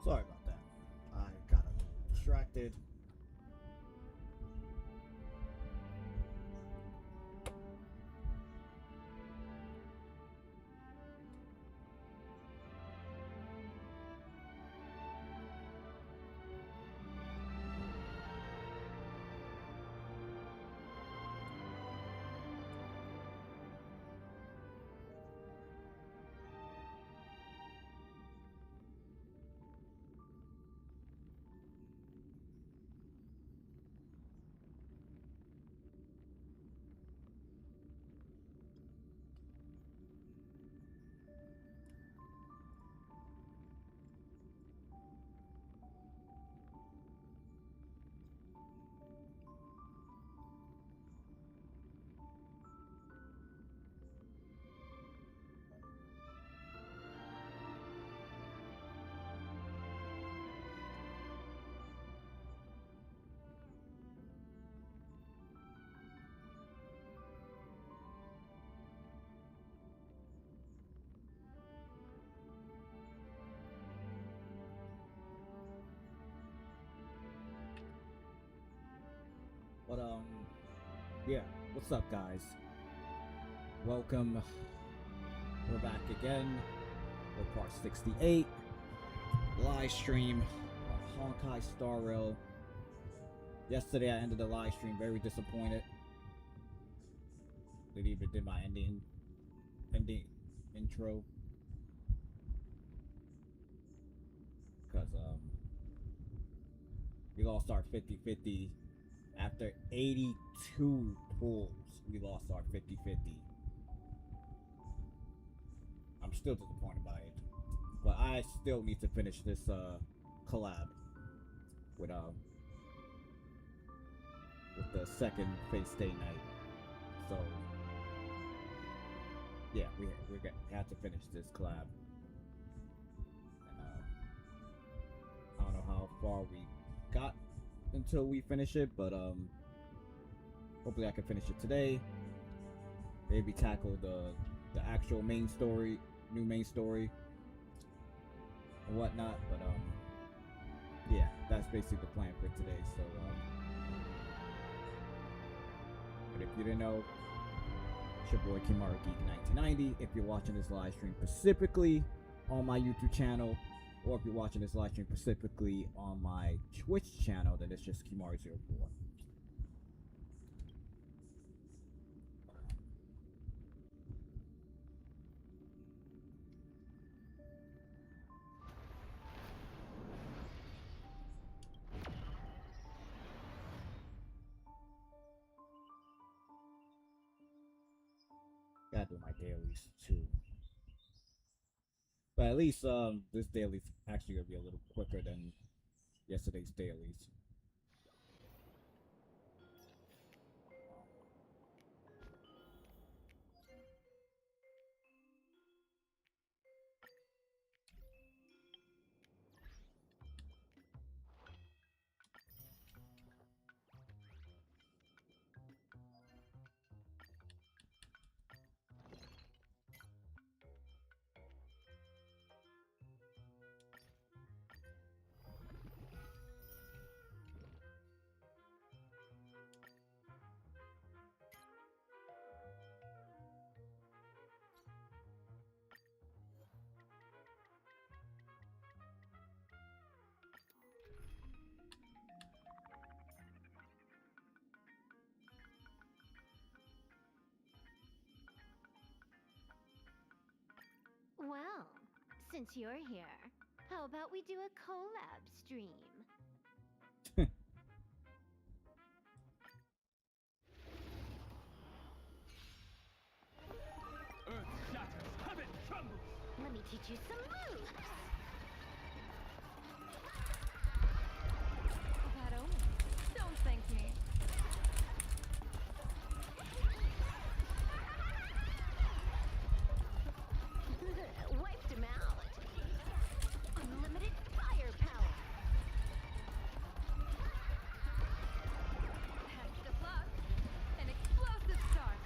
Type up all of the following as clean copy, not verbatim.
Sorry about that. I got distracted. But yeah, what's up, guys? Welcome. We're back again with part 68. Live stream of Honkai Star Rail. Yesterday I ended the live stream very disappointed. Didn't even did my ending intro. Because we lost our 50-50. After 82 pulls, we lost our 50-50. I'm still disappointed by it. But I still need to finish this collab with the second Fate Stay night. So yeah, we had to finish this collab. And I don't know how far we got until we finish it, but hopefully I can finish it today. Maybe tackle the actual main story, new main story and whatnot. But yeah, that's basically the plan for today. So but if you didn't know, it's your boy Kimaru Geek 1990. If you're watching this live stream specifically on my YouTube channel, or if you're watching this live stream specifically on my Twitch channel, then it's just Kimaru04. Gotta do my dailies too. But at least this daily's actually gonna be a little quicker than yesterday's dailies. Well, since you're here, how about we do a collab stream? Earth shatters, heaven trembles! Let me teach you some moves! Bad omen. Don't thank me. Wiped him out! Unlimited firepower! Extra plus. An explosive start.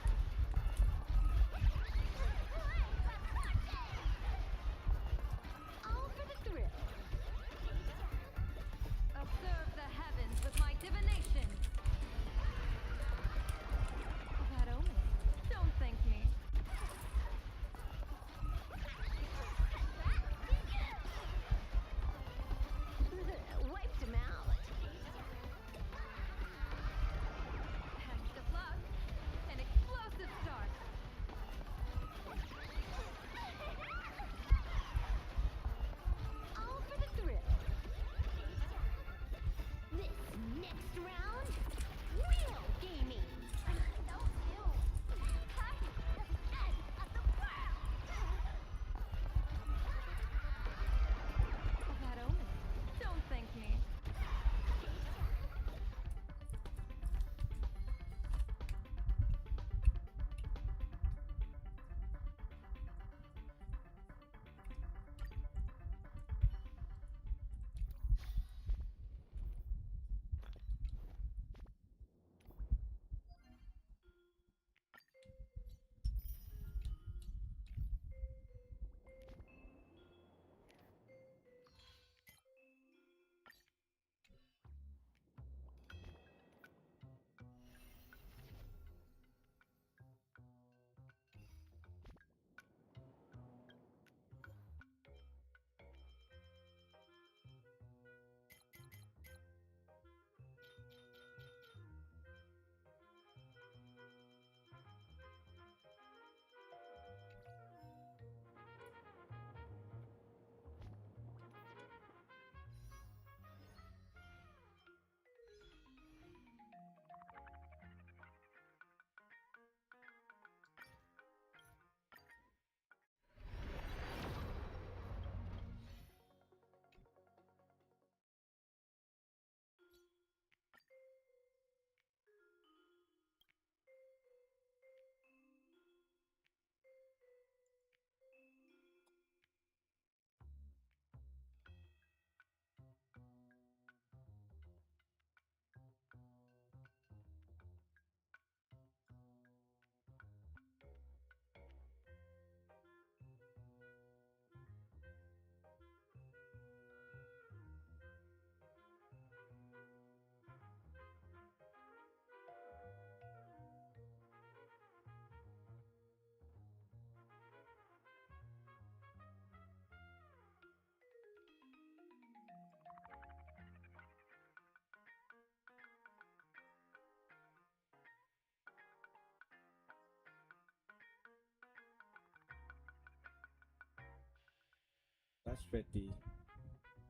that's 50.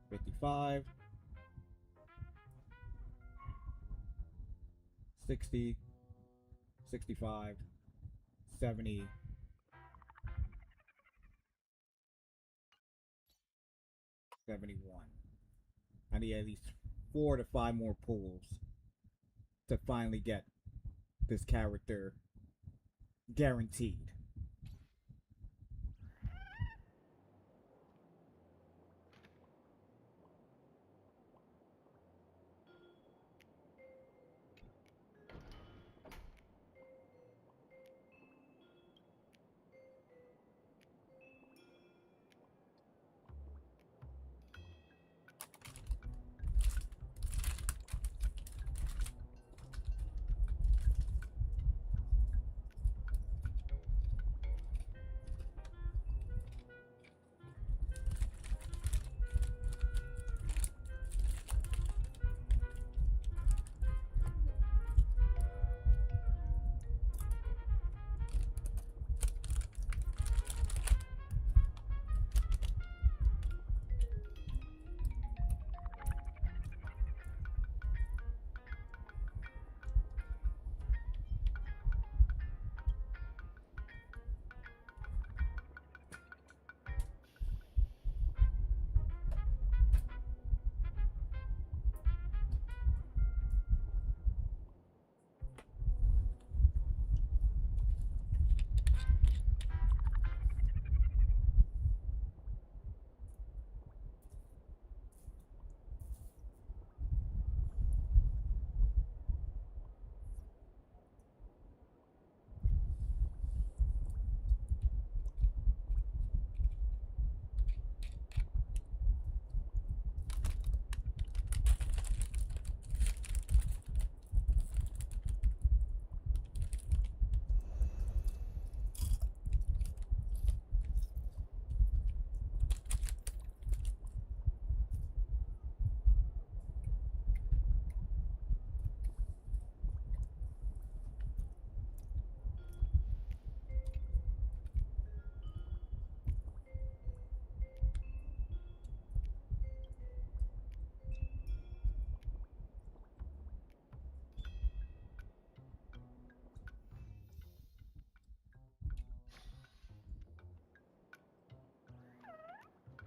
55. 60. 65. 70. 71. I need at least 4 to 5 more pulls to finally get this character guaranteed.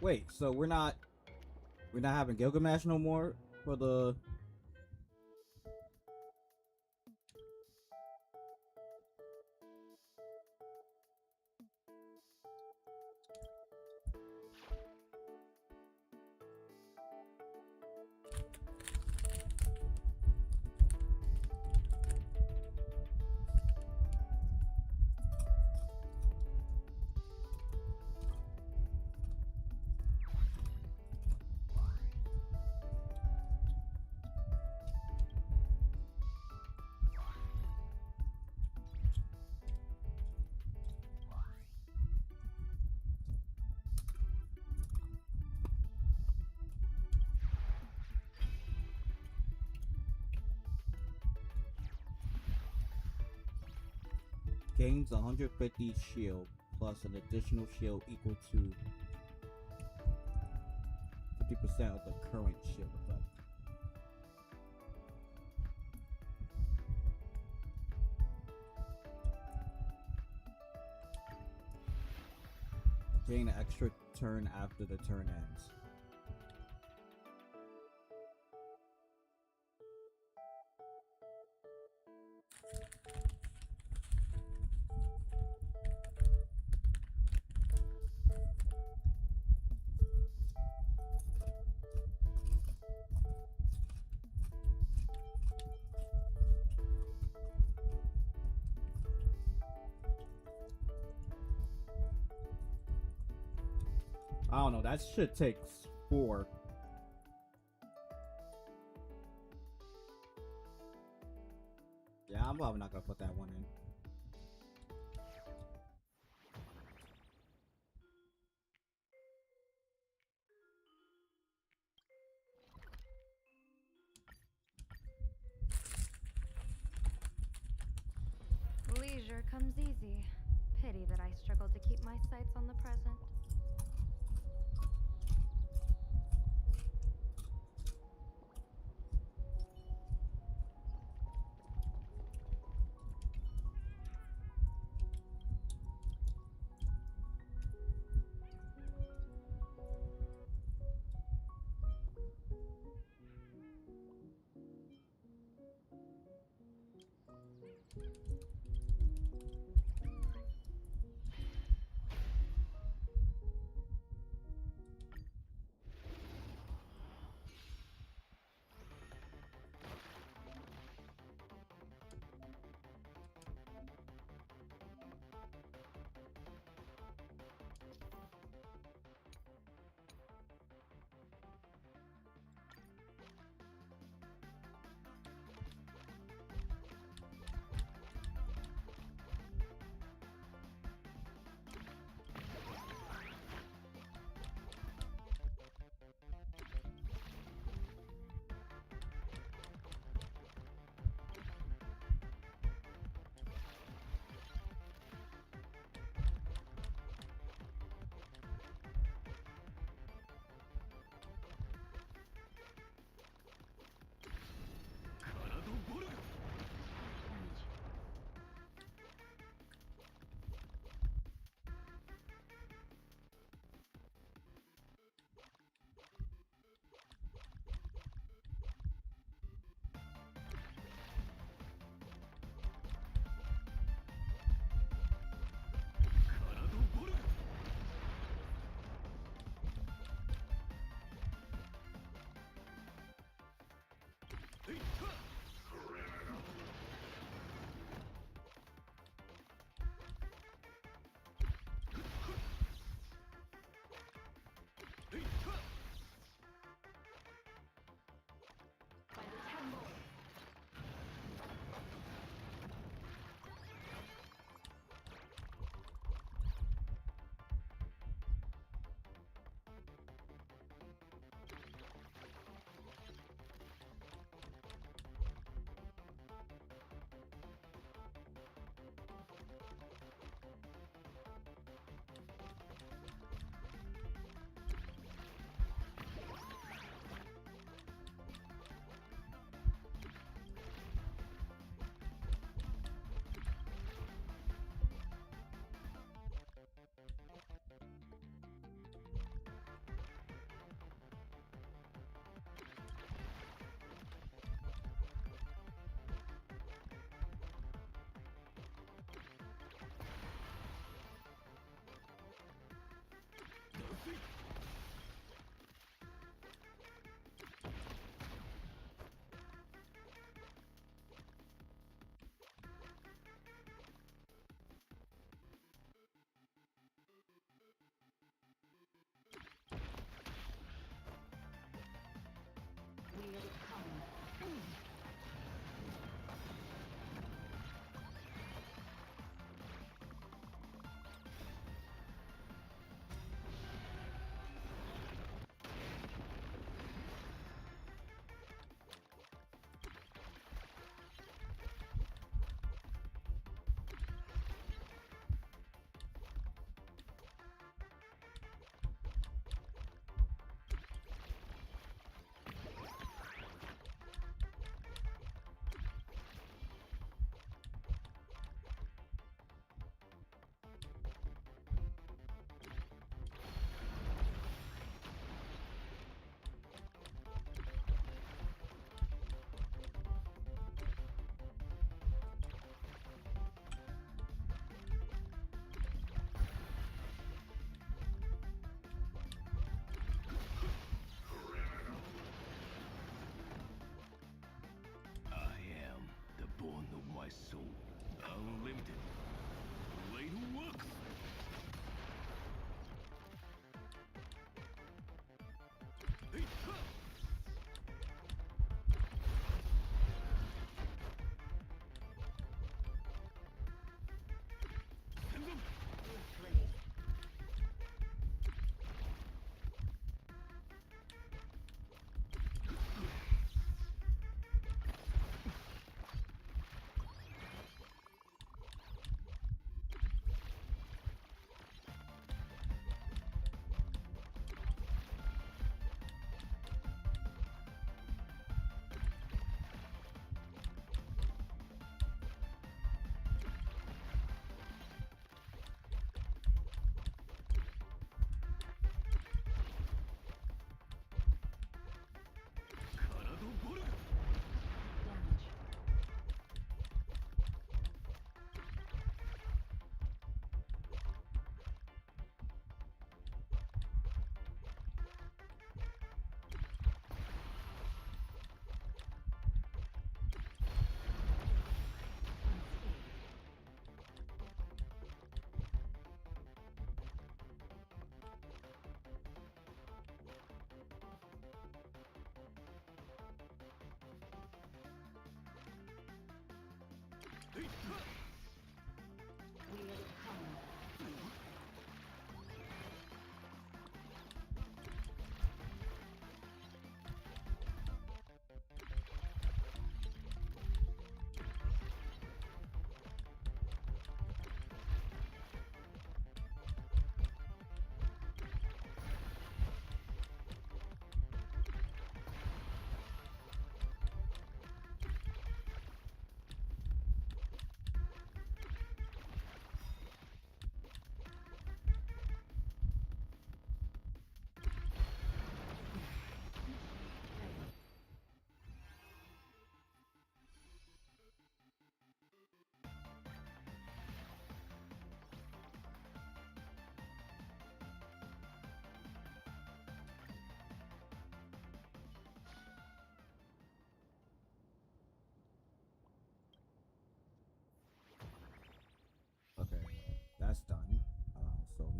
Wait, so we're not having Gilgamesh no more for the gains 150 shield plus an additional shield equal to 50% of the current shield effect. Gain an extra turn after the turn ends. I don't know, that shit takes 4. Yeah, I'm probably not gonna put that one in. Leisure comes easy. Pity that I struggle to keep my sights on the present.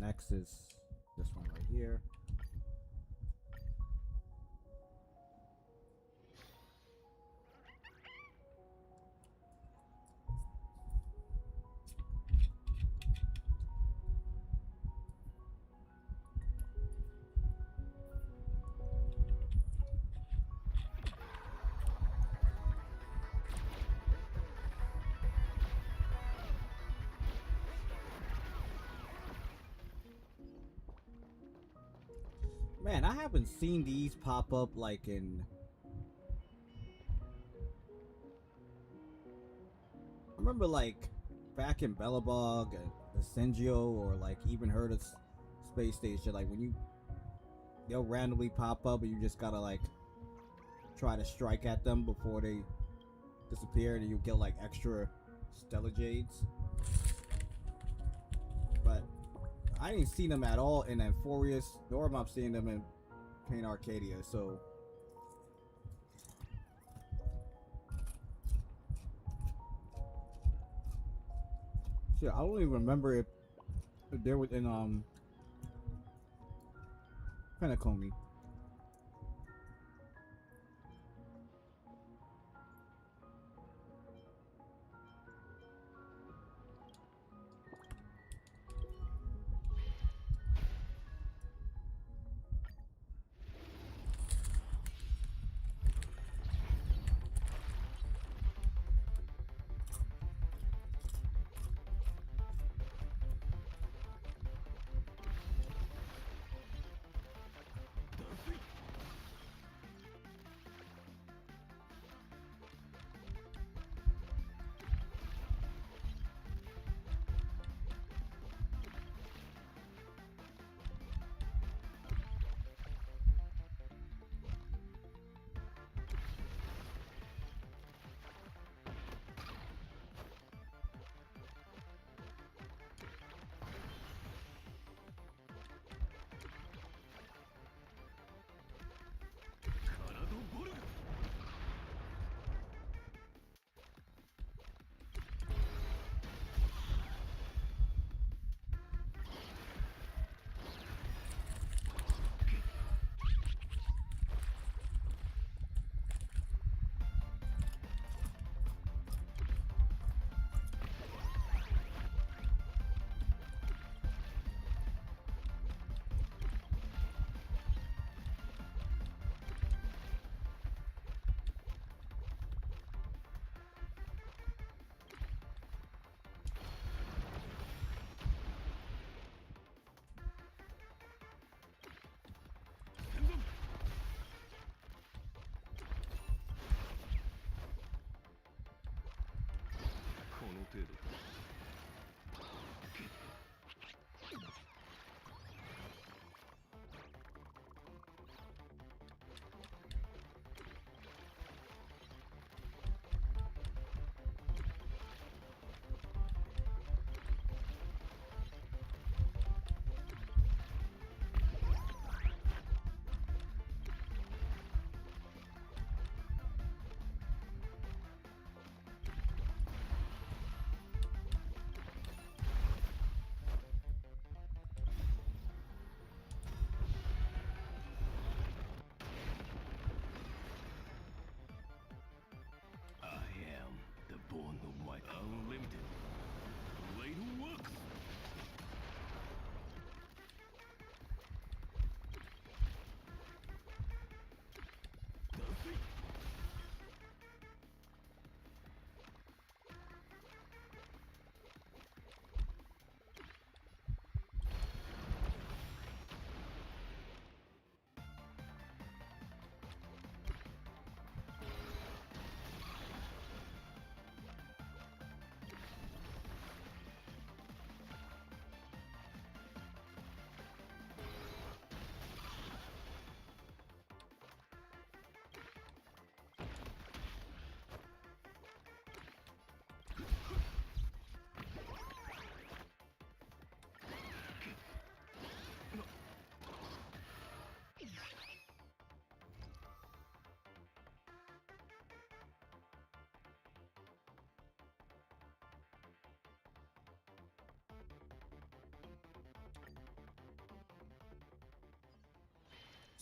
next is this one right here. Man, I haven't seen these pop up like in... I remember like back in Belobog and Ascengio, or like even heard of Space Station, like when they'll randomly pop up and you just gotta like try to strike at them before they disappear, and you get like extra Stellar Jades. But I ain't seen them at all in Amphorius, nor am I seeing them in Pain Arcadia, so... Shit, I don't even remember if they were in, Penacony.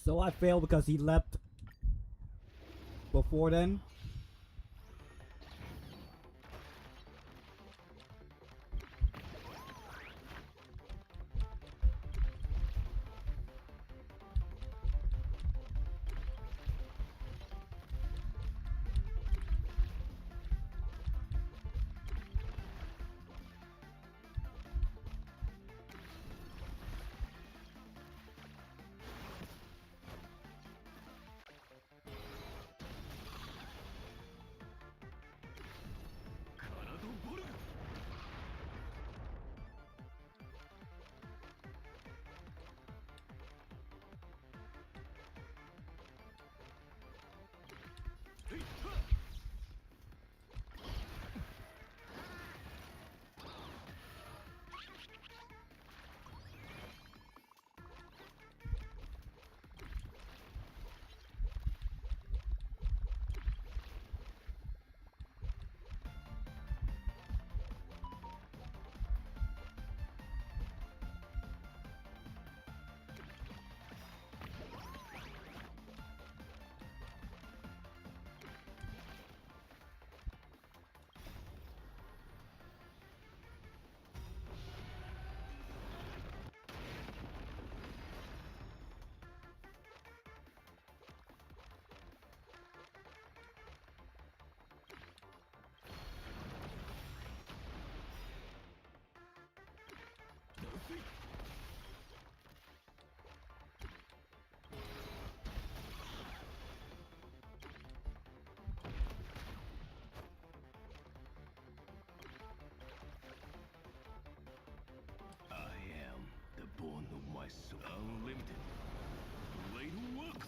So I failed because he leapt before then. Born of my soul. Unlimited. Blade works.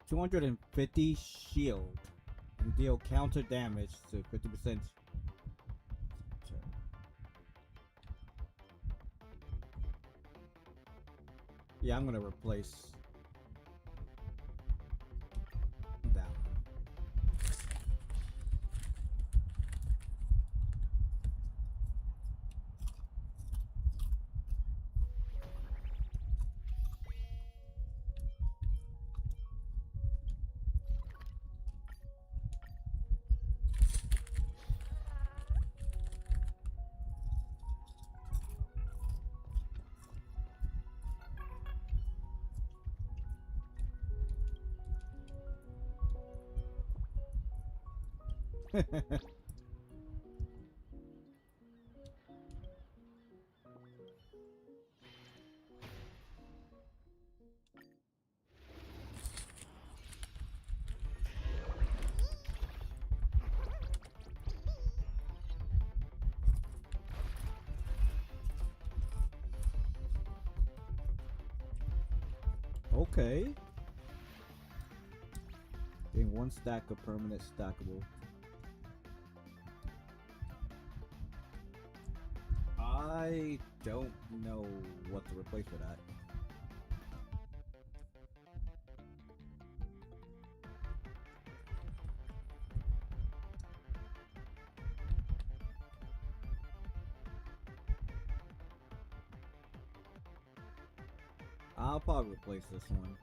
$250 shield and deal counter damage to 50%. Yeah, I'm gonna replace that one. Okay. Getting one stack of permanent stackable. I don't know what to replace for that. I'll probably replace this one.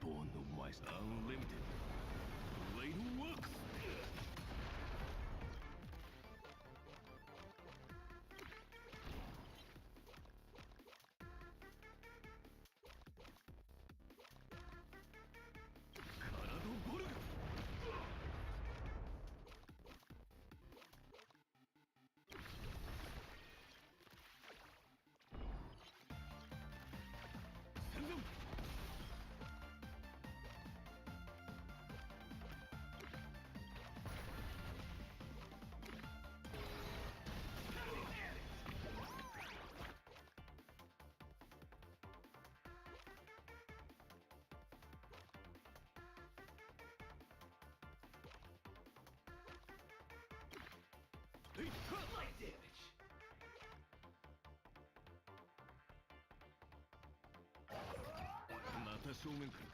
Born of my unlimited. Blade works. Light damage. また正面からか。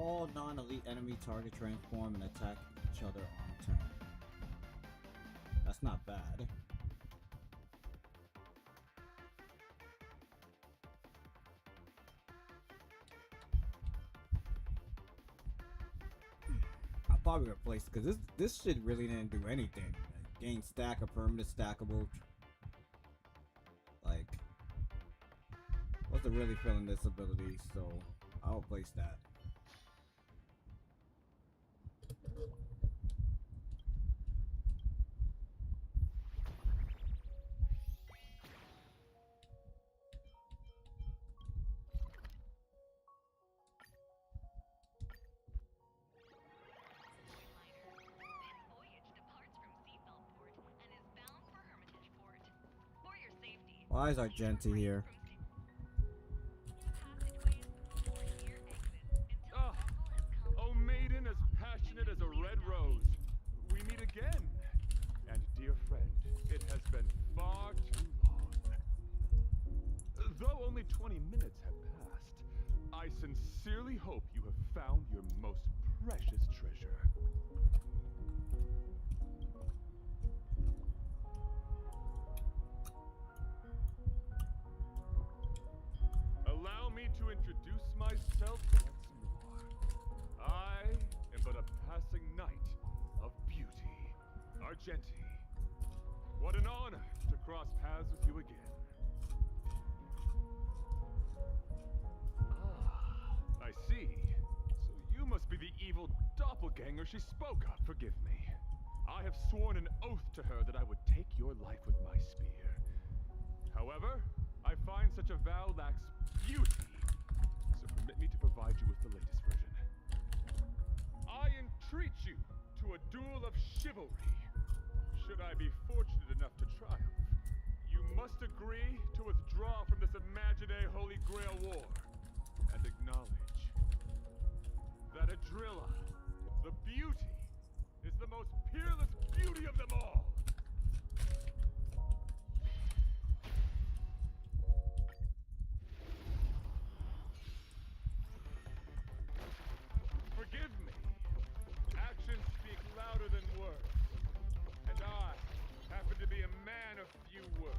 all non-elite enemy target transform and attack each other on turn. That's not bad. I'll probably replace because this shit really didn't do anything. Like, gain stack, a permanent stackable. Like, wasn't really feeling this ability, so I'll replace that. Why is Argenti here? Ah, oh maiden as passionate as a red rose, we meet again. And dear friend, it has been far too long. Though only 20 minutes have passed, I sincerely hope you have found your most precious treasure. Allow me to introduce myself once more. I am but a passing knight of beauty, Argenti. What an honor to cross paths with you again. Ah, I see. So you must be the evil doppelganger she spoke of. Forgive me. I have sworn an oath to her that I would take your life with my spear. However, I find such a vow lacks beauty, so permit me to provide you with the latest version. I entreat you to a duel of chivalry. Should I be fortunate enough to triumph, you must agree to withdraw from this imaginary Holy Grail war and acknowledge that Adrilla, the beauty, is the most peerless beauty of them all. Forgive me. Actions speak louder than words. And I happen to be a man of few words.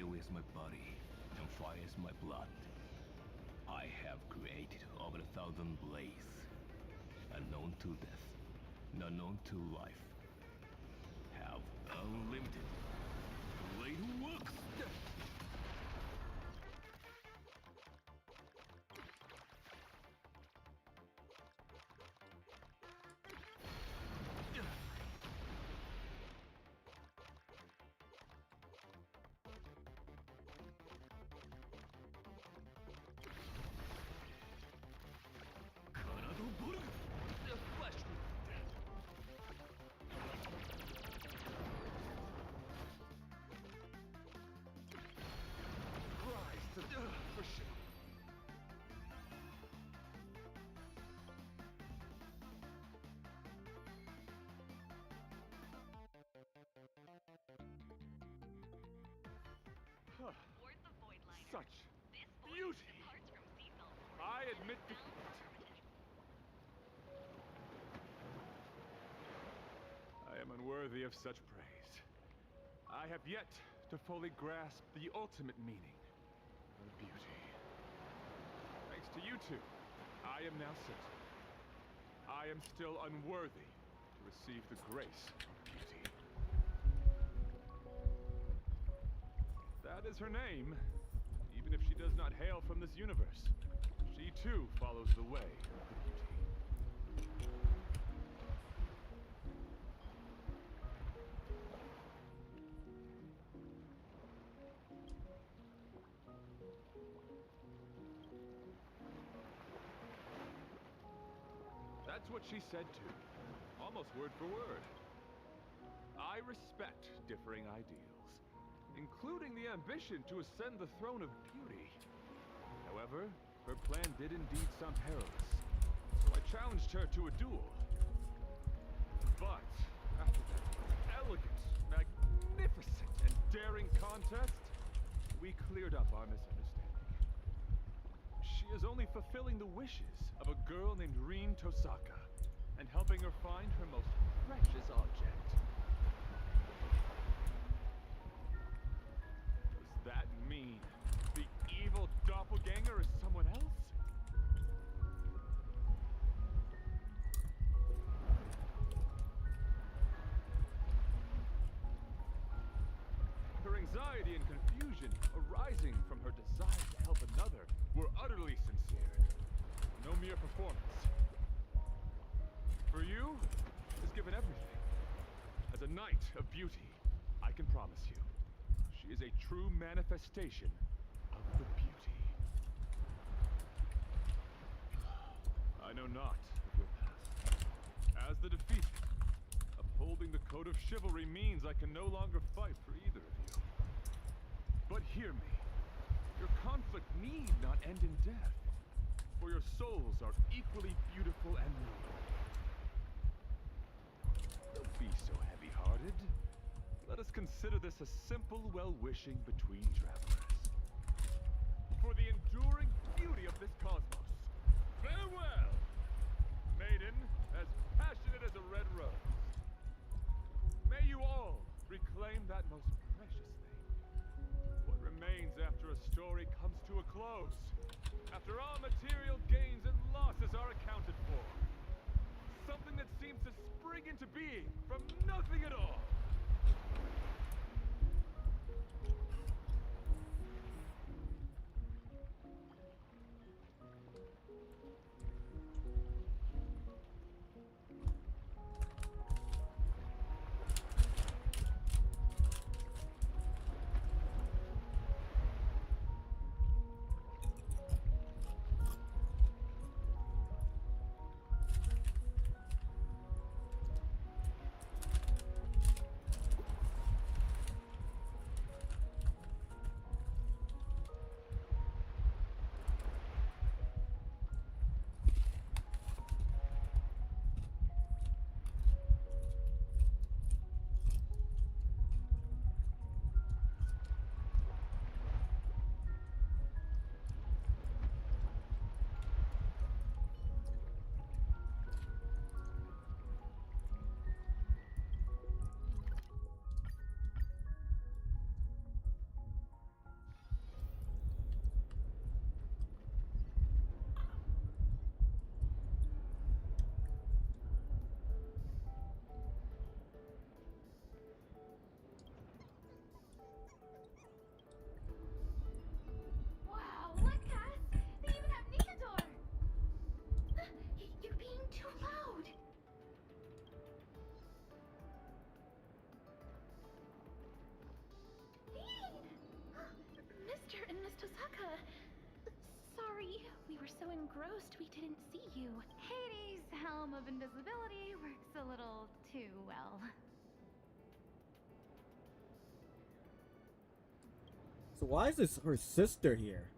Hail is my body, and fire is my blood. I have created over 1,000 blades, unknown to death, unknown to life. Have unlimited blade works. For shit. Such beauty. I admit defeat. I am unworthy of such praise. I have yet to fully grasp the ultimate meaning of beauty. Thanks to you two, I am now certain. I am still unworthy to receive the grace of beauty. That is her name. Even if she does not hail from this universe, she too follows the way of the beauty. That's what she said too, almost word for word. I respect differing ideals, including the ambition to ascend the throne of beauty. However, her plan did indeed sound perilous, so I challenged her to a duel. But after that elegant, magnificent, and daring contest, we cleared up our misunderstanding. She is only fulfilling the wishes of a girl named Rin Tosaka, and helping her find her most precious object. Does that mean the evil doppelganger is someone else? Her anxiety and confusion arising from her desire to help another were utterly sincere. No mere performance. For you, is given everything. As a knight of beauty, I can promise you, she is a true manifestation of the beauty. I know not of your past. As the defeated, upholding the code of chivalry means I can no longer fight for either of you. But hear me. Your conflict need not end in death, for your souls are equally beautiful and noble. Don't be so heavy-hearted. Let us consider this a simple well-wishing between travelers. For the enduring beauty of this cosmos, farewell! Maiden, as passionate as a red rose. May you all reclaim that most precious thing. What remains after a story comes to a close, after all material gains and losses are accounted for. Something that seems to spring into being from nothing at all. engrossed we didn't see you. Hades' helm of invisibility works a little too well. So why is this her sister here?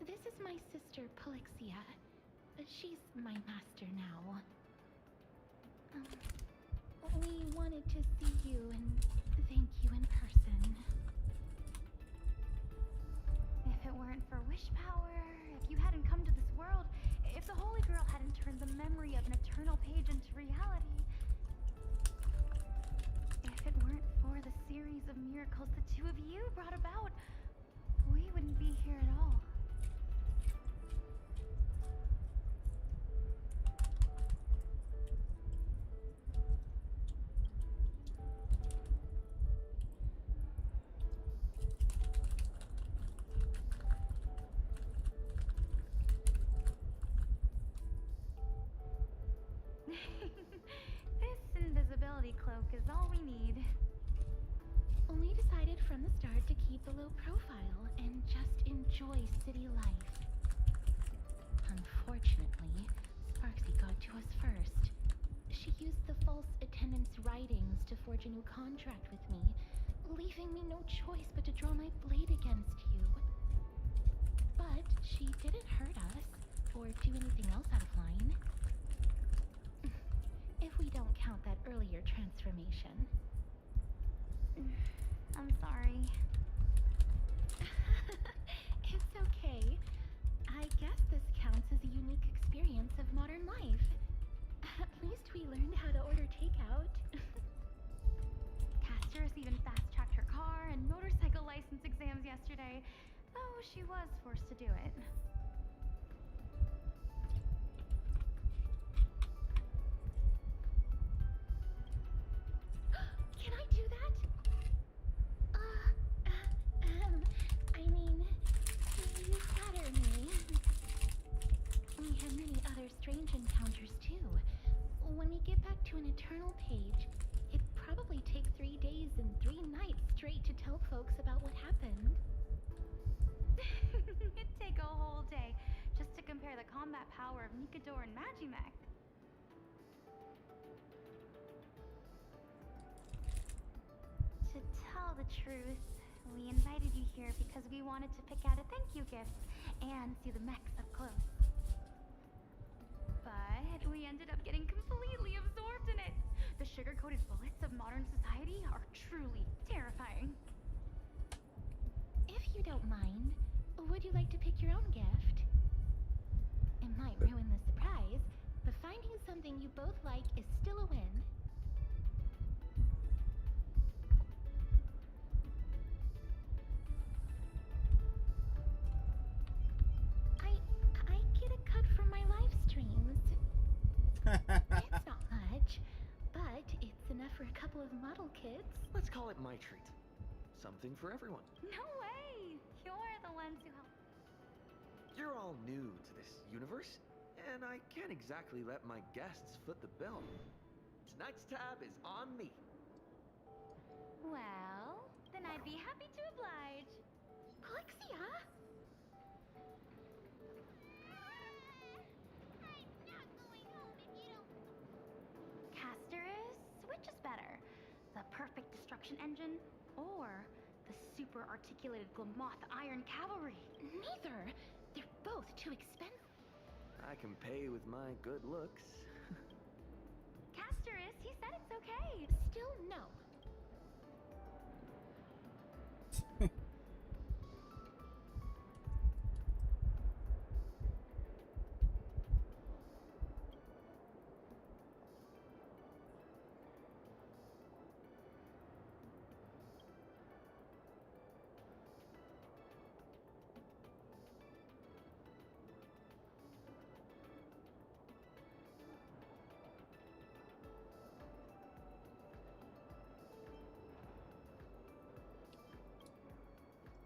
This is my sister, Polixia. She's my master now. We wanted to see you and thank you in person. If it weren't for wish power, if you hadn't come to this world, if the Holy Girl hadn't turned the memory of an eternal page into reality, if it weren't for the series of miracles the two of you brought about, we wouldn't be here at all. This invisibility cloak is all we need. We decided from the start to keep a low profile and just enjoy city life. Unfortunately, Sparksy got to us first. She used the false attendance writings to forge a new contract with me, leaving me no choice but to draw my blade against you. But she didn't hurt us or do anything else out of line. If we don't count that earlier transformation. I'm sorry. It's okay. I guess this counts as a unique experience of modern life. At least we learned how to order takeout. Caster's even fast-tracked her car and motorcycle license exams yesterday, though she was forced to do it. Can I do that? I mean, you flatter me. We had many other strange encounters too. When we get back to an eternal page, it'd probably take 3 days and 3 nights straight to tell folks about what happened. It'd take a whole day just to compare the combat power of Nikador and Magimek. To tell the truth, we invited you here because we wanted to pick out a thank you gift and see the mechs up close. But we ended up getting completely absorbed in it. The sugar-coated bullets of modern society are truly terrifying. If you don't mind, would you like to pick your own gift? It might ruin the surprise, but finding something you both like is still a win. I get a cut from my live streams. It's not much, but it's enough for a couple of model kids. Let's call it my treat. Something for everyone. No way! You're the ones who help. You're all new to this universe, and I can't exactly let my guests foot the bill. Tonight's tab is on me. Well, then I'd be happy to oblige. Polixia? Casterus, which is better? The perfect destruction engine or the super articulated Glamoth Iron Cavalry? Neither. They're both too expensive. I can pay with my good looks. Casterus, he said it's okay. Still no.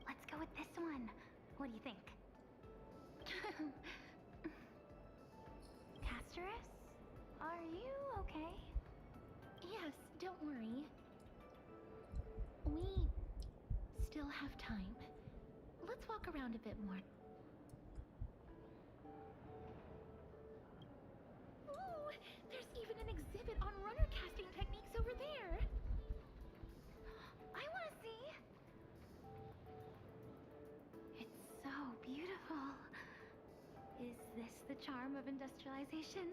Let's go with this one. What do you think? Casterus? Are you okay? Yes, don't worry. We still have time. Let's walk around a bit more. charm of industrialization.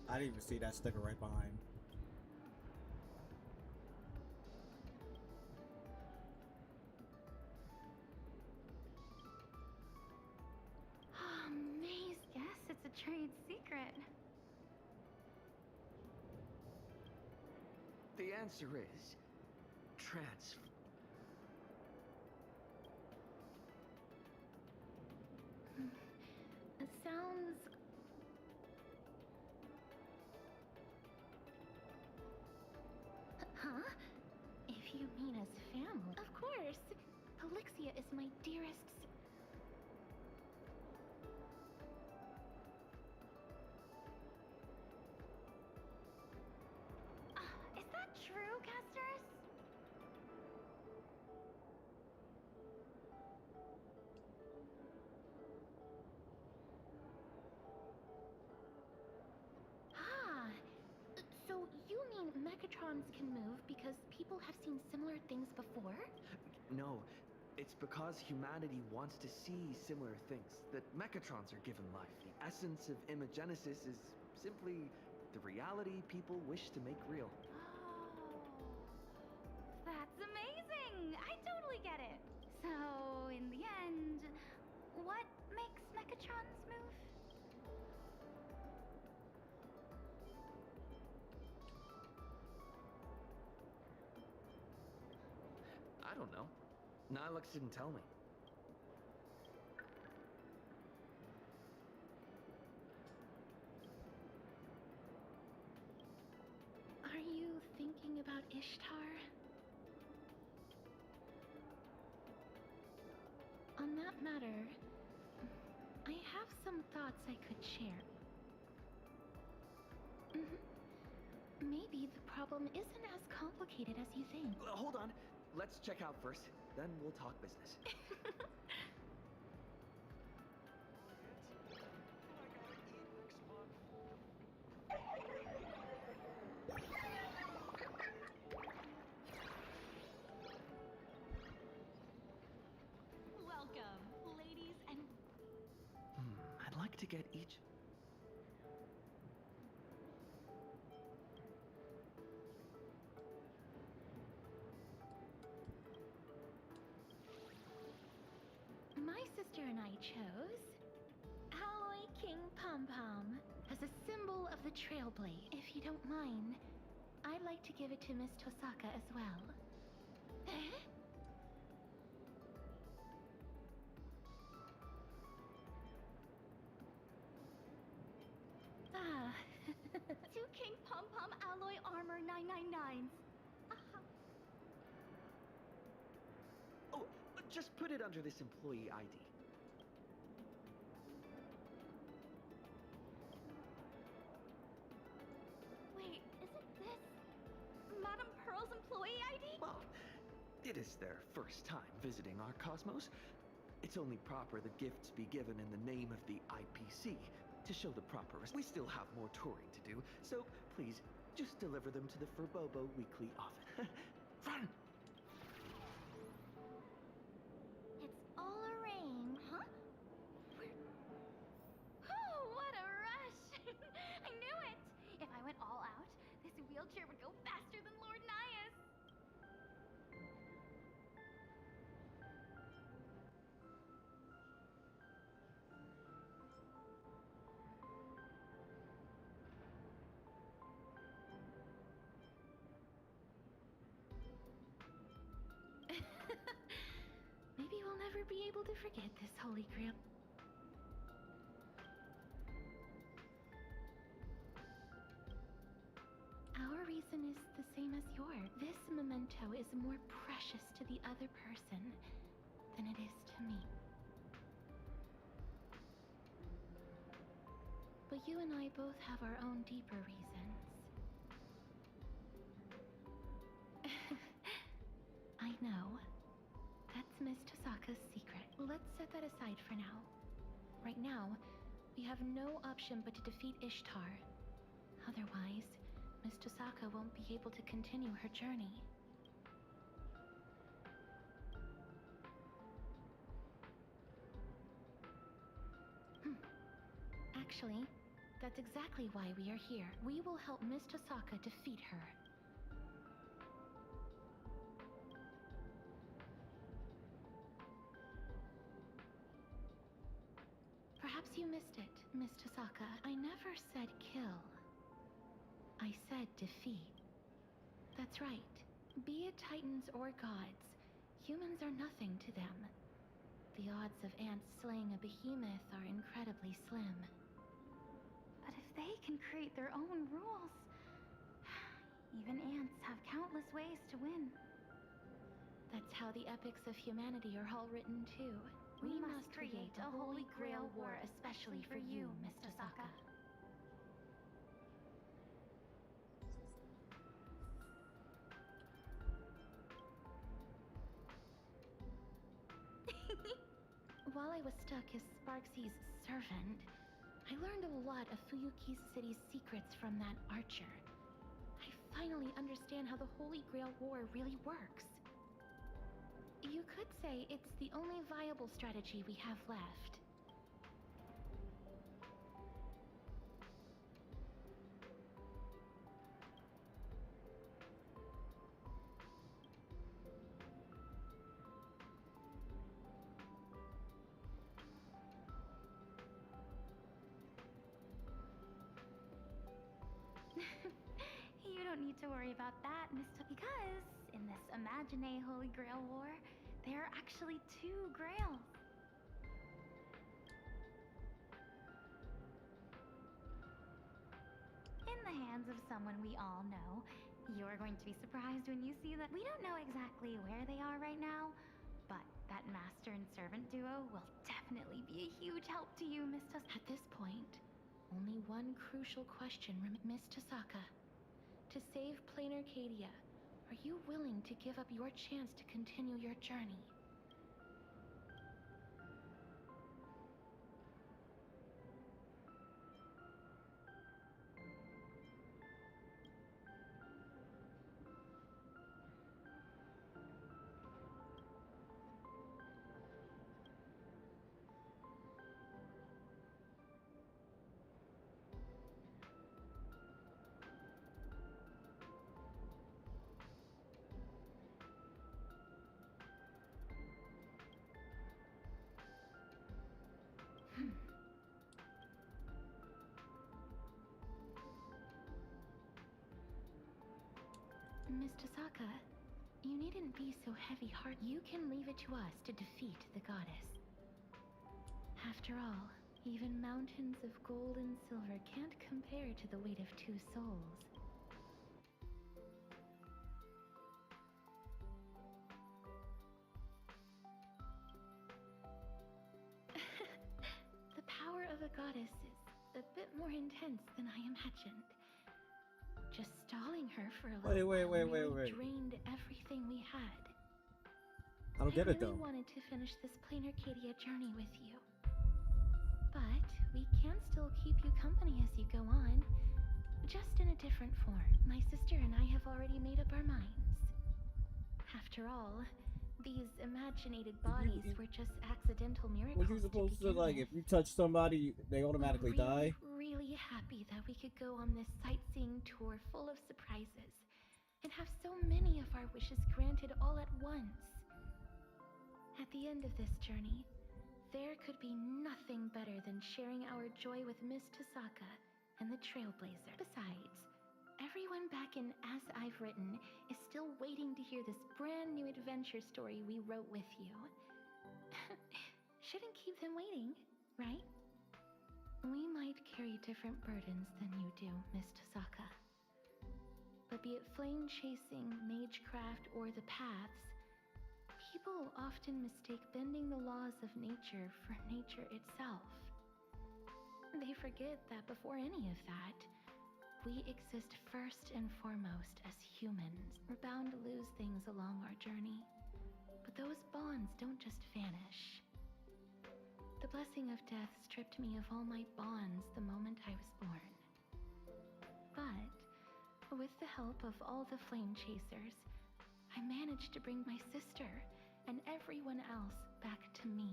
I didn't even see that sticker right behind. Oh, May's guess it's a trade secret. The answer is transfer. It sounds... Huh? If you mean as family... Of course! Elixia is my dearest... Is that true, Casters? Ah! So you mean Mechatrons can move because people have seen similar things before? No, it's because humanity wants to see similar things that mechatrons are given life. The essence of imagenesis is simply the reality people wish to make real. Oh, that's amazing! I totally get it. So, in the end, what makes Mechatrons move? I don't know. Nihilux didn't tell me. Are you thinking about Ishtar? On that matter, I have some thoughts I could share. Maybe the problem isn't as complicated as you think. Hold on. Let's check out first. Then we'll talk business. Welcome, ladies and... I'd like to get each... My sister and I chose Alloy King Pom-Pom as a symbol of the Trailblade. If you don't mind, I'd like to give it to Miss Tosaka as well. Ah. Two King Pom-Pom Alloy Armor 999s. Oh, just put it under this employee ID. Wait, isn't this Madame Pearl's employee ID? Well, it is their first time visiting our cosmos. It's only proper that gifts be given in the name of the IPC to show the proper We still have more touring to do, so please, just deliver them to the Furbobo Weekly office. Run! It's all a rain, huh? Oh, what a rush! I knew it! If I went all out, this wheelchair would go faster than Lord Nias. Maybe we'll never be able to forget this holy grail. Our reason is the same as yours. This memento is more precious to the other person than it is to me. But you and I both have our own deeper reasons. I know. That's Miss Tosaka's secret. Let's set that aside for now. Right now, we have no option but to defeat Ishtar. Otherwise, Miss Tosaka won't be able to continue her journey. Actually, that's exactly why we are here. We will help Miss Tasaka defeat her. Perhaps you missed it, Miss Tasaka. I never said kill. I said defeat. That's right. Be it titans or gods, humans are nothing to them. The odds of ants slaying a behemoth are incredibly slim. But if they can create their own rules, even ants have countless ways to win. That's how the epics of humanity are all written too. We must create a Holy Grail war especially for you, Miss Tasaka. While I was stuck as Sparksy's servant, I learned a lot of Fuyuki City's secrets from that archer. I finally understand how the Holy Grail War really works. You could say it's the only viable strategy we have left. You don't need to worry about that, because in this Imagine Holy Grail War, there are actually 2 grails. In the hands of someone we all know, you're going to be surprised when you see that we don't know exactly where they are right now, but that master and servant duo will definitely be a huge help to you, Miss Tasaka. At this point, only one crucial question Miss Tasaka. To save Plain Arcadia, are you willing to give up your chance to continue your journey? Miss Tasaka, you needn't be so heavy-hearted. You can leave it to us to defeat the goddess. After all, even mountains of gold and silver can't compare to the weight of 2 souls. The power of a goddess is a bit more intense than I imagined. Just stalling her for a little while really drained everything we had. I don't get it I though. really wanted to finish this Plain Arcadia journey with you. But we can still keep you company as you go on, just in a different form. My sister and I have already made up our minds. After all, these imaginated bodies were just accidental miracles. Was you supposed to, like, if you touch somebody, they automatically die? Really happy that we could go on this sightseeing tour full of surprises and have so many of our wishes granted all at once. At the end of this journey, there could be nothing better than sharing our joy with Miss Tasaka and the Trailblazer. Besides, everyone back in As I've Written is still waiting to hear this brand new adventure story we wrote with you. Shouldn't keep them waiting, right? We might carry different burdens than you do, Miss Tasaka. But be it flame chasing, magecraft, or the paths, people often mistake bending the laws of nature for nature itself. They forget that before any of that, we exist first and foremost as humans. We're bound to lose things along our journey, but those bonds don't just vanish. The blessing of death stripped me of all my bonds the moment I was born. But, with the help of all the flame chasers, I managed to bring my sister and everyone else back to me.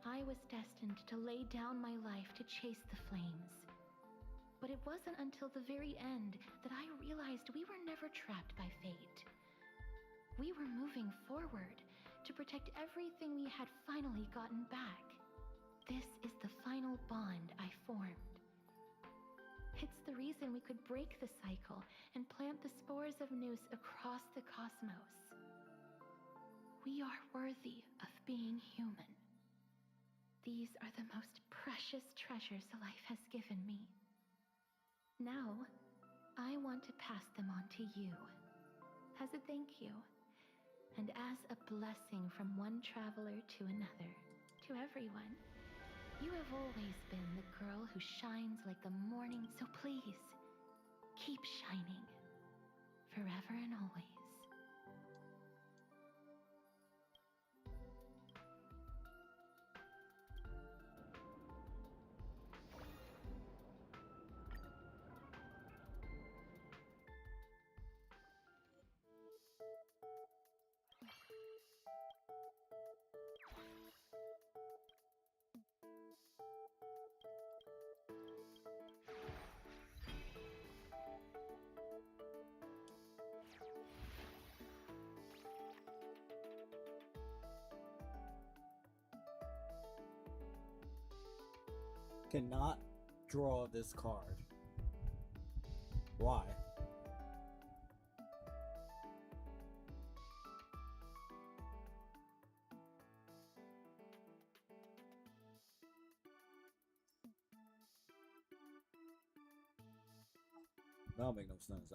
I was destined to lay down my life to chase the flames. But it wasn't until the very end that I realized we were never trapped by fate. We were moving forward to protect everything we had finally gotten back. This is the final bond I formed. It's the reason we could break the cycle and plant the spores of Noose across the cosmos. We are worthy of being human. These are the most precious treasures life has given me. Now, I want to pass them on to you, as a thank you, and as a blessing from one traveler to another, to everyone. You have always been the girl who shines like the morning, so please, keep shining, forever and always. Cannot draw this card. Why? That'll make no sense.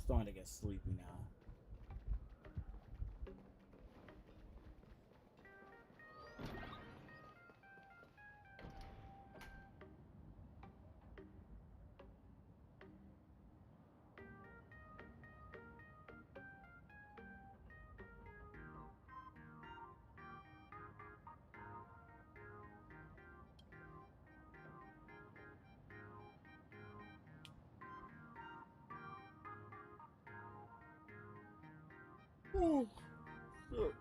Starting to get sleepy now. Oh, shit.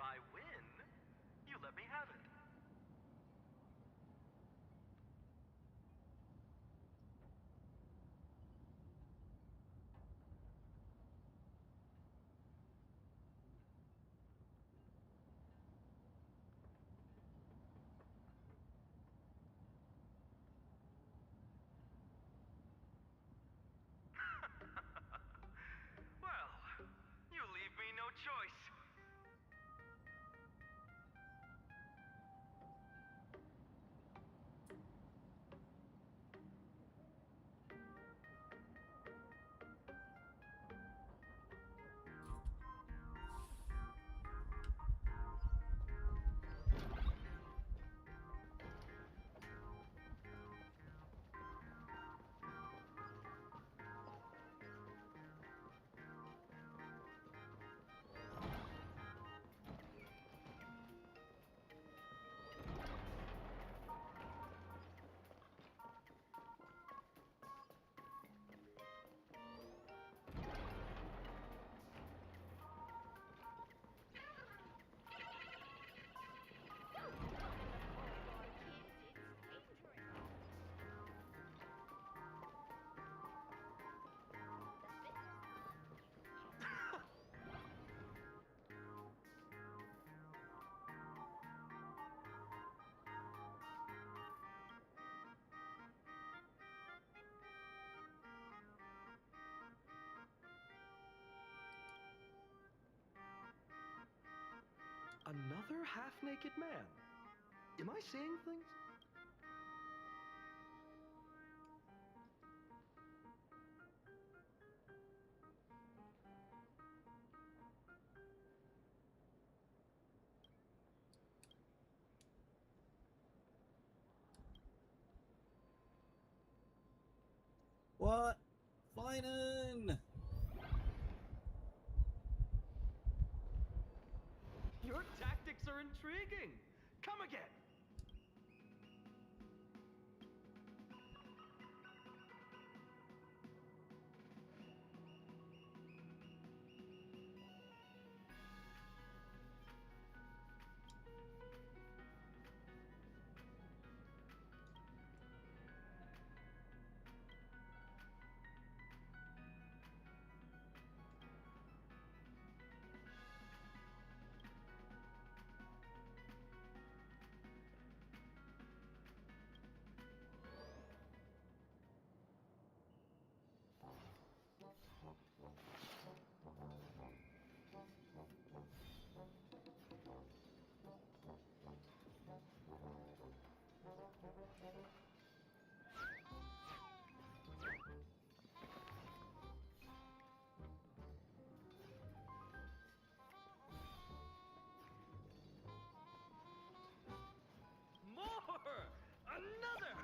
if I win, you let me have it. Well, you leave me no choice. Another half-naked man. Am I seeing things? What? Finan! Your tactics are intriguing. Come again. More! Another!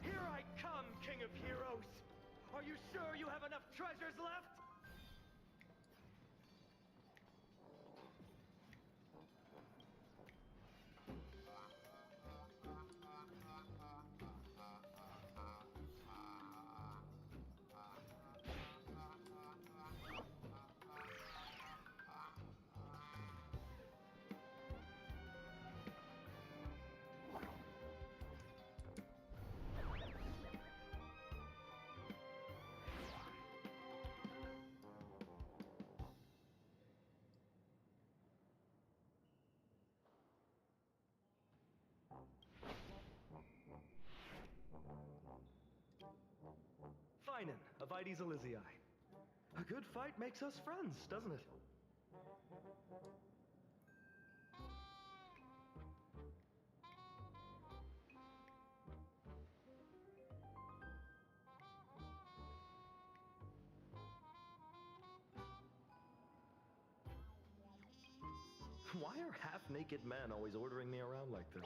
Here I come, King of Heroes. Are you sure you have enough treasures left? Finan of Ides Elysiae. A good fight makes us friends, doesn't it? Why are half-naked men always ordering me around like this?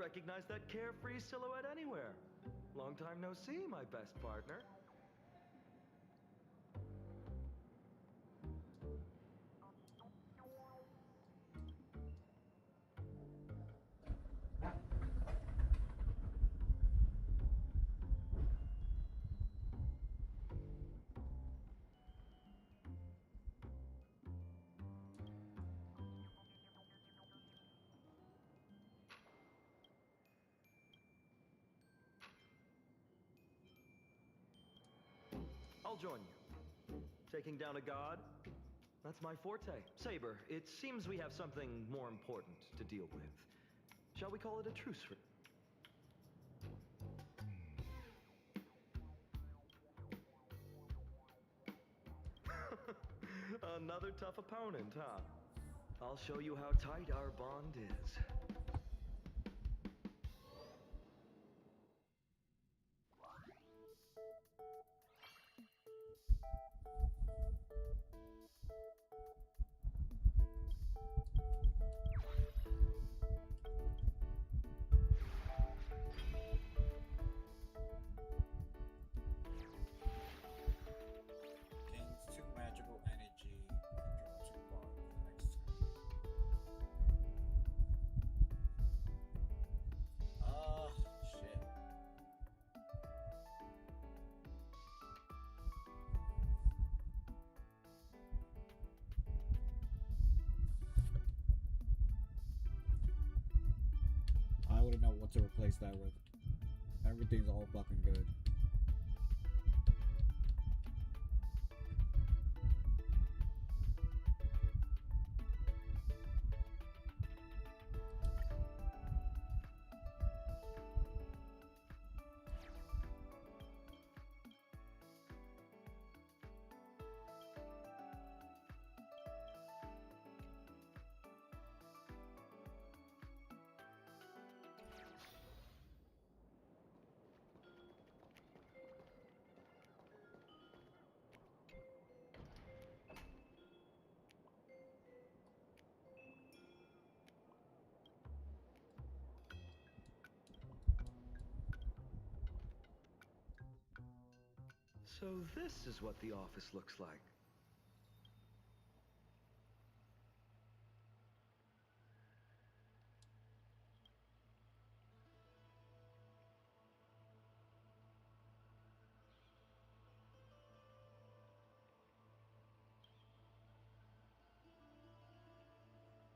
recognize that carefree silhouette anywhere. Long time no see, my best partner. I'll join you. Taking down a god? That's my forte. Saber, it seems we have something more important to deal with. Shall we call it a truce for... Another tough opponent, huh? I'll show you how tight our bond is. Gains 2 magical energy and draw 2 bond for the next turn. Shit. I wouldn't know what to replace that with. Everything's all fucking good. So this is what the office looks like.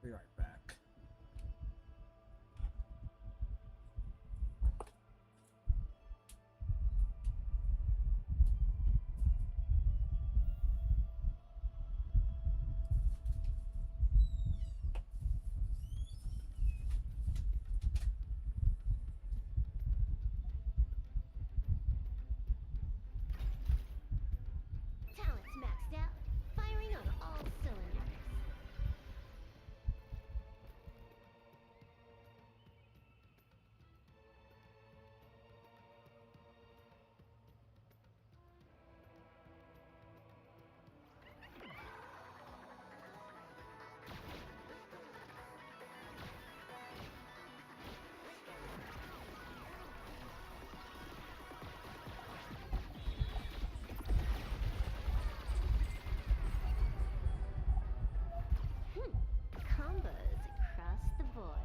Be right back. Talent's maxed out, firing on all cylinders. Combos across the board.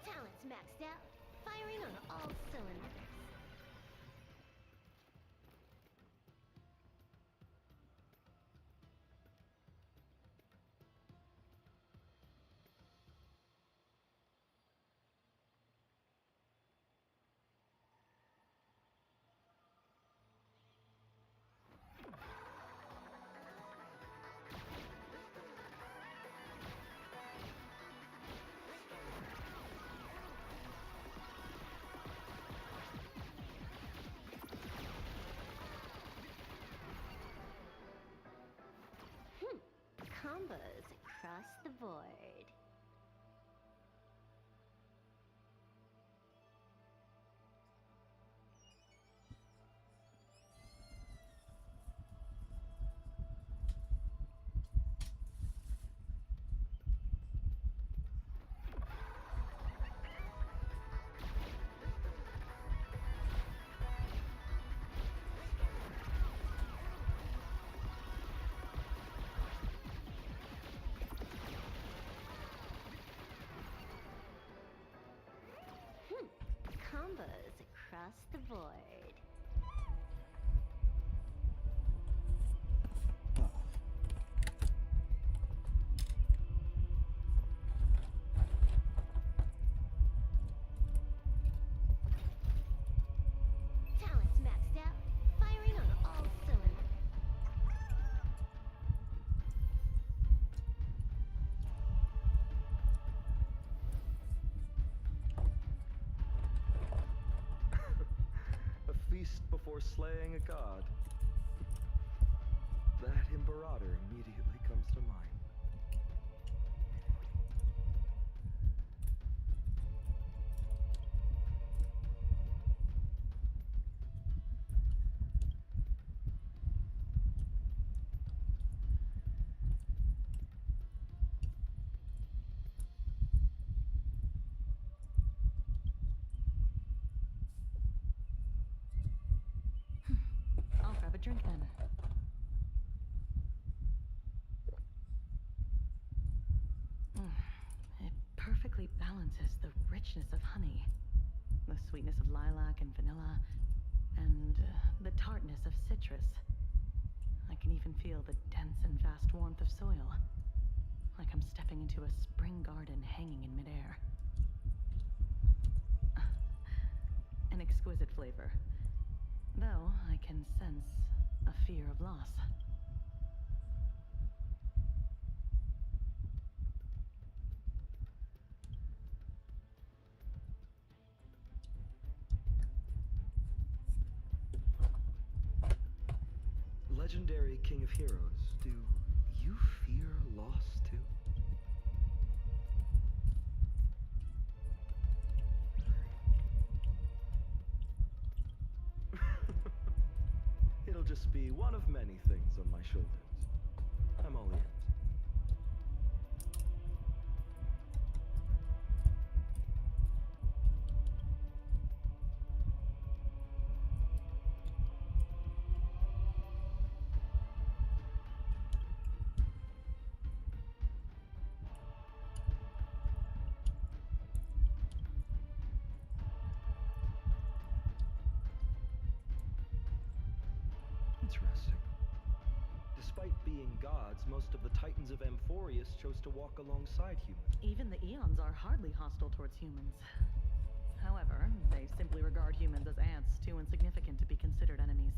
Talent's maxed out, firing on all cylinders. Combos across the board. combos across the board. Talents maxed out, firing on all cylinders. A feast before slaying a god. That Imperator immediately comes to mind. I'll grab a drink then. It perfectly balances the richness of honey, the sweetness of lilac and vanilla, and the tartness of citrus. I can even feel the dense and vast warmth of soil, like I'm stepping into a spring garden hanging in midair. An exquisite flavor, though I can sense a fear of loss. Legendary King of Heroes, do you fear loss too? It'll just be one of many things on my shoulders. I'm all ears. Interesting. Despite being gods, most of the titans of Amphorius chose to walk alongside humans. Even the Eons are hardly hostile towards humans. However, they simply regard humans as ants too insignificant to be considered enemies.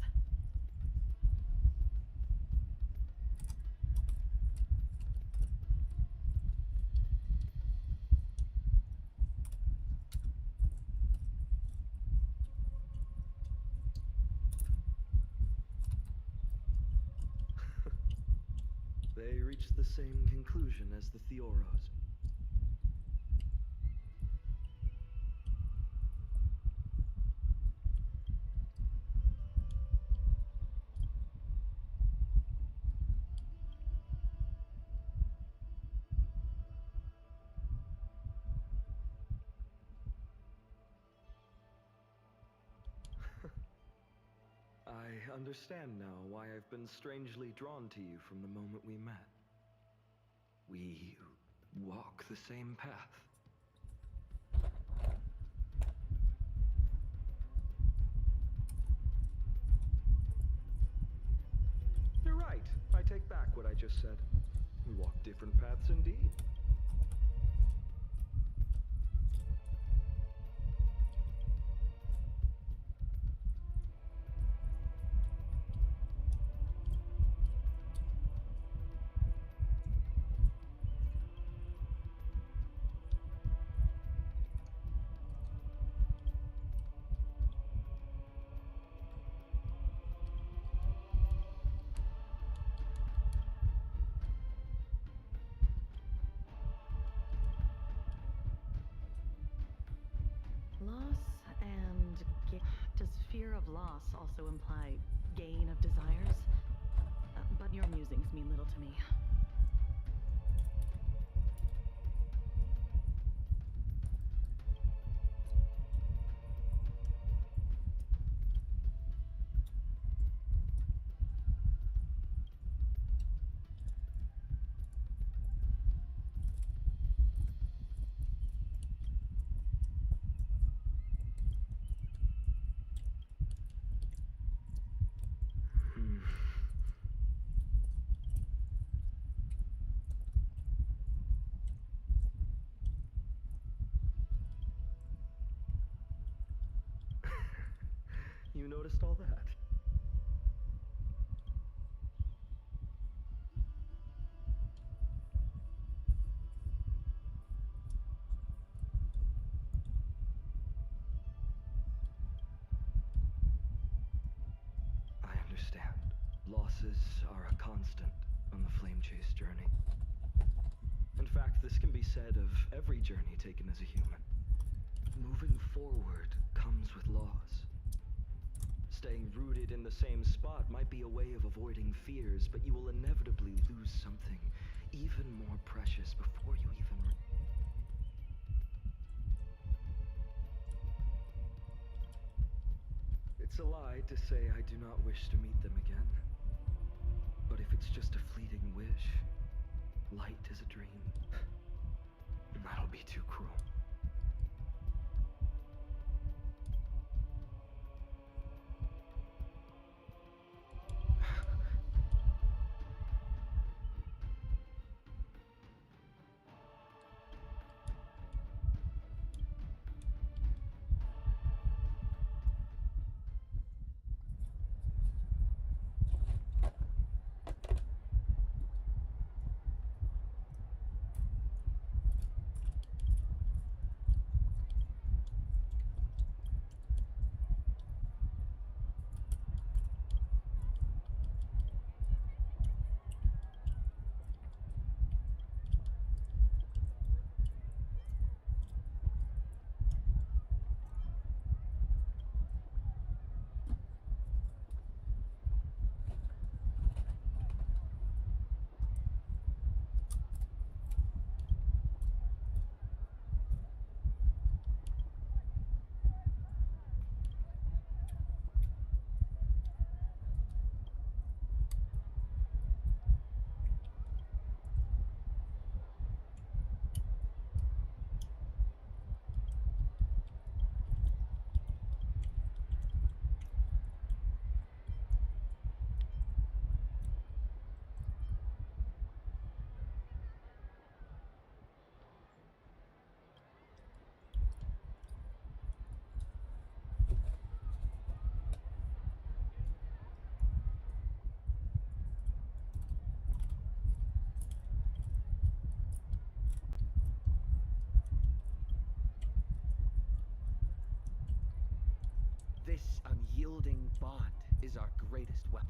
They reached the same conclusion as the Theoros. I understand now why I've been strangely drawn to you from the moment we met. We walk the same path. You're right. I take back what I just said. We walk different paths indeed. Loss and does fear of loss also imply gain of desires? But your musings mean little to me. you noticed all that. I understand. Losses are a constant on the Flame Chase journey. In fact, this can be said of every journey taken as a human. Moving forward comes with loss. Staying rooted in the same spot might be a way of avoiding fears, but you will inevitably lose something even more precious before you even... It's a lie to say I do not wish to meet them again. But if it's just a fleeting wish, light is a dream, that'll be too cruel. This unyielding bond is our greatest weapon.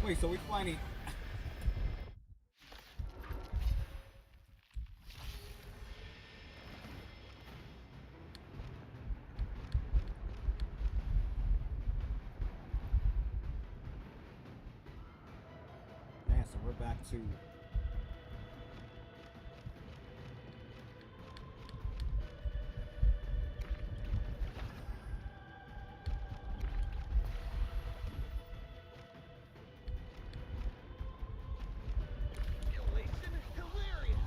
Wait, so we finally... Yeah, so we're back to... Elation hilarious!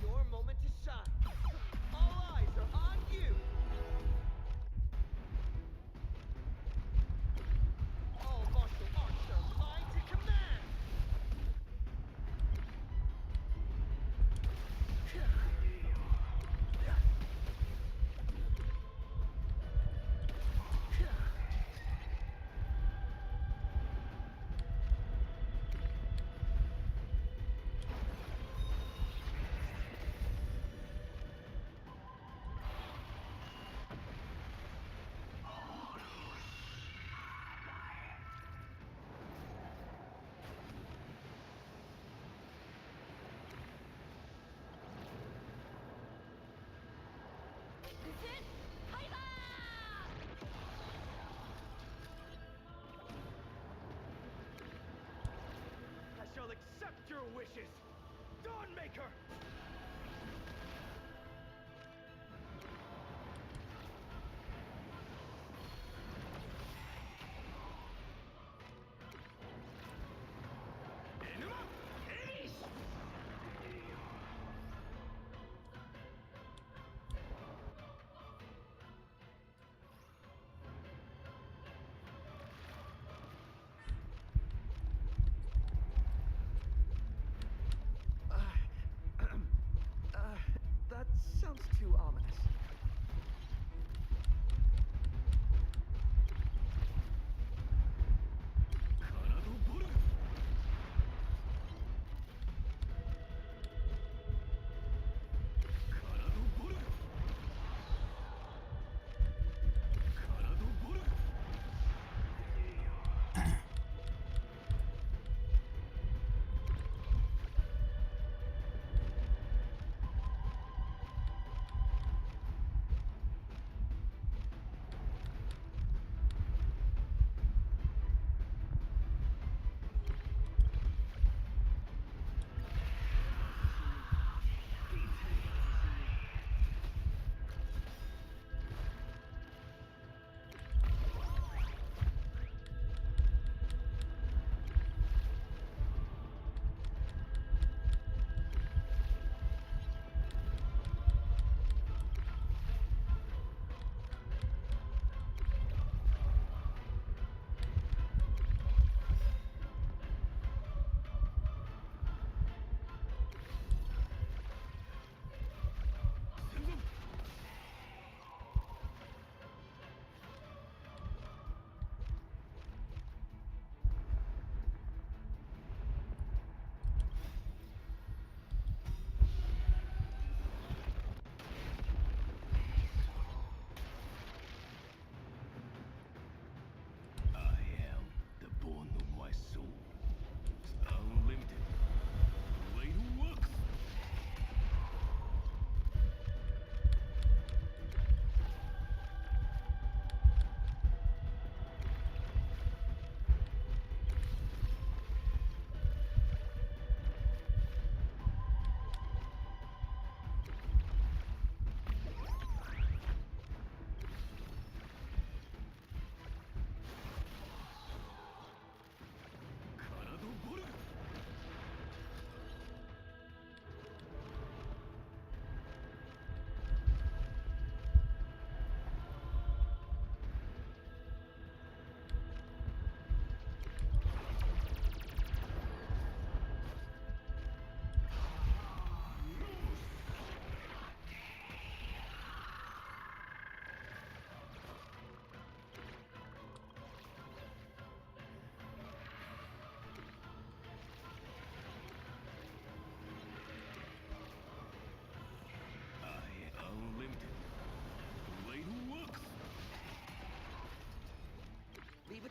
Your moment to shine. All eyes are on you. All martial arts are mine to command. I shall accept your wishes. Dawnmaker! Enuma Eris!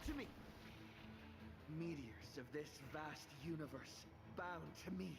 to me. Meteors of this vast universe, bound to me.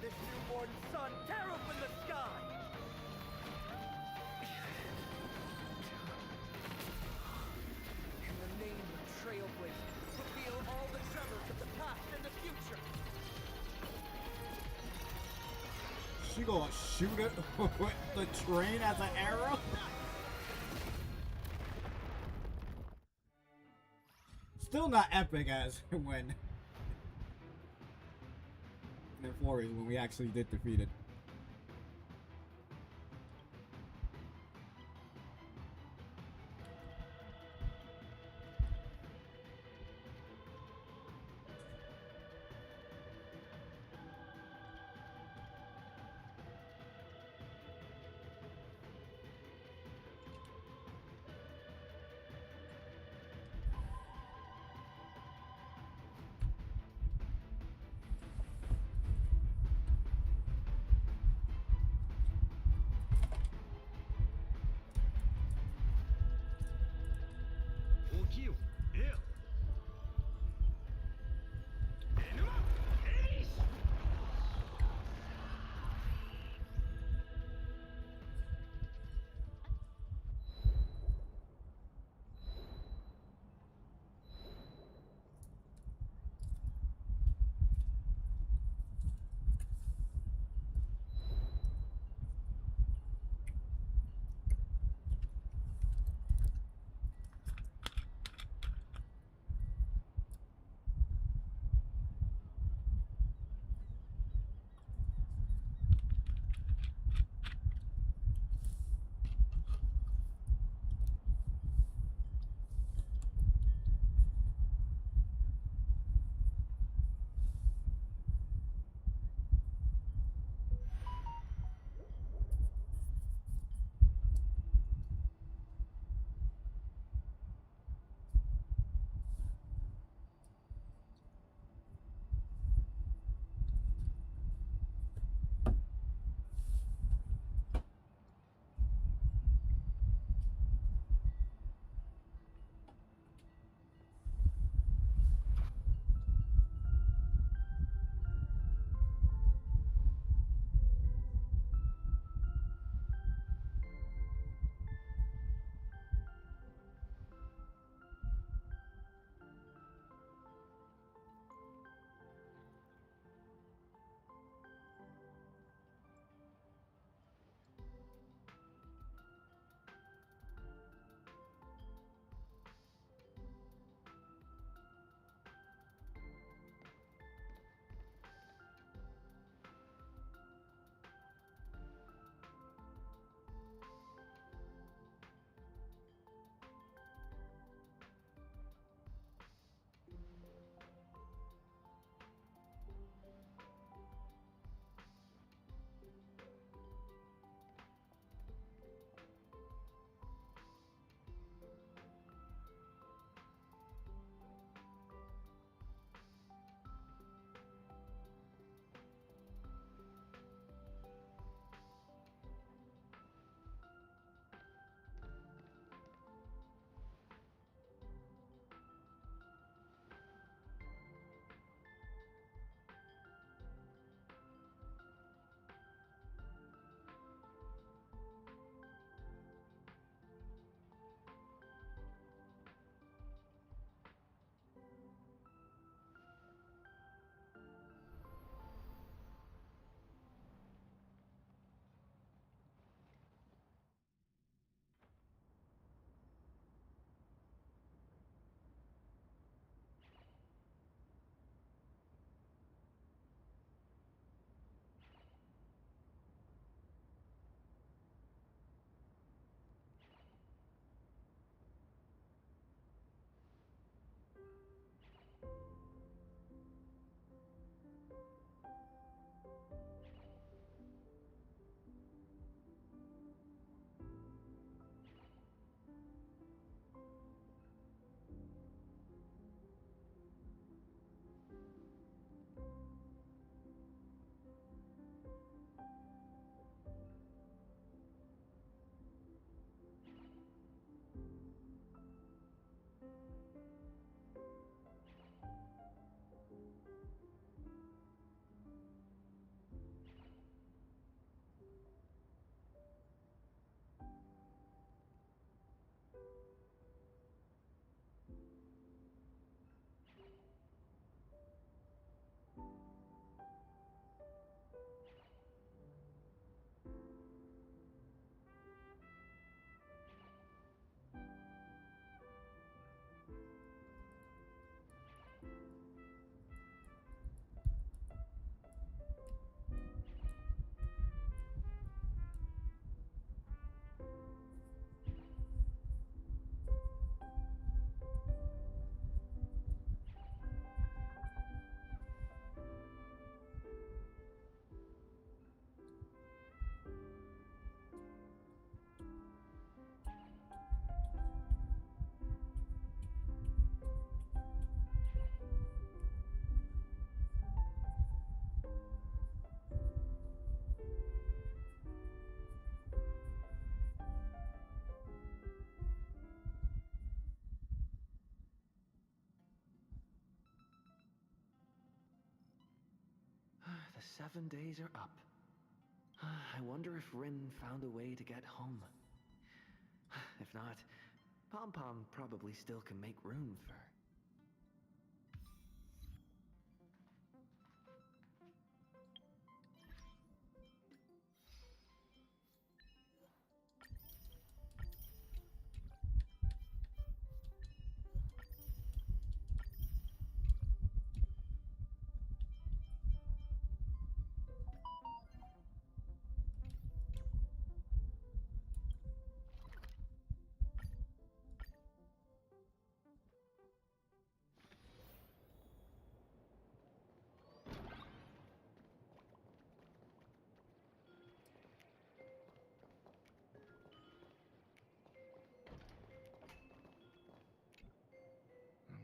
This newborn sun tear open the sky! In the name of Trailblazer, reveal all the tremors of the past and the future! She gonna shoot it with the train as an arrow? Still not epic as when in Flores when we actually did defeat it. The 7 days are up. I wonder if Rin found a way to get home. If not, Pom-Pom probably still can make room for...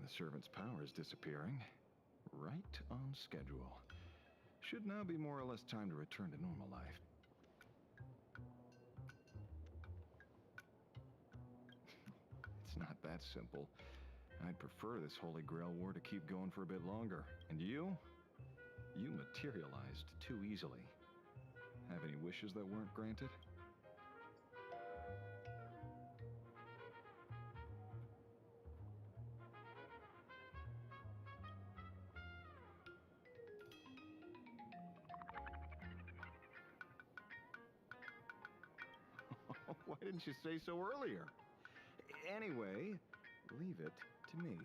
The servant's power is disappearing. Right on schedule. Should now be more or less time to return to normal life. It's not that simple. I'd prefer this Holy Grail war to keep going for a bit longer. And you? You materialized too easily. Have any wishes that weren't granted? Why didn't you say so earlier? Anyway, leave it to me.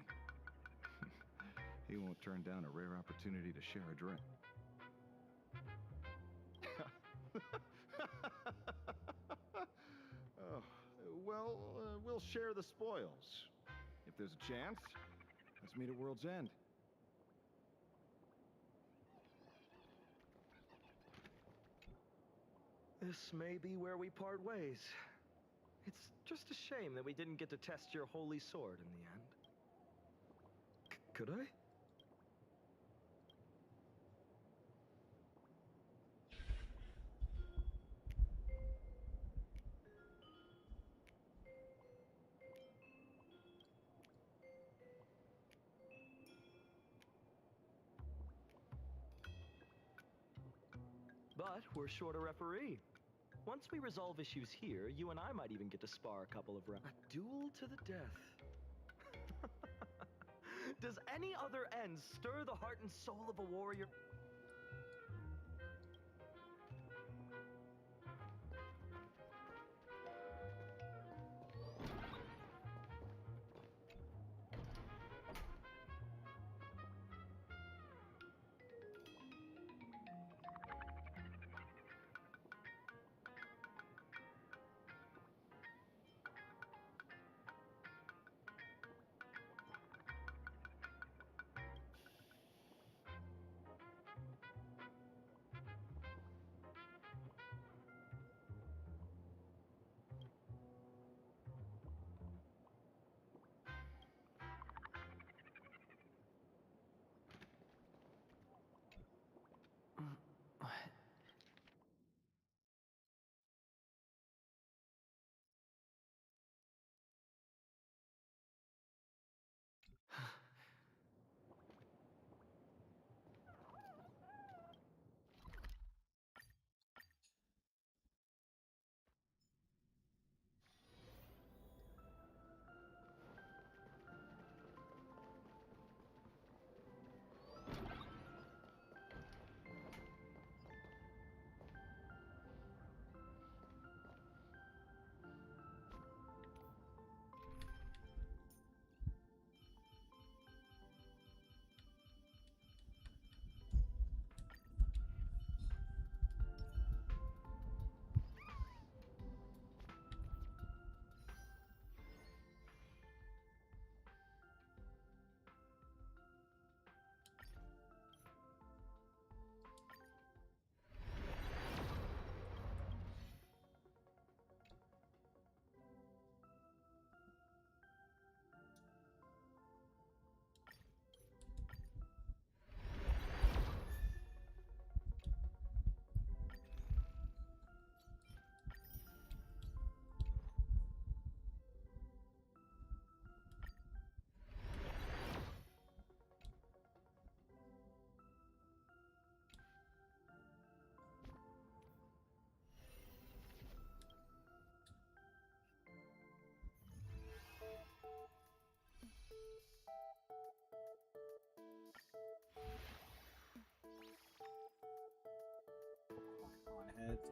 He won't turn down a rare opportunity to share a drink. Oh, well, we'll share the spoils. If there's a chance, let's meet at World's End. This may be where we part ways. It's just a shame that we didn't get to test your holy sword in the end. Could I? But we're short a referee. Once we resolve issues here, you and I might even get to spar a couple of rounds. A duel to the death. Does any other end stir the heart and soul of a warrior?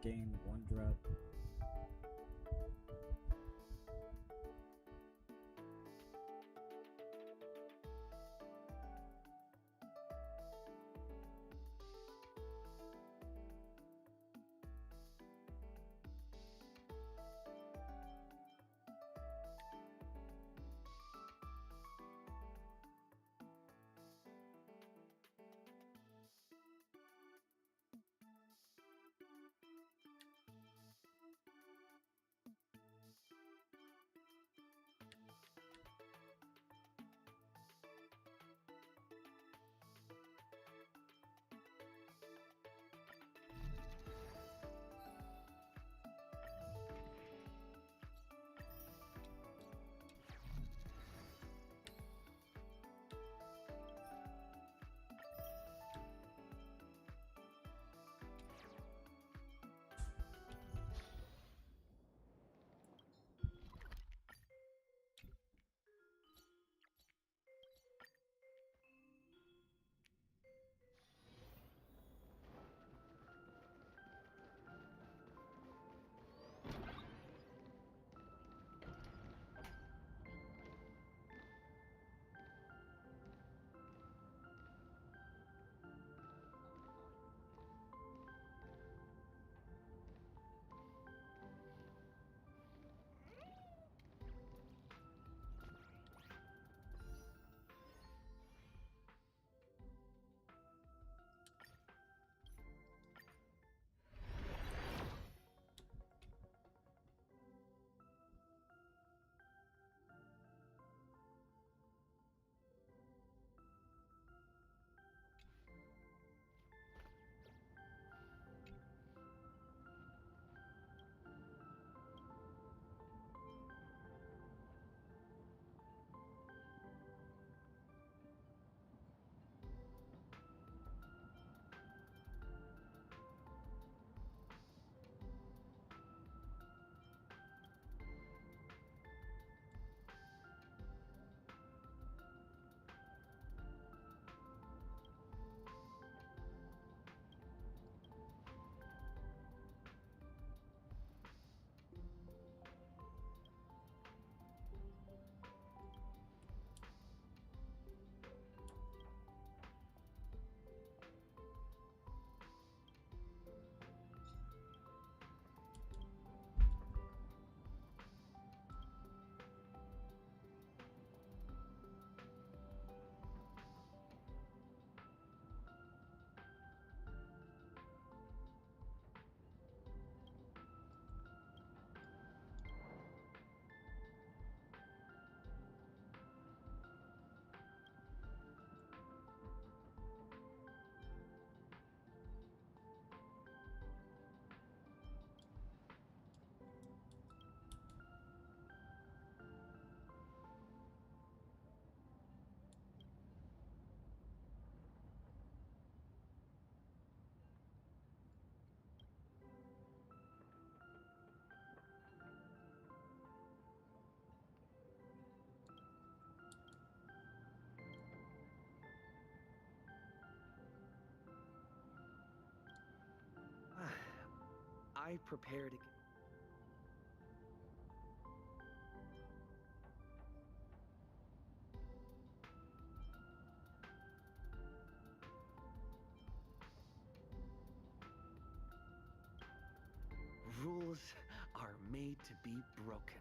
gain 1 drop. I prepared. Rules are made to be broken.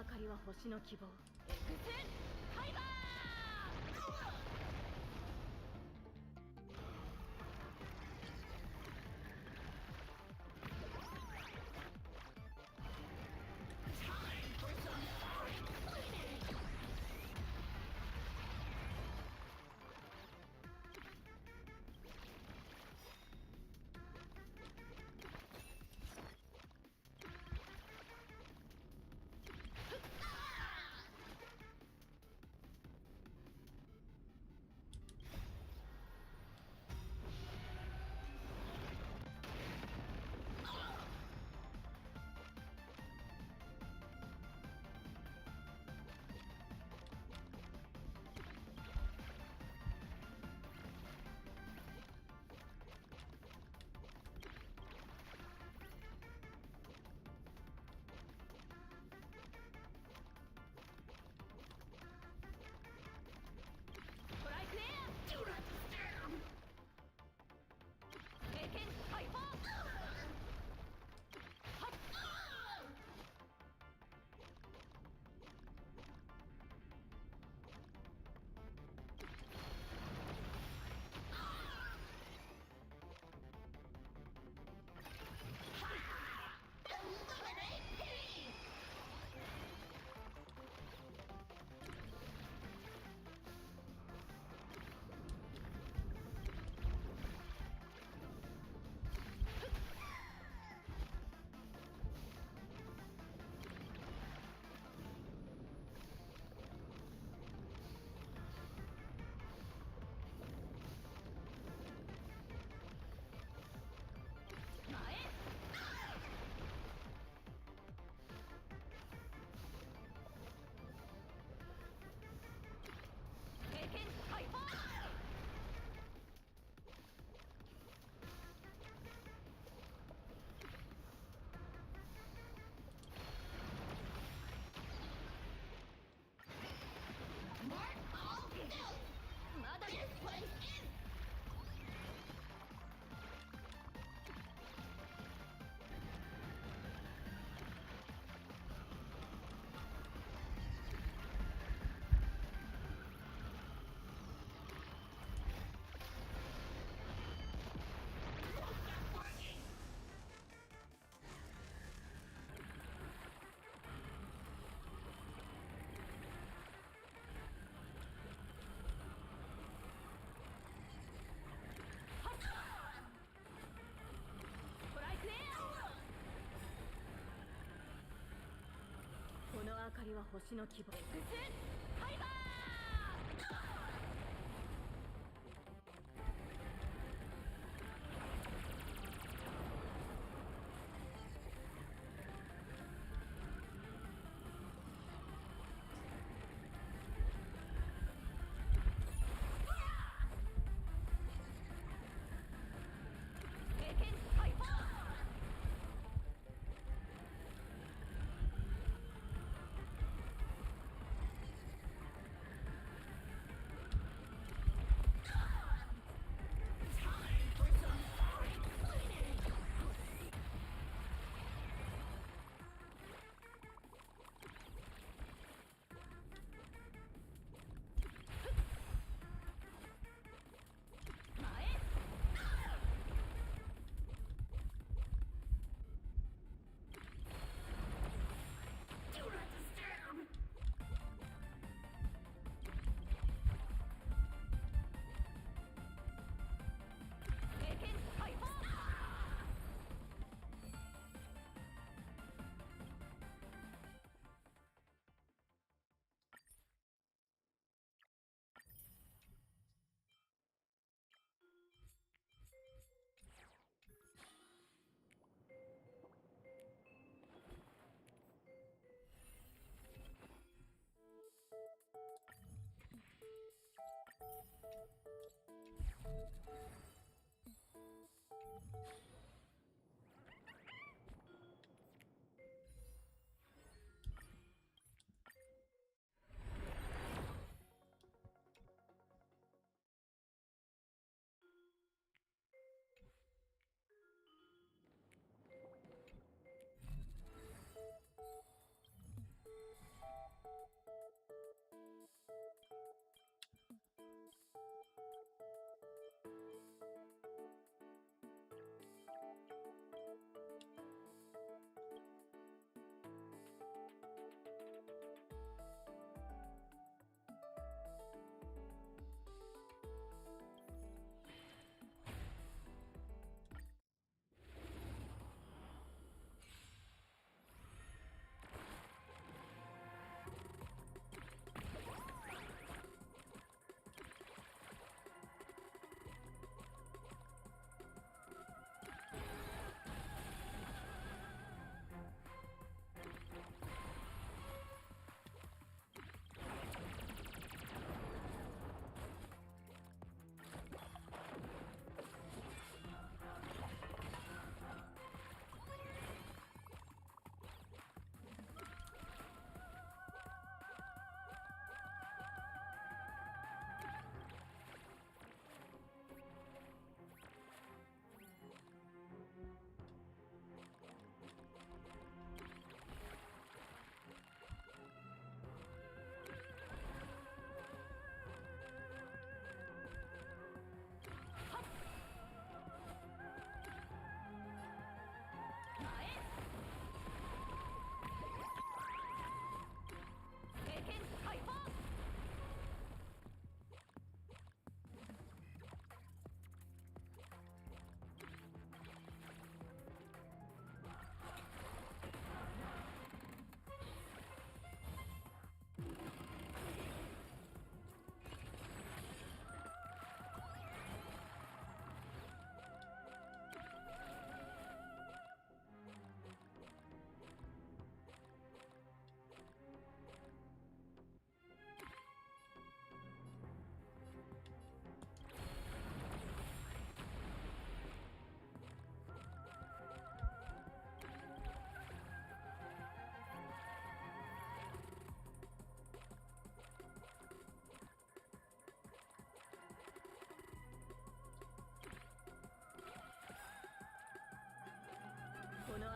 かりは星の希望。エクスファイバー。この明かりは星の希望。エクスファイバー。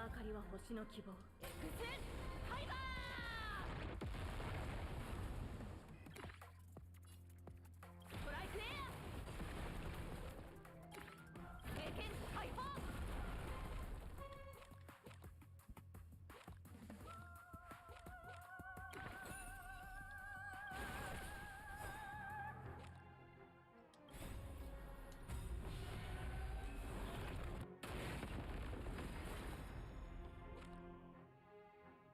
明かりは星の希望 X ファイバーストライクエア経験ハイパー All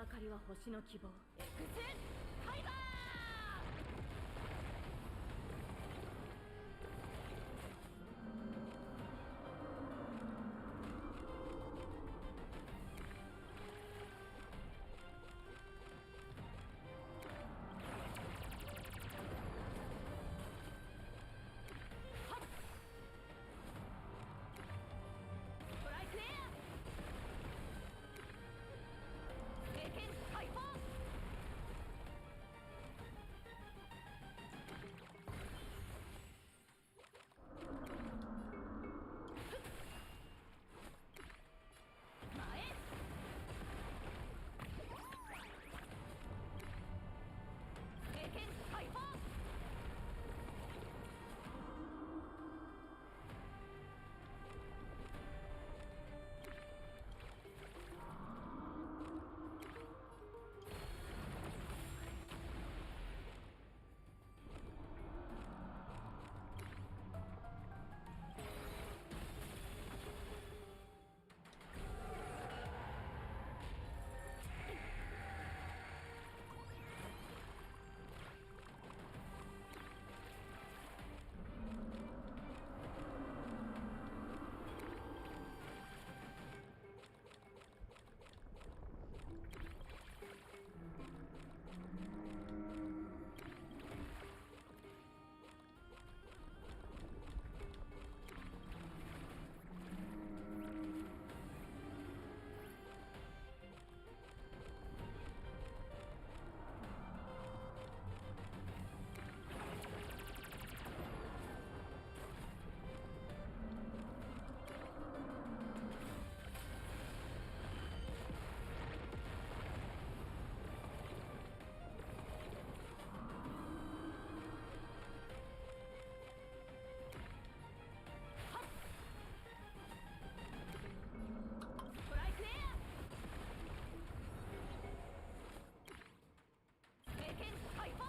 明かりは星の希望。エクスファイバー。トライクエア。聖剣ハイパー。前。聖剣ハイパー。トライクエア。聖剣ハイパー。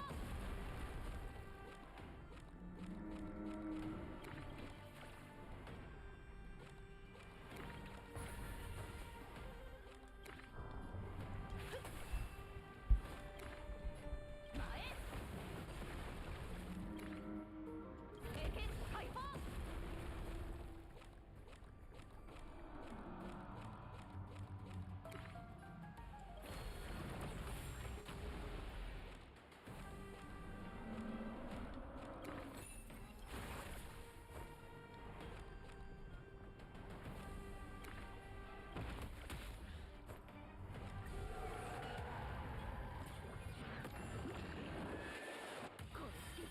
前。聖剣ハイパー。攻撃。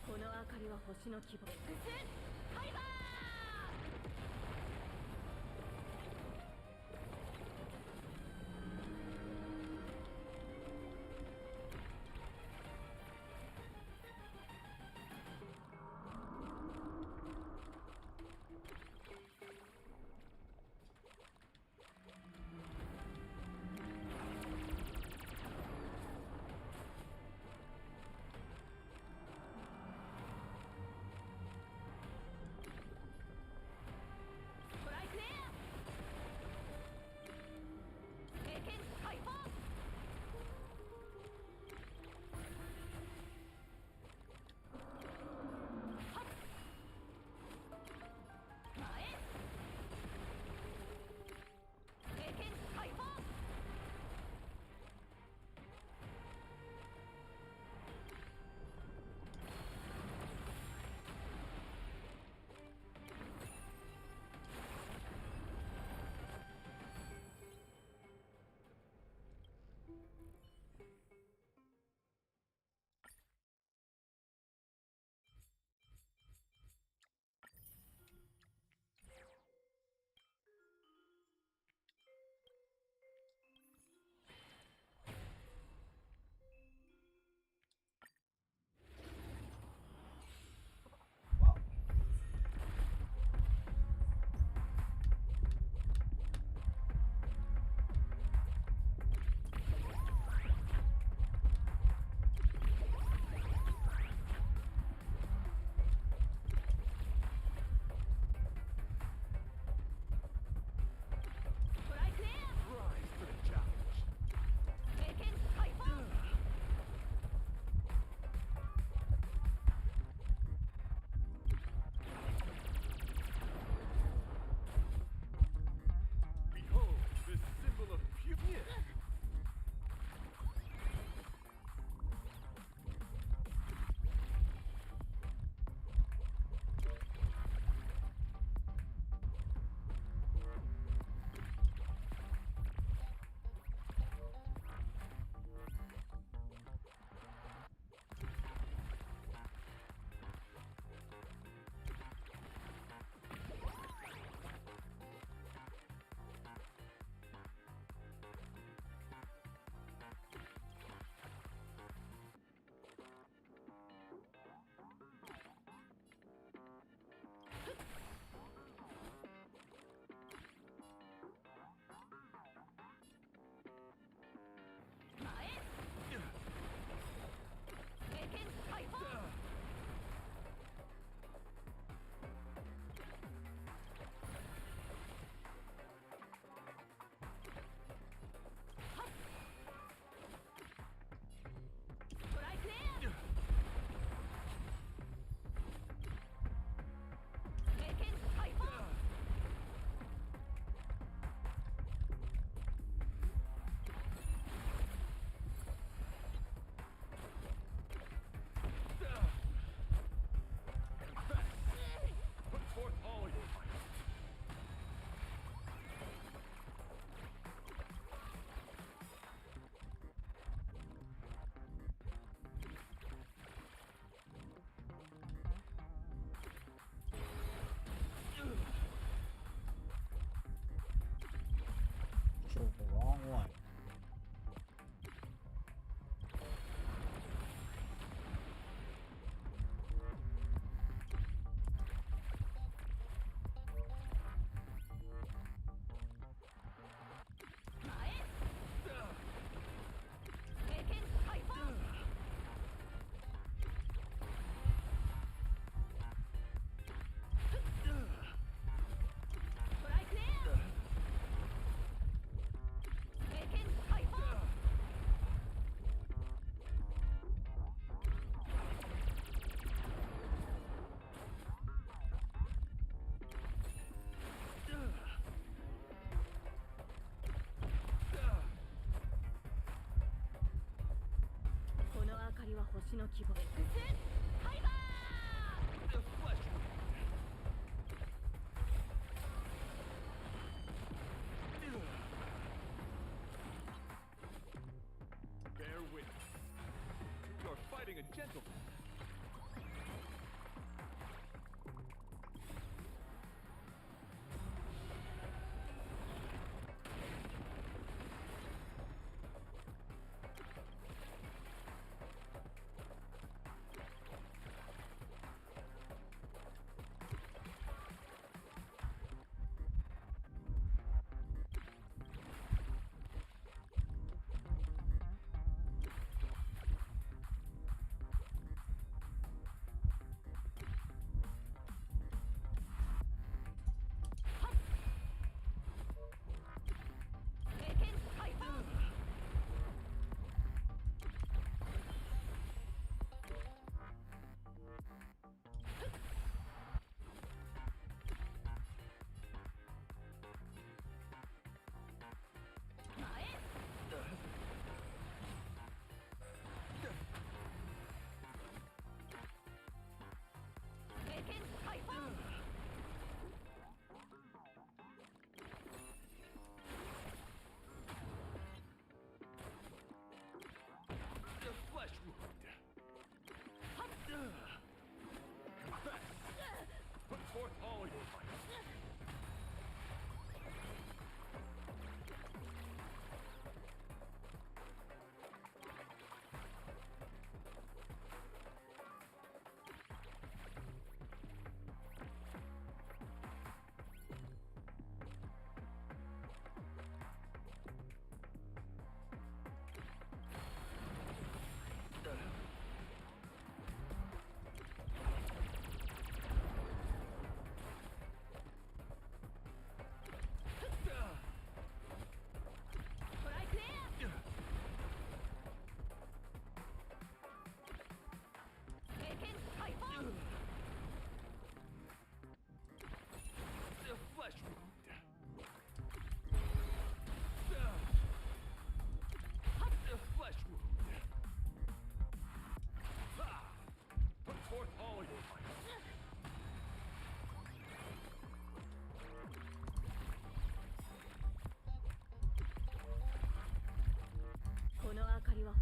この明かりは星の希望。エクスファイバー。星の希望 Exit! The flesh Bear witness. You're fighting a gentleman. Put forth all your might.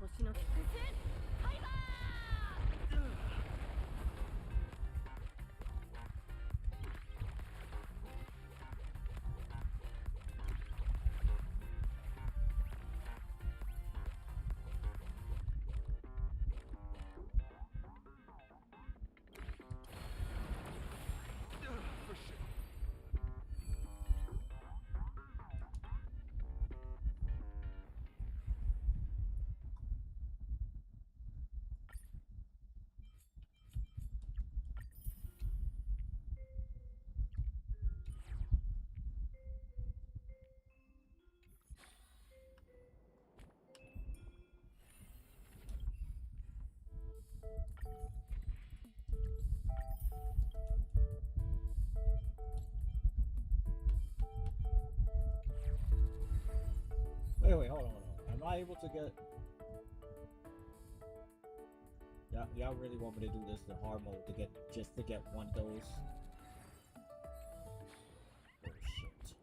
星の Exit! ファイバー For sure. Wait, hold on. Am I able to get... Y'all really want me to do this in hard mode to get one of those? Oh shit.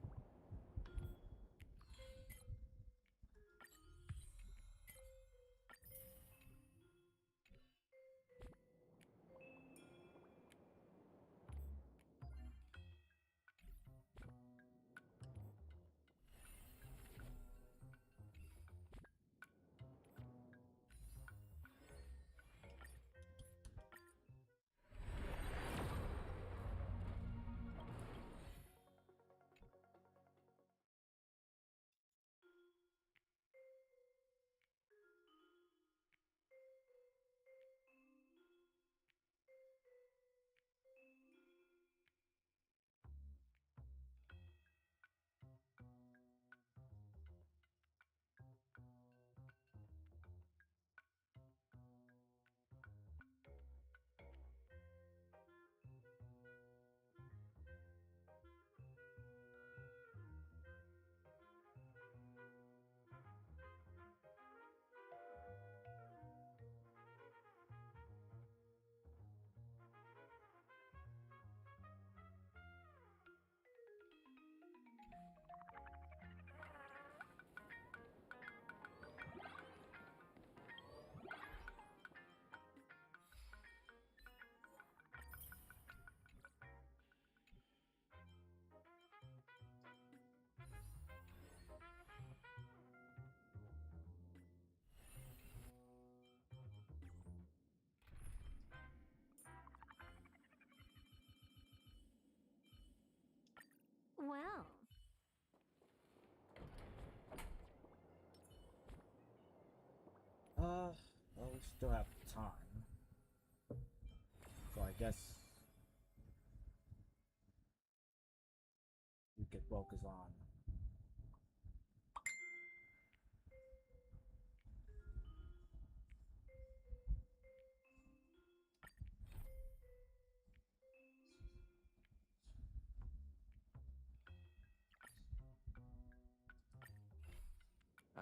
still have time. So I guess we could focus on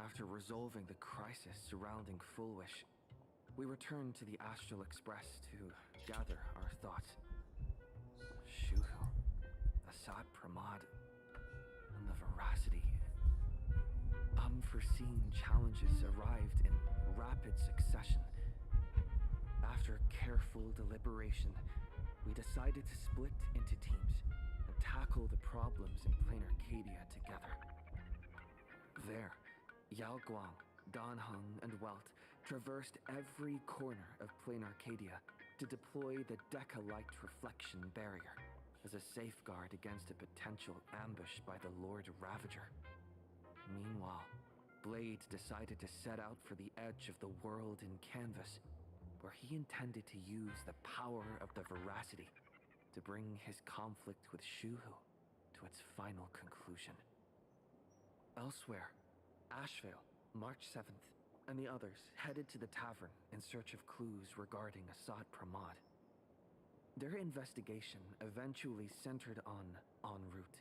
After resolving the crisis surrounding Full Wish, we returned to the Astral Express to gather our thoughts. Shuhu, Assad Pramad, and the Veracity. Unforeseen challenges arrived in rapid succession. After careful deliberation, we decided to split into teams and tackle the problems in Plain Arcadia together. There, Yao Guang, Dan Heng, and Welt traversed every corner of Plain Arcadia to deploy the Decalite Reflection Barrier as a safeguard against a potential ambush by the Lord Ravager. Meanwhile, Blade decided to set out for the edge of the world in Canvas, where he intended to use the power of the Veracity to bring his conflict with Shuhu to its final conclusion. Elsewhere, Ashvale, March 7th, and the others headed to the tavern in search of clues regarding Assad Pramad. Their investigation eventually centered on En route.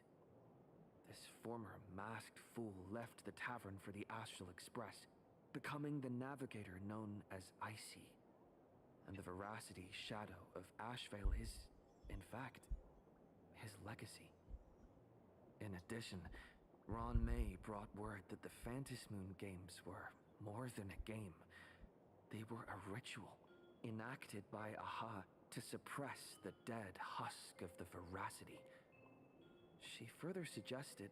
This former masked fool left the tavern for the Astral Express, becoming the navigator known as Icy. And the Veracity shadow of Ashvale is, in fact, his legacy. In addition, Ron May brought word that the Phantom Moon games were more than a game. They were a ritual enacted by Aha to suppress the dead husk of the Veracity. She further suggested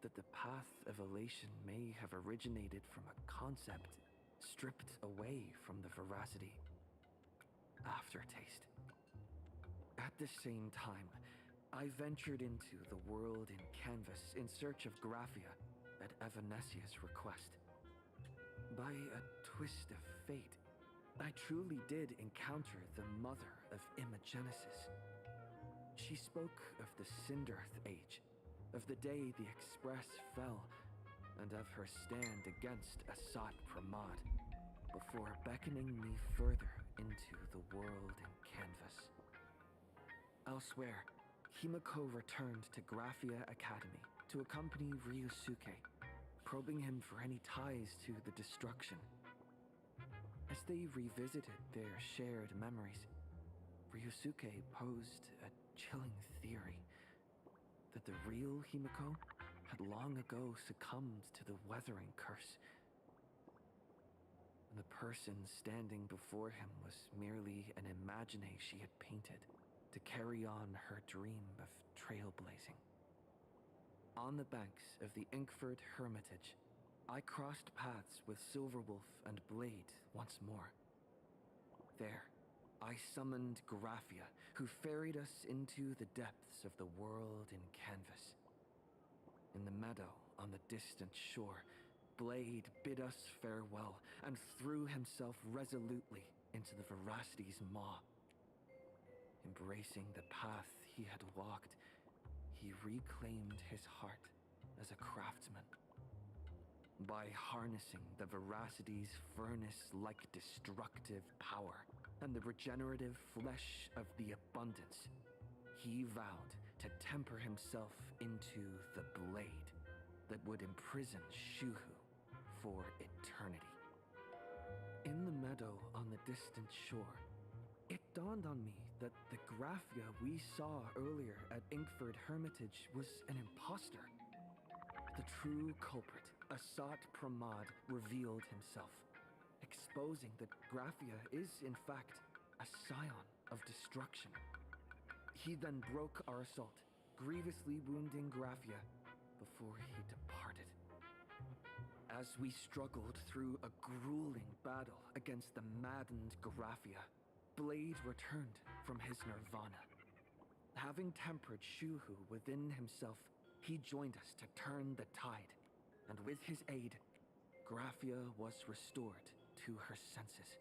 that the path of elation may have originated from a concept stripped away from the Veracity: aftertaste. At the same time, I ventured into the world in Canvas in search of Graphia at Evanesia's request. By a twist of fate, I truly did encounter the mother of Imogenesis. She spoke of the Cinderth Age, of the day the Express fell, and of her stand against Assad Pramad, before beckoning me further into the world in Canvas. Elsewhere, Himiko returned to Graphia Academy to accompany Ryusuke, probing him for any ties to the destruction. As they revisited their shared memories, Ryusuke posed a chilling theory that the real Himiko had long ago succumbed to the weathering curse. And the person standing before him was merely an imagination she had painted to carry on her dream of trailblazing. On the banks of the Inkford Hermitage, I crossed paths with Silverwolf and Blade once more. There, I summoned Graphia, who ferried us into the depths of the world in Canvas. In the meadow on the distant shore, Blade bid us farewell and threw himself resolutely into the Veracity's maw. Embracing the path he had walked, he reclaimed his heart as a craftsman. By harnessing the Veracity's furnace-like destructive power and the regenerative flesh of the abundance, he vowed to temper himself into the blade that would imprison Shuhu for eternity. In the meadow on the distant shore, it dawned on me that the Graphia we saw earlier at Inkford Hermitage was an imposter. The true culprit, Assad Pramad, revealed himself, exposing that Graphia is in fact a scion of destruction. He then broke our assault, grievously wounding Graphia before he departed. As we struggled through a grueling battle against the maddened Graphia, Blade returned from his nirvana. Having tempered Shuhu within himself, he joined us to turn the tide, and with his aid, Graphia was restored to her senses.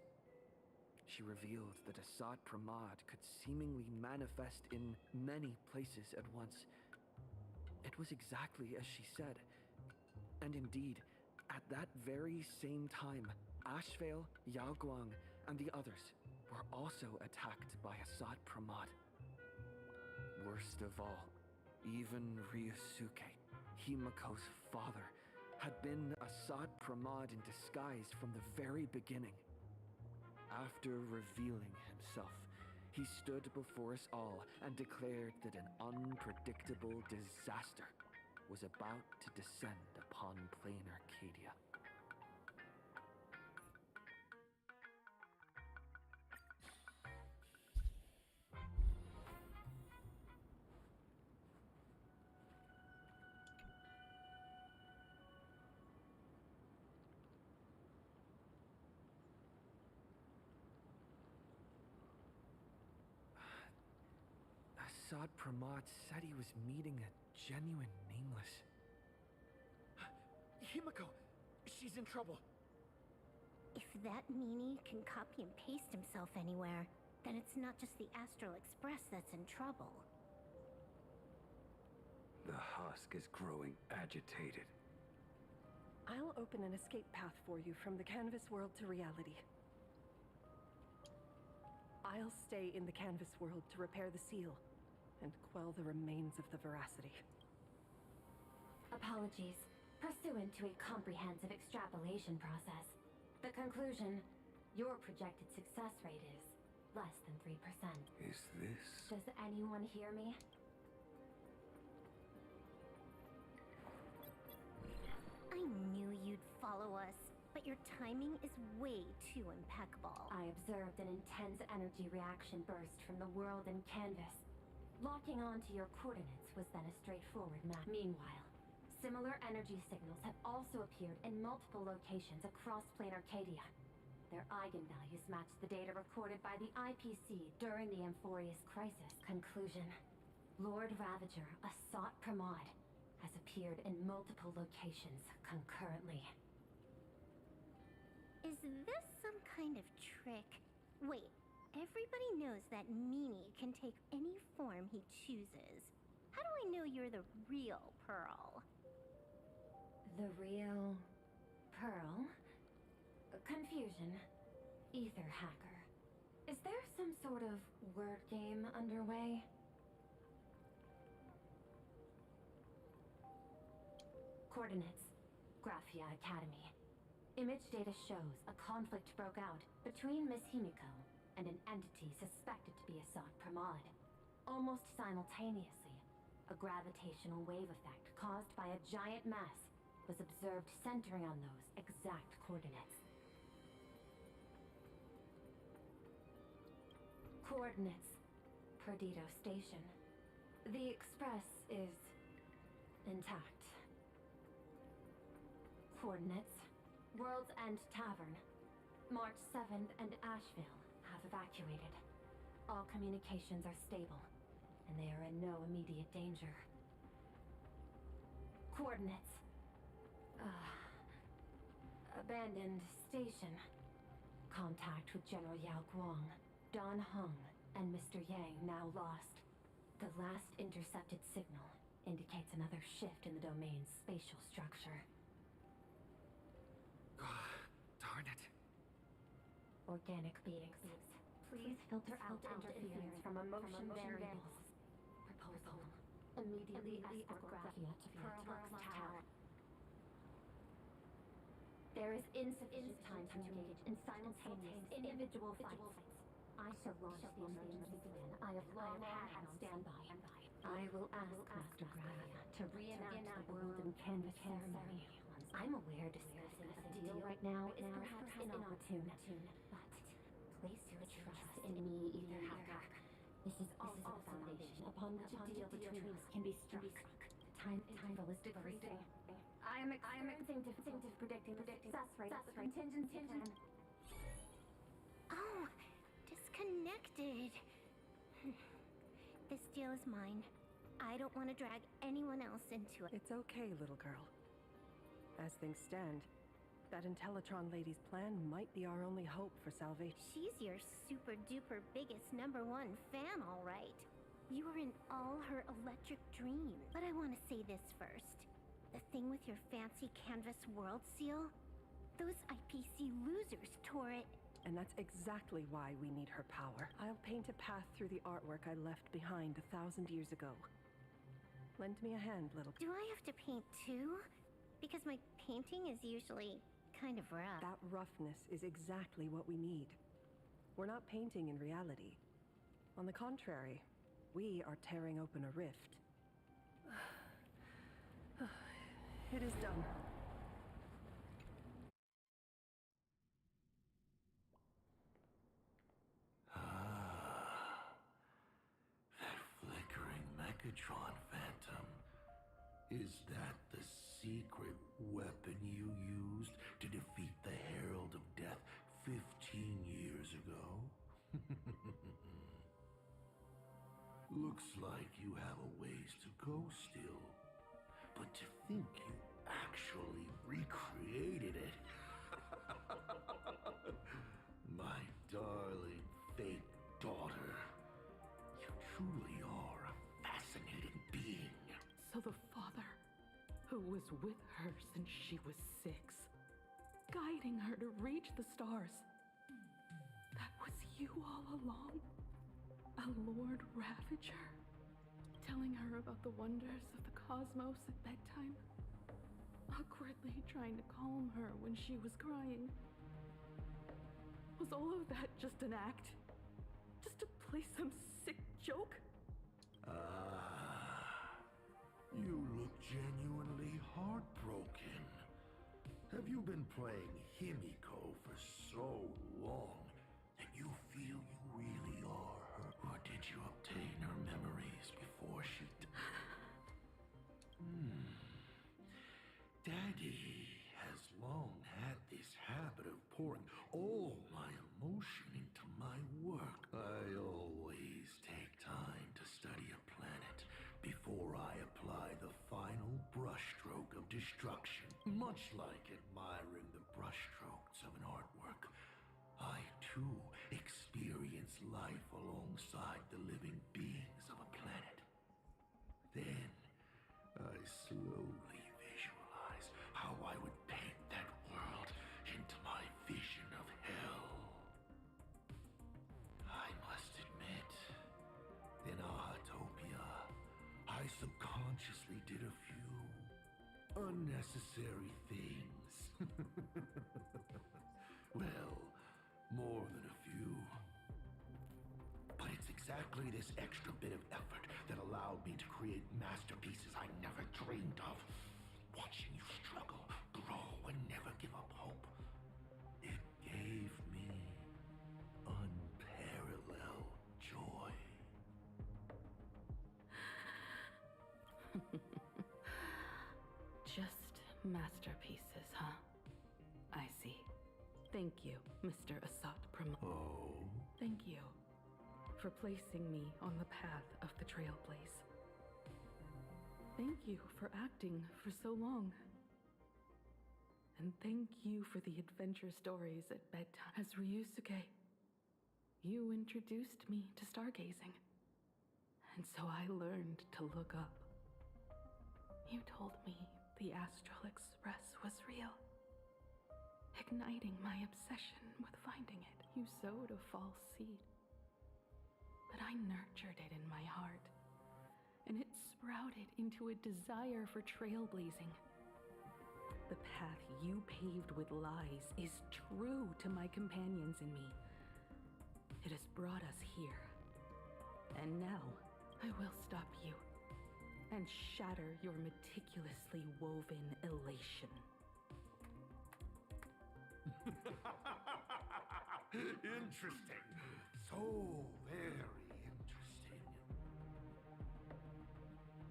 She revealed that Assad Pramad could seemingly manifest in many places at once. It was exactly as she said. And indeed, at that very same time, Ashvale, Yao Guang, and the others were also attacked by Assad Pramad. Worst of all, even Ryusuke, Himako's father, had been Assad Pramad in disguise from the very beginning. After revealing himself, he stood before us all and declared that an unpredictable disaster was about to descend upon plain Arcadia. Assad Pramad said he was meeting a genuine nameless. Himiko! She's in trouble! If that meanie can copy and paste himself anywhere, then it's not just the Astral Express that's in trouble. The husk is growing agitated. I'll open an escape path for you from the canvas world to reality. I'll stay in the canvas world to repair the seal and quell the remains of the veracity. Apologies. Pursuant to a comprehensive extrapolation process, the conclusion, your projected success rate is less than 3%. Is this... Does anyone hear me? I knew you'd follow us, but your timing is way too impeccable. I observed an intense energy reaction burst from the world in canvas. Locking onto your coordinates was then a straightforward map. Meanwhile, similar energy signals have also appeared in multiple locations across plain Arcadia. Their eigenvalues match the data recorded by the IPC during the Amphorius crisis. Conclusion. Lord Ravager, Assad Pramad, has appeared in multiple locations concurrently. Is this some kind of trick? Wait, everybody knows that meanie can take any form he chooses. How do I know you're the real Pearl? The real... Pearl? Confusion. Ether hacker. Is there some sort of word game underway? Coordinates. Graphia Academy. Image data shows a conflict broke out between Miss Himiko and an entity suspected to be Assad Pramad. Almost simultaneously, a gravitational wave effect caused by a giant mass was observed centering on those exact coordinates. Coordinates. Perdido Station. The Express is intact. Coordinates. World's End Tavern. March 7th and Asheville have evacuated. All communications are stable, and they are in no immediate danger. Coordinates. Abandoned station. Contact with General Yao Guang, Don Hung, and Mr. Yang now lost. The last intercepted signal indicates another shift in the domain's spatial structure. Darn it. Organic beings. Please filter out interference from emotion variables. Proposal. Immediately escort Graphia to Pearl's Tower. There is insufficient time to engage in simultaneous individual fights. I shall launch the emergency plan I have long had on standby. I will ask Master Graphia to reenact the world in canvas ceremony. I'm aware discussing a deal right now is perhaps inopportune, but place your trust in me, Ether Hacker. This is also the foundation upon which a deal between us can be struck. Time interval is decreasing. I am experiencing difficulty predicting success rates of the contingency plan. Oh, disconnected. This deal is mine. I don't want to drag anyone else into it. It's okay, little girl. As things stand, That Intellitron lady's plan might be our only hope for salvation. She's your super duper biggest #1 fan, all right. You were in all her electric dreams. But I want to say this first. The thing with your fancy canvas world seal? Those IPC losers tore it. And that's exactly why we need her power. I'll paint a path through the artwork I left behind 1,000 years ago. Lend me a hand, little... Do I have to paint too? Because my painting is usually kind of rough. That roughness is exactly what we need. We're not painting in reality. On the contrary, we are tearing open a rift. It is done. That flickering Mechatron phantom. Is that the secret weapon you used to defeat the Herald of Death 15 years ago? Looks like you have a ways to go still. But to think you actually recreated it. My darling fake daughter. You truly are a fascinating being. So the father, who was with her since she was 6, guiding her to reach the stars, that was you all along? A Lord Ravager? Telling her about the wonders of the cosmos at bedtime? Awkwardly trying to calm her when she was crying? Was all of that just an act? Just to play some sick joke? You look genuinely heartbroken. Have you been playing Himiko for so long that you feel you really are her? Or did you obtain her memories before she Daddy has long had this habit of pouring all my emotion into my work. I always take time to study a planet before I apply the final brushstroke of destruction. Much like admiring the brushstrokes of an artwork, I too experience life alongside the living beings of a planet. Then I slowly visualize how I would paint that world into my vision of hell. I must admit, in Ahatopia, I subconsciously did a few unnecessary things. Well, more than a few. But it's exactly this extra bit of effort that allowed me to create masterpieces I never dreamed of. Watching you struggle, grow, and never give up hope. It gave me unparalleled joy. Just masterpieces, huh? I see. Thank you, Mr. Asat Pram. Oh? Thank you for placing me on the path of the Trailblaze. Thank you for acting for so long. And thank you for the adventure stories at bedtime. As Ryusuke, you introduced me to stargazing. And so I learned to look up. You told me the Astral Express was real, igniting my obsession with finding it. You sowed a false seed, but I nurtured it in my heart, and it sprouted into a desire for trailblazing. The path you paved with lies is true to my companions and me. It has brought us here, and now I will stop you and shatter your meticulously woven elation. Interesting. So very interesting.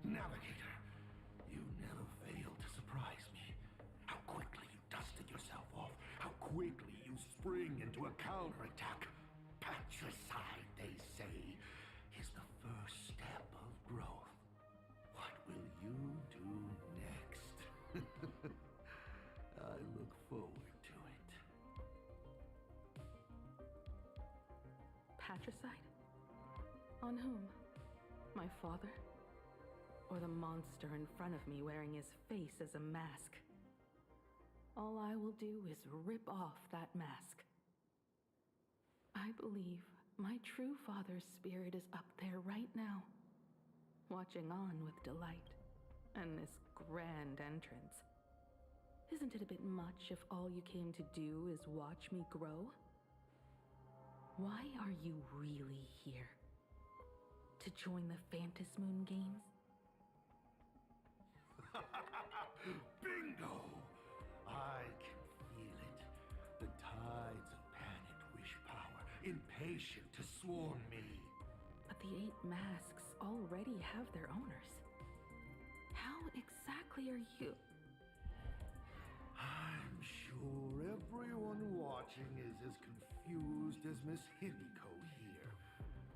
Navigator, you never fail to surprise me. How quickly you dusted yourself off. How quickly you spring into a counterattack. Patricide, they say, is the first step of growth. What will you do next? I look forward Fratricide? On whom? My father? Or the monster in front of me wearing his face as a mask? All I will do is rip off that mask. I believe my true father's spirit is up there right now, watching on with delight. And this grand entrance. Isn't it a bit much if all you came to do is watch me grow? Why are you really here? To join the Phantasmoon games? Bingo! I can feel it. The tides of panic wish power, impatient to swarm me. But the 8 masks already have their owners. How exactly are you? I'm sure everyone watching is as confused as Miss Himiko here.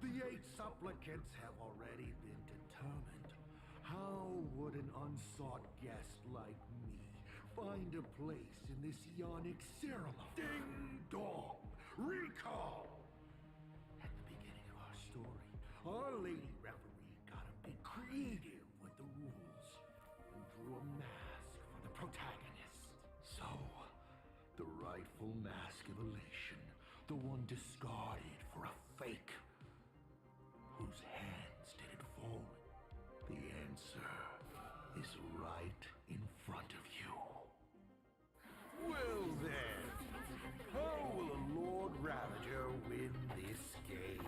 The 8 supplicants have already been determined. How would an unsought guest like me find a place in this yonic ceremony? Ding dong! Recall! At the beginning of our story, our lady referee got a bit creative with the rules and drew a mask for the protagonist. So, the rightful mask of elation, the one discarded for a fake. Whose hands did it fall in? The answer is right in front of you. Well then, how will a Lord Ravager win this game?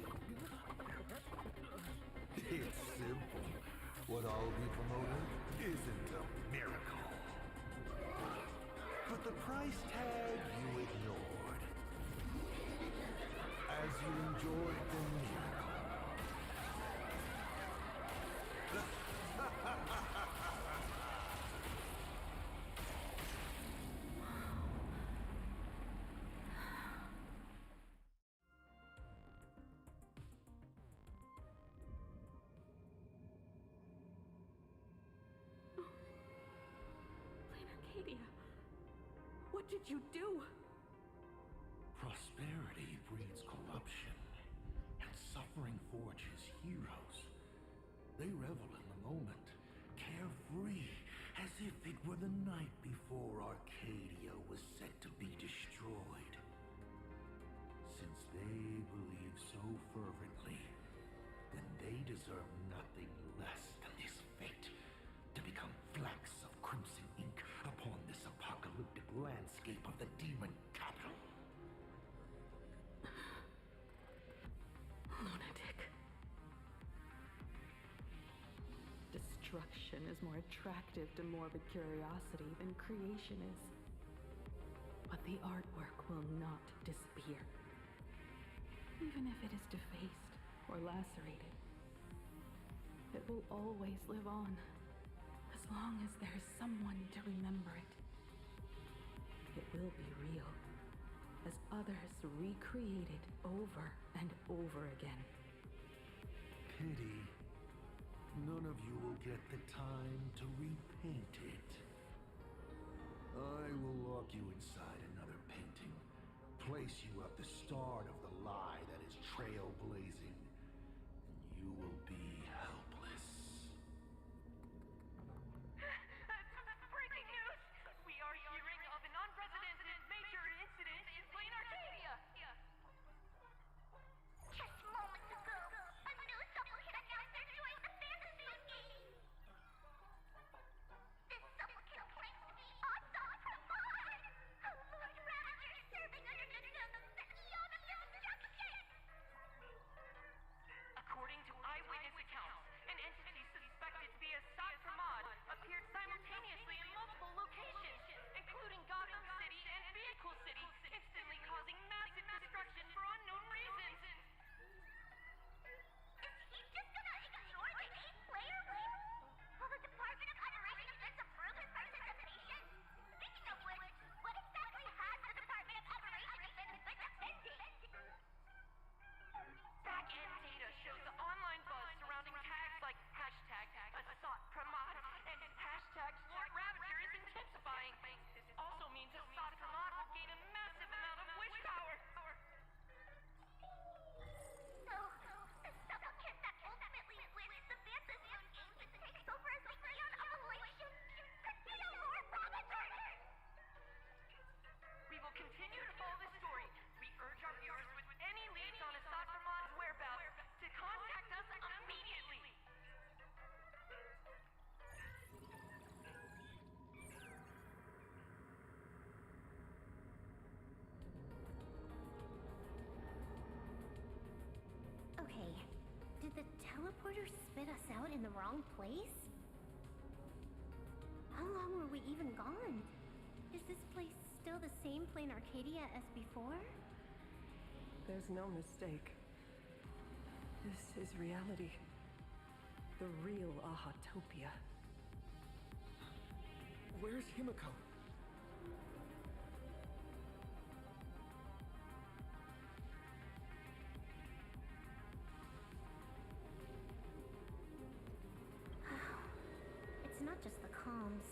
It's simple. What I'll be promoting isn't a miracle. But the price tag you ignored. As you enjoyed the miracle. What did you do? Prosperity breeds corruption, and suffering forges heroes. They revel in the moment, carefree, as if it were the night before Arcadia was set to be destroyed. Since they believe so fervently, then they deserve nothing less than this fate, to become flecks of crimson ink upon this apocalyptic landscape of the demon capital. Lunatic. Destruction is more attractive to morbid curiosity than creation is. But the artwork will not disappear. Even if it is defaced or lacerated, it will always live on, as long as there is someone to remember it. It will be real, as others recreate it over and over again. Pity. None of you will get the time to repaint it. I will lock you inside another painting, place you at the start of the lie that is trailblazing, and you will be helpless. Breaking news! We are hearing of an unprecedented major incident in Plain Arcadia! Just moments ago, a new supplicant announced they're joining the Phantasmoon game. This supplicant claims to be awesome from Mars. A Lord Ravager serving under the name of Yonic Destruction. order spit us out in the wrong place? How long were we even gone? Is this place still the same plain Arcadia as before? There's no mistake. This is reality. The real Ahatopia. Where's Himiko? It's not just the comms.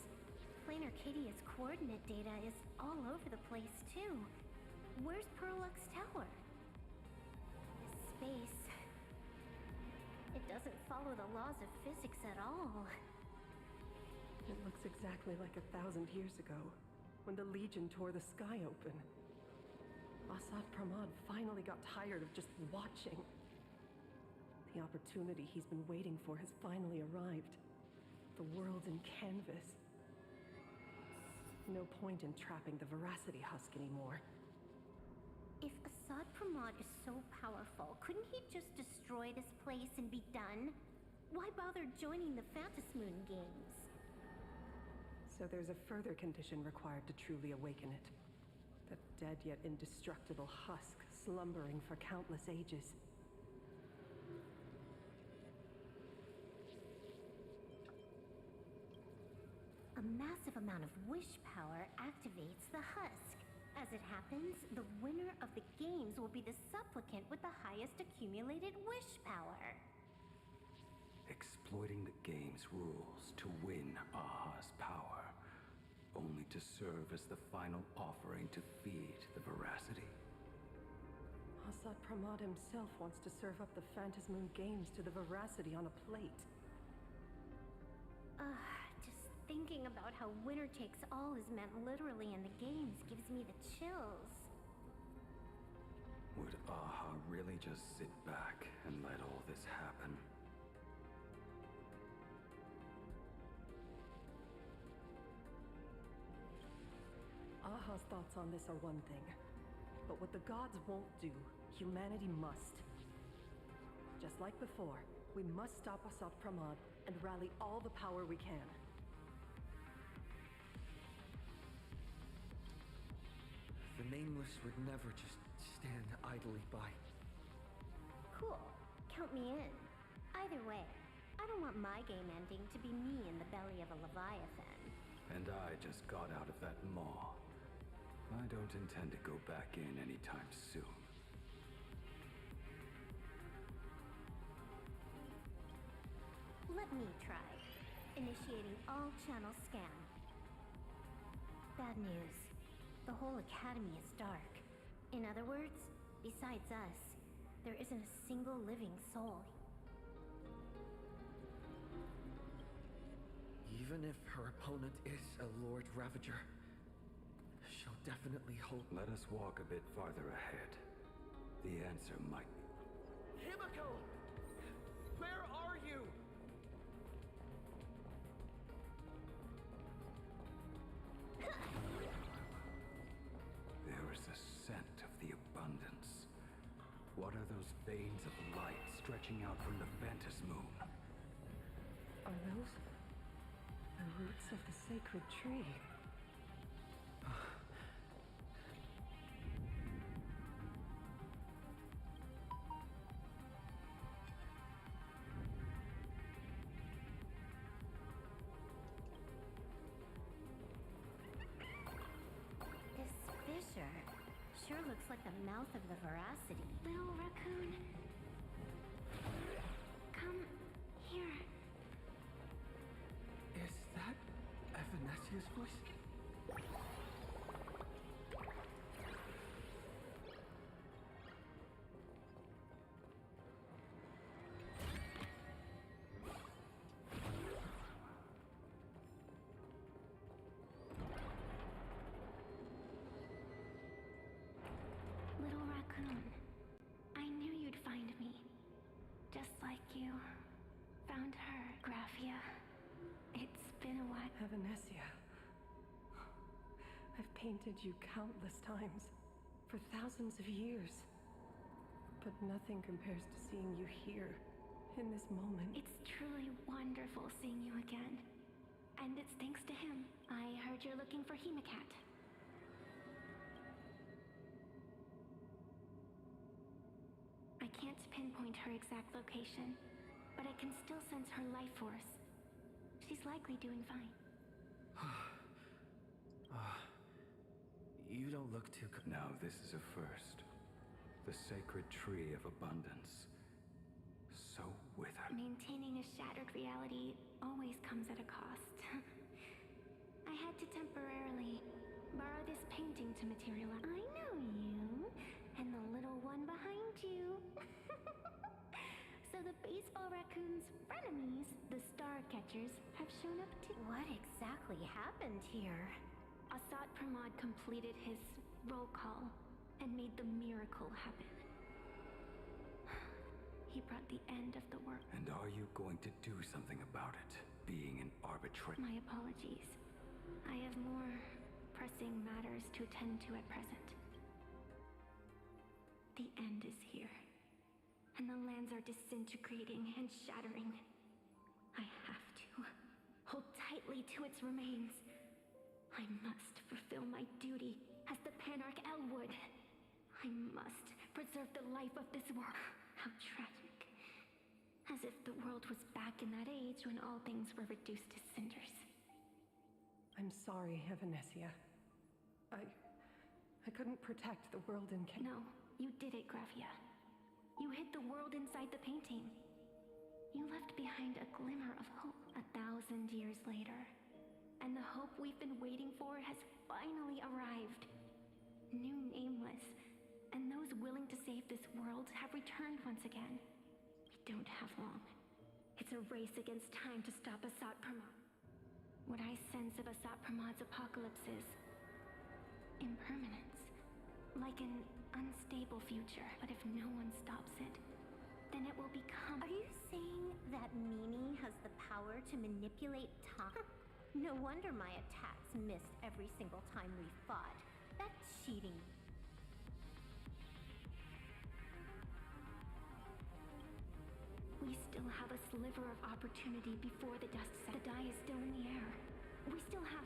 Plain Arcadia's coordinate data is all over the place, too. Where's Perlux Tower? This space... it doesn't follow the laws of physics at all. It looks exactly like 1,000 years ago, when the Legion tore the sky open. Asad Pramad finally got tired of just watching. The opportunity he's been waiting for has finally arrived. The world's in canvas. No point in trapping the Veracity Husk anymore. If Asad Pramad is so powerful, couldn't he just destroy this place and be done? Why bother joining the Phantasmoon games? So there's a further condition required to truly awaken it. The dead yet indestructible husk slumbering for countless ages. A massive amount of wish power activates the husk. As it happens, the winner of the games will be the supplicant with the highest accumulated wish power. Exploiting the game's rules to win Aha's power, only to serve as the final offering to feed the Veracity. Asad Pramad himself wants to serve up the Phantasmoon games to the Veracity on a plate. Just thinking about how winner takes all is meant literally in the games gives me the chills. Would Aha really just sit back and let all this happen? Aha's thoughts on this are one thing, but what the gods won't do, humanity must. Just like before, we must stop Asad Pramad and rally all the power we can. The Nameless would never just stand idly by. Cool. Count me in. Either way, I don't want my game ending to be me in the belly of a Leviathan. And I just got out of that maw. I don't intend to go back in anytime soon. Let me try. Initiating all channel scan. Bad news. The whole academy is dark. In other words, besides us, there isn't a single living soul. Even if her opponent is a Lord Ravager, she'll definitely hold... Let us walk a bit farther ahead. The answer might... Himiko! Where are you? There is a scent of the abundance. What are those veins of light stretching out from the Phantasmoon? Are those the roots of the sacred tree? This fissure sure looks like the mouth of the Veracity. Little raccoon. Come here. Is that Evanesia's voice? Little raccoon. I knew you'd find me. Just like you found her, Graphia. It's been a while. Evanesia. I've painted you countless times, for thousands of years. But nothing compares to seeing you here, in this moment. It's truly wonderful seeing you again. And it's thanks to him. I heard you're looking for Hemacat. I can't pinpoint her exact location, but I can still sense her life force. She's likely doing fine. You don't look too good. Now this is a first. The sacred tree of abundance. So withered. Maintaining a shattered reality always comes at a cost. I had to temporarily borrow this painting to materialize. I know you, and the little one behind you. So the baseball raccoon's frenemies, the star catchers, have shown up too. What exactly happened here? Assad Pramod completed his roll call and made the miracle happen. He brought the end of the work. And are you going to do something about it? Being an arbitrator? My apologies. I have more pressing matters to attend to at present. The end is here, and the lands are disintegrating and shattering. I have to hold tightly to its remains. I must fulfill my duty as the Panarch Elwood. I must preserve the life of this world. How tragic. As if the world was back in that age when all things were reduced to cinders. I'm sorry, Evanesia. I couldn't protect the world in No, you did it, Gravia. You hid the world inside the painting. You left behind a glimmer of hope 1,000 years later. And the hope we've been waiting for has finally arrived. New Nameless, and those willing to save this world have returned once again. We don't have long. It's a race against time to stop Assad Pramod. What I sense of Assad Pramod's apocalypse is impermanence. Like an unstable future. But if no one stops it, then it will become... Are you saying that Mimi has the power to manipulate time? No wonder my attacks missed every single time we fought. That's cheating. We still have a sliver of opportunity before the dust settles. The die is still in the air. We still have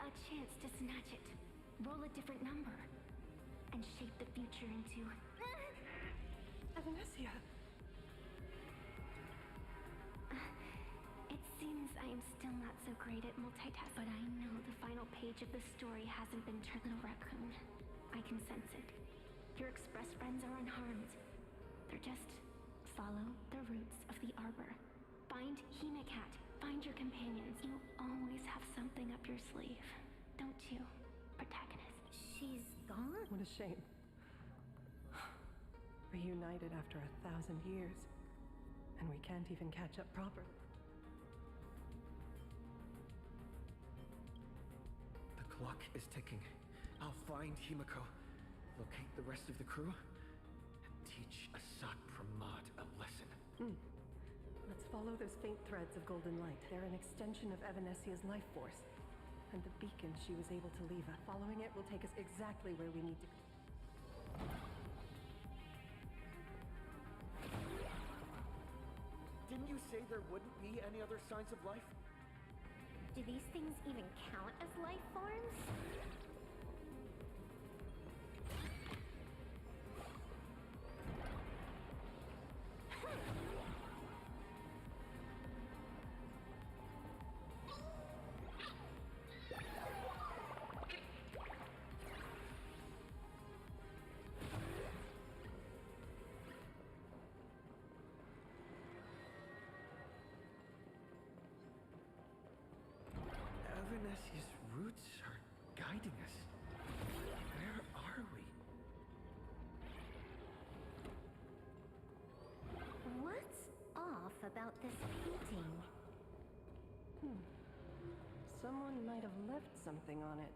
a chance to snatch it, roll a different number, and shape the future into... Evanesia! It seems I am still not so great at multitasking, but I know the final page of the story hasn't been turned. Little raccoon, I can sense it. Your express friends are unharmed. They're just follow the roots of the arbor. Find Hemacat. Find your companions. You always have something up your sleeve, don't you, protagonist? She's gone. What a shame. Reunited after 1,000 years, and we can't even catch up properly. The clock is ticking. I'll find Himiko, locate the rest of the crew, and teach Assad Pramod a lesson. Let's follow those faint threads of golden light. They're an extension of Evanesia's life force, and the beacon she was able to leave us. Following it will take us exactly where we need to go. Didn't you say there wouldn't be any other signs of life? Do these things even count as life forms? Evanesia's roots are guiding us. Where are we? What's off about this painting? Someone might have left something on it.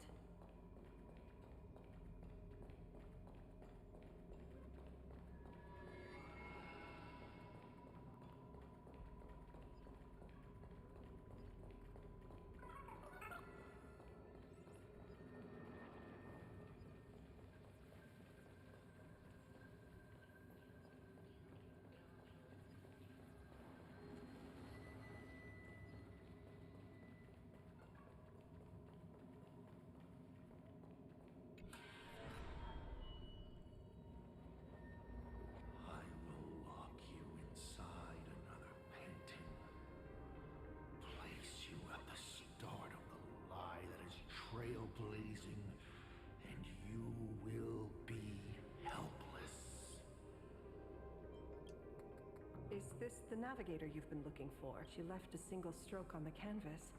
blazing, and you will be helpless. Is this the navigator you've been looking for? She left a single stroke on the canvas.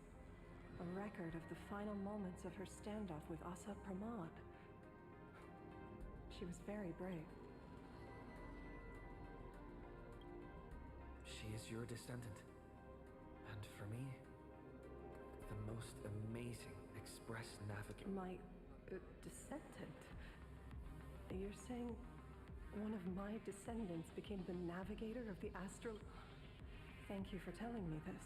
A record of the final moments of her standoff with Asad Pramod. She was very brave. She is your descendant. And for me, the most amazing express navigator. My descendant? You're saying one of my descendants became the navigator of the astral... Thank you for telling me this.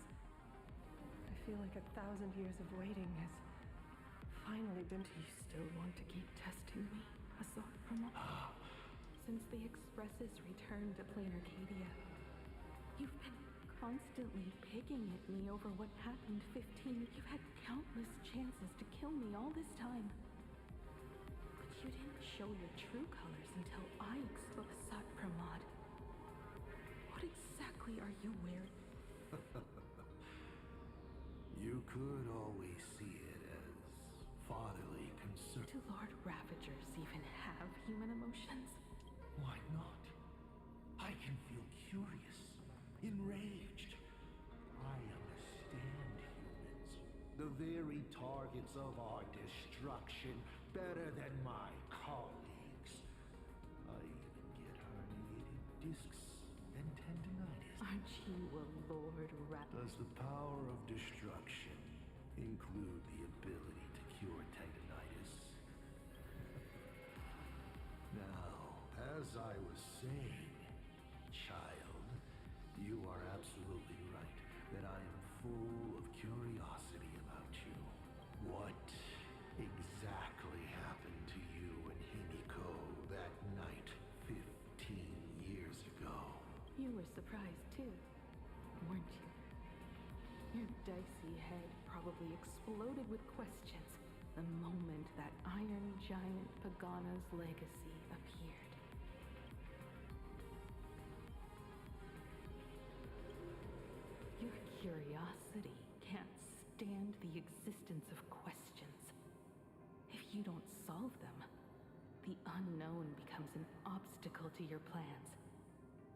I feel like 1,000 years of waiting has finally been... Do you still want to keep testing me, Asad Pramod? Since the Expresses returned to Plain Arcadia, you've been constantly picking at me over what happened 15. You've had countless chances to kill me all this time. But you didn't show your true colors until I exposed Asad Pramod. What exactly are you wearing? You could always see it as fatherly concern. Do Lord Ravagers even have human emotions? Why not? I can feel curious, enraged. I understand humans, the very targets of our destruction, better than my colleagues. I even get herniated discs and tendinitis. Aren't you a Lord Ravagers? Does the power of destruction include the ability to cure tendinitis? Now, as I was saying, child, you are absolutely right that I am full of curiosity about you. What exactly happened to you and Himiko that night 15 years ago? You were surprised too, weren't you? Your dicey head probably exploded with questions the moment that Iron Giant Pagana's legacy appeared. Your curiosity can't stand the existence of questions. If you don't solve them, the unknown becomes an obstacle to your plans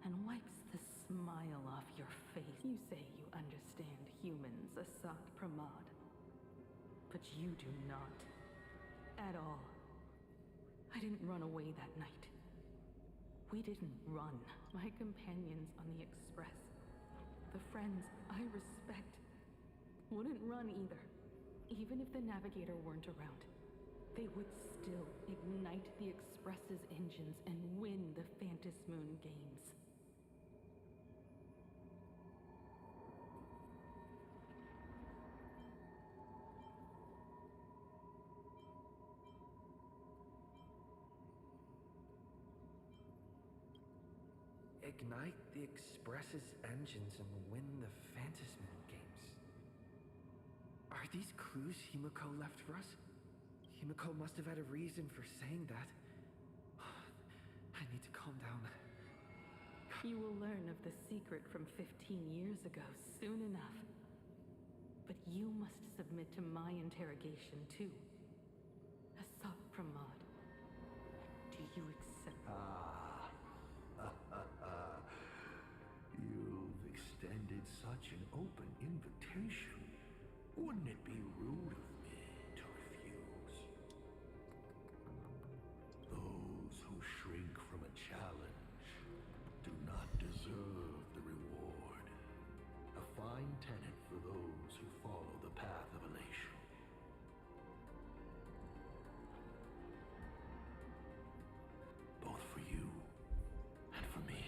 and wipes the smile off your face. You say you understand humans, Asad Pramod, but you do not. At all. I didn't run away that night. We didn't run. My companions on the Express, the friends I respect, wouldn't run either. Even if the Navigator weren't around, they would still ignite the Express's engines and win the Phantasmoon games. Ignite the Express's engines and win the Phantasmoon games. Are these clues Himiko left for us? Himiko must have had a reason for saying that. I need to calm down. You will learn of the secret from 15 years ago soon enough. But you must submit to my interrogation too. Asad Pramod, do you accept? You've extended such an open invitation. Wouldn't it be rude of me to refuse? Those who shrink from a challenge do not deserve the reward. A fine tenet for those who follow the path of elation. Both for you and for me.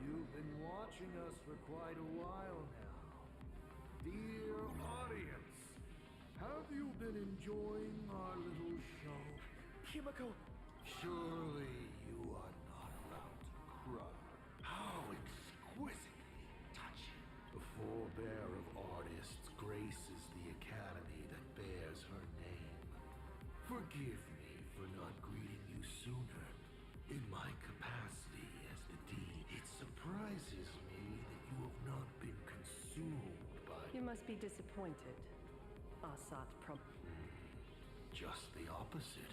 You've been watching us for quite a while now. Dear audience, have you been enjoying our little show? Himiko! Surely you are not about to cry. How exquisitely touching. The forebear of artists graces the academy that bears her name. Forgive me for not greeting you sooner. In my capacity as the dean, it surprises me that you have not been consumed by... You must be disappointed. Asat Prom. Just the opposite.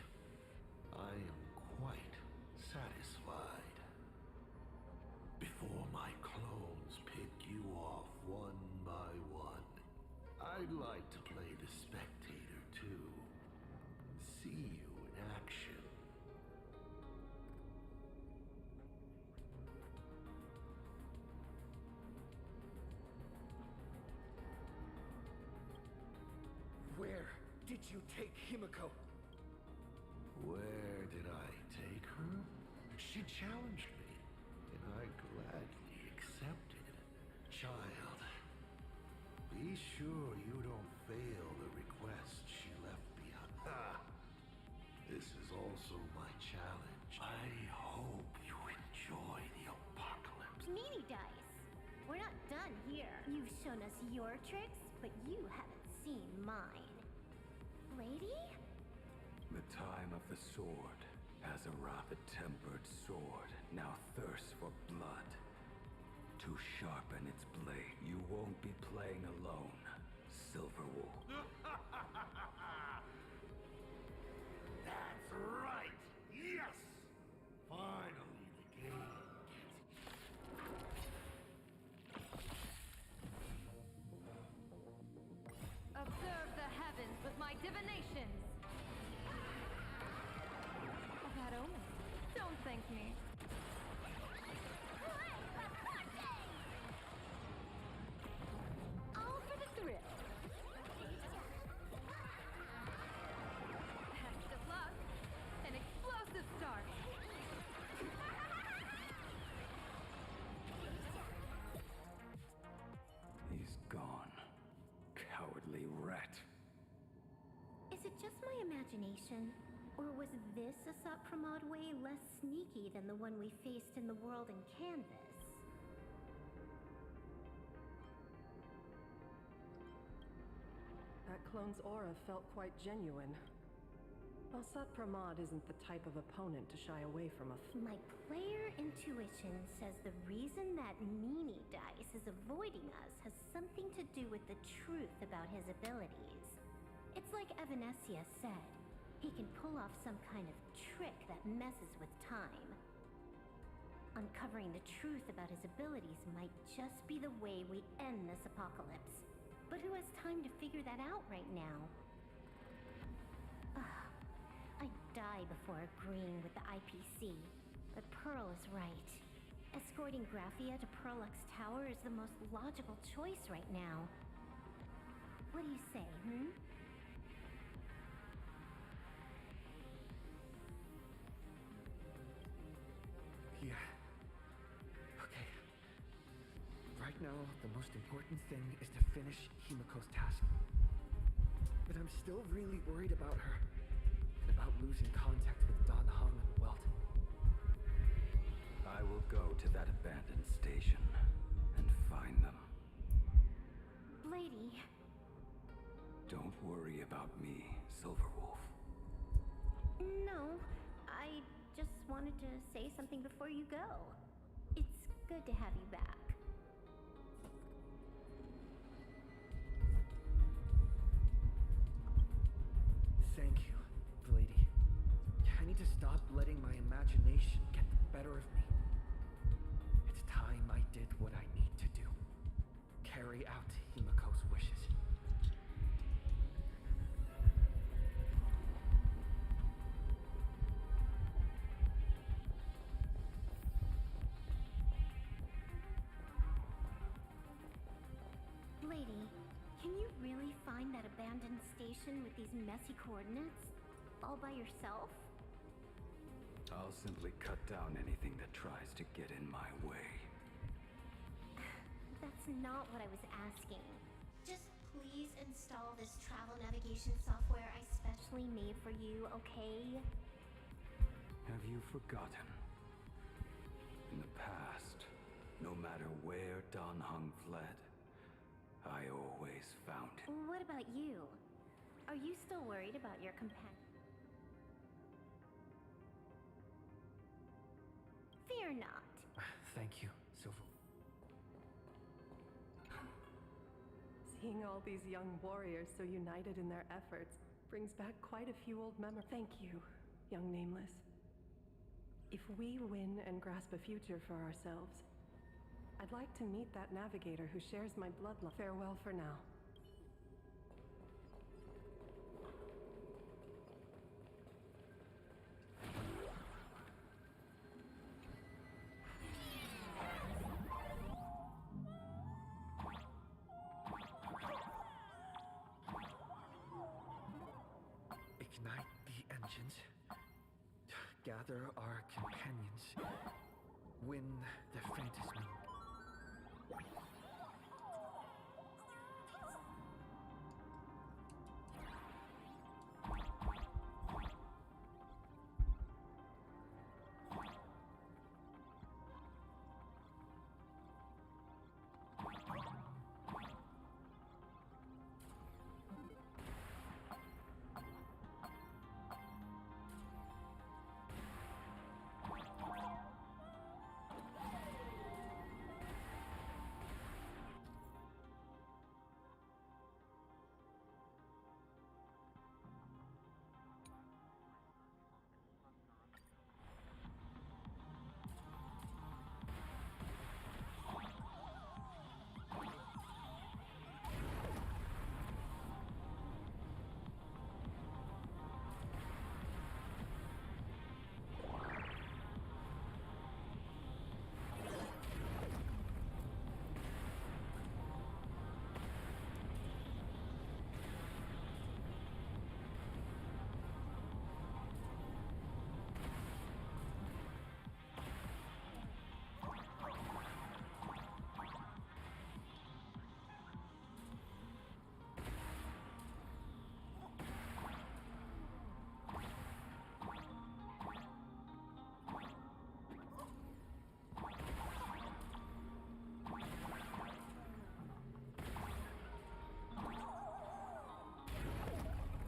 I am quite satisfied. Before my clones pick you off one by one, I'd like to play the spectator too. See you in action. Where did you take Himiko? Where did I take her? She challenged me, and I gladly accepted. Child, be sure you don't fail the request she left behind. This is also my challenge. I hope you enjoy the apocalypse. Meanie dice! We're not done here. You've shown us your tricks, but you haven't seen mine. Lady? The time of the sword. As a rapid-tempered sword now thirsts for blood. To sharpen its blade, you won't be playing alone, Silverwolf. That's right! Yes! Finally, the game Observe the heavens with my divinations. That omen. Don't thank me. All for the thrill. Extra luck. An explosive start. He's gone. Cowardly rat. Is it just my imagination? Or was this Asat Pramod way less sneaky than the one we faced in the world in Canvas? That clone's aura felt quite genuine. Asat Pramod isn't the type of opponent to shy away from a My player intuition says the reason that Meanie Dice is avoiding us has something to do with the truth about his abilities. It's like Evanesia said. He can pull off some kind of trick that messes with time. Uncovering the truth about his abilities might just be the way we end this apocalypse. But who has time to figure that out right now? I'd die before agreeing with the IPC. But Pearl is right. Escorting Graphia to Perlux Tower is the most logical choice right now. What do you say, Yeah. Okay. Right now, the most important thing is to finish Himiko's task. But I'm still really worried about her. And about losing contact with Don Hung and Welt. I will go to that abandoned station and find them. Lady. Don't worry about me, Silverwolf. No, I just wanted to say something before you go. It's good to have you back. Thank you, Lady. I need to stop letting my imagination get the better of me. It's time I did what I need to do. Carry out Himiko's wishes. Lady, can you really find that abandoned station with these messy coordinates? All by yourself? I'll simply cut down anything that tries to get in my way. That's not what I was asking. Just please install this travel navigation software I specially made for you, okay? Have you forgotten? In the past, no matter where Don Hung fled, I always found him. What about you? Are you still worried about your companion? Fear not. Thank you, Silver. Seeing all these young warriors so united in their efforts brings back quite a few old memories. Thank you, young Nameless. If we win and grasp a future for ourselves, I'd like to meet that navigator who shares my bloodline. Farewell for now. Ignite the engines. Gather our companions. Win the faintest moon.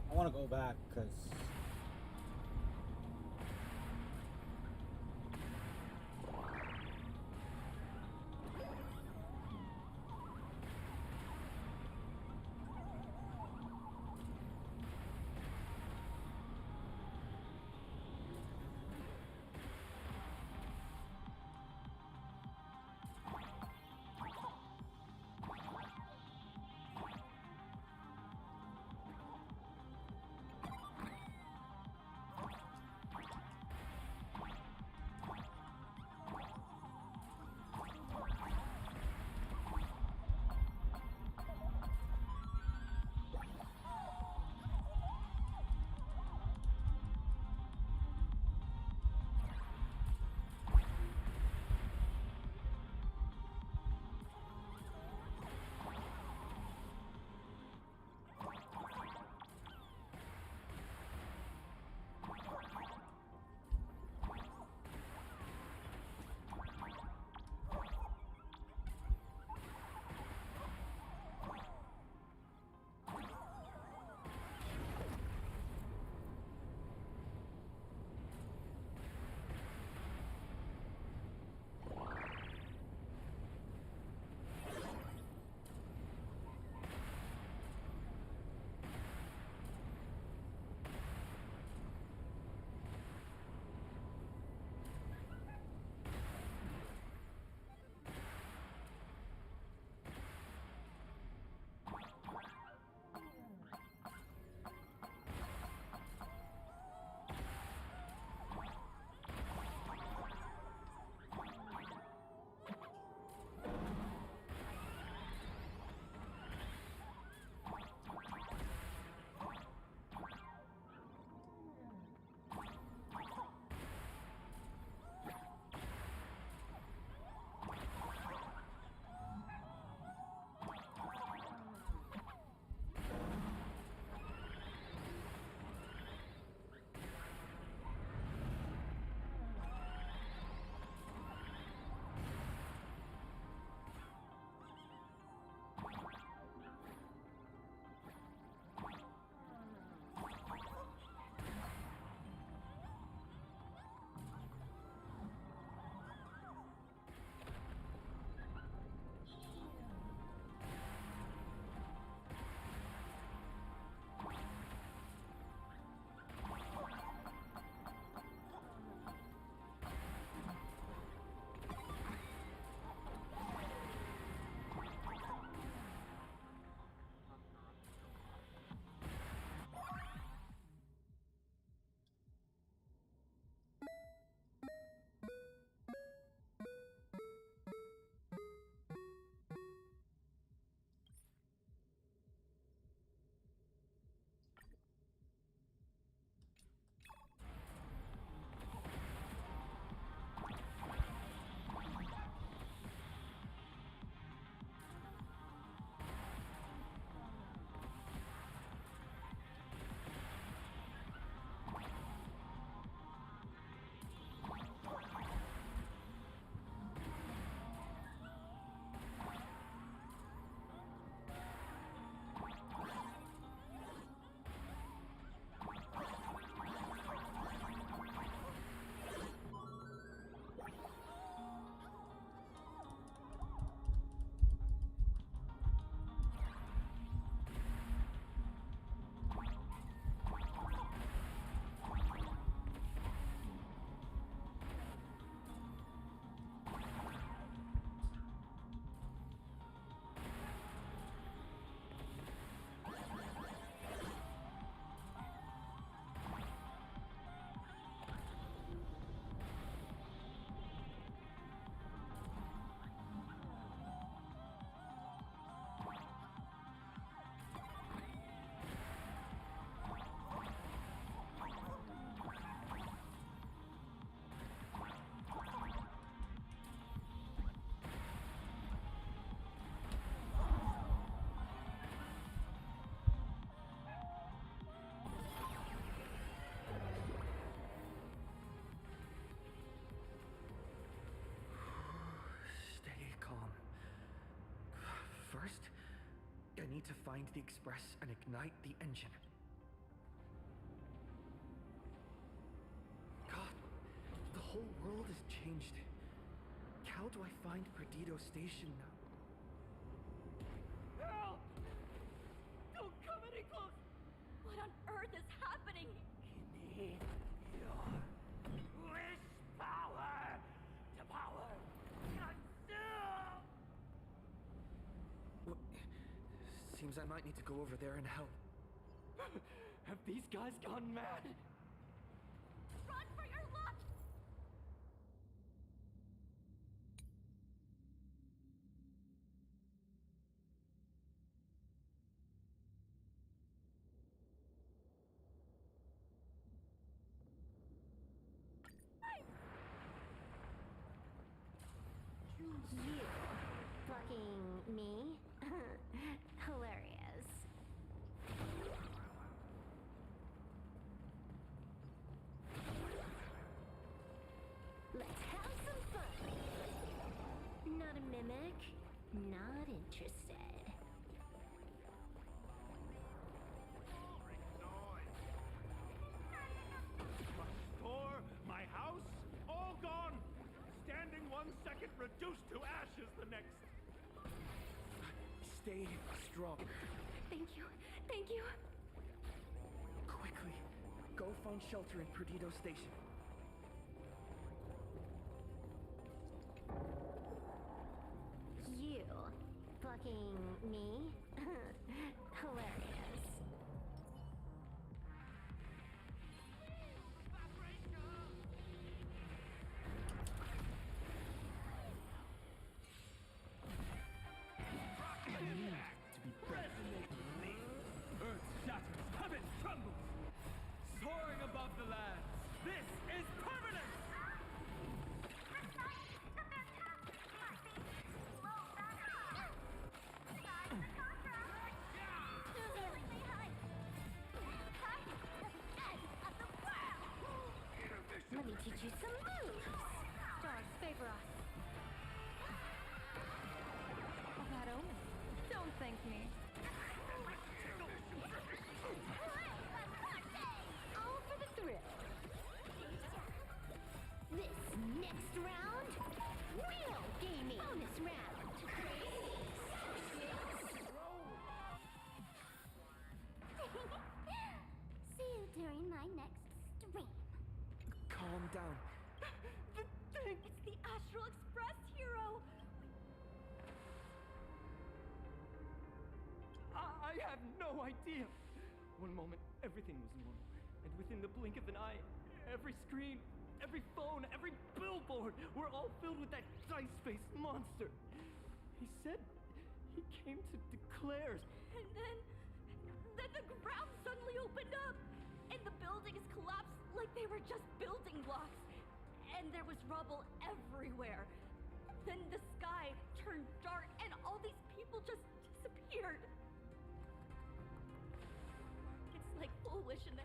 I want to go back because need to find the express and ignite the engine. God, the whole world has changed. How do I find Perdido Station now? Help! Don't come any close! What on earth is happening? Need your wish power to power consume! What? Seems I might need to go over there and help. Have these guys gone mad? Run for your luck! You fucking me? Hilarious. Let's have some fun. Not a mimic? Not interested. My store, my house, all gone! Standing 1 second, reduced to ashes the next. Stay strong. Thank you. Thank you. Quickly, go find shelter in Perdido Station. You fucking me? Hilarious. Earth shatters, heaven trembles! Soaring above the lands, this is permanence! Let me teach you some moves. Stars, favor us. A bad omen. Don't thank me. All for the thrill. This next round, real gaming. Bonus round. See you during my next stream. Calm down. It's the Astral Express hero! I have no idea. One moment, everything was normal. And within the blink of an eye, every screen, every phone, every billboard were all filled with that dice-faced monster. He said he came to declare. And then the ground suddenly opened up, and the buildings collapsed like they were just building blocks. And there was rubble everywhere. Then the sky turned dark, and all these people just disappeared. It's like foolish and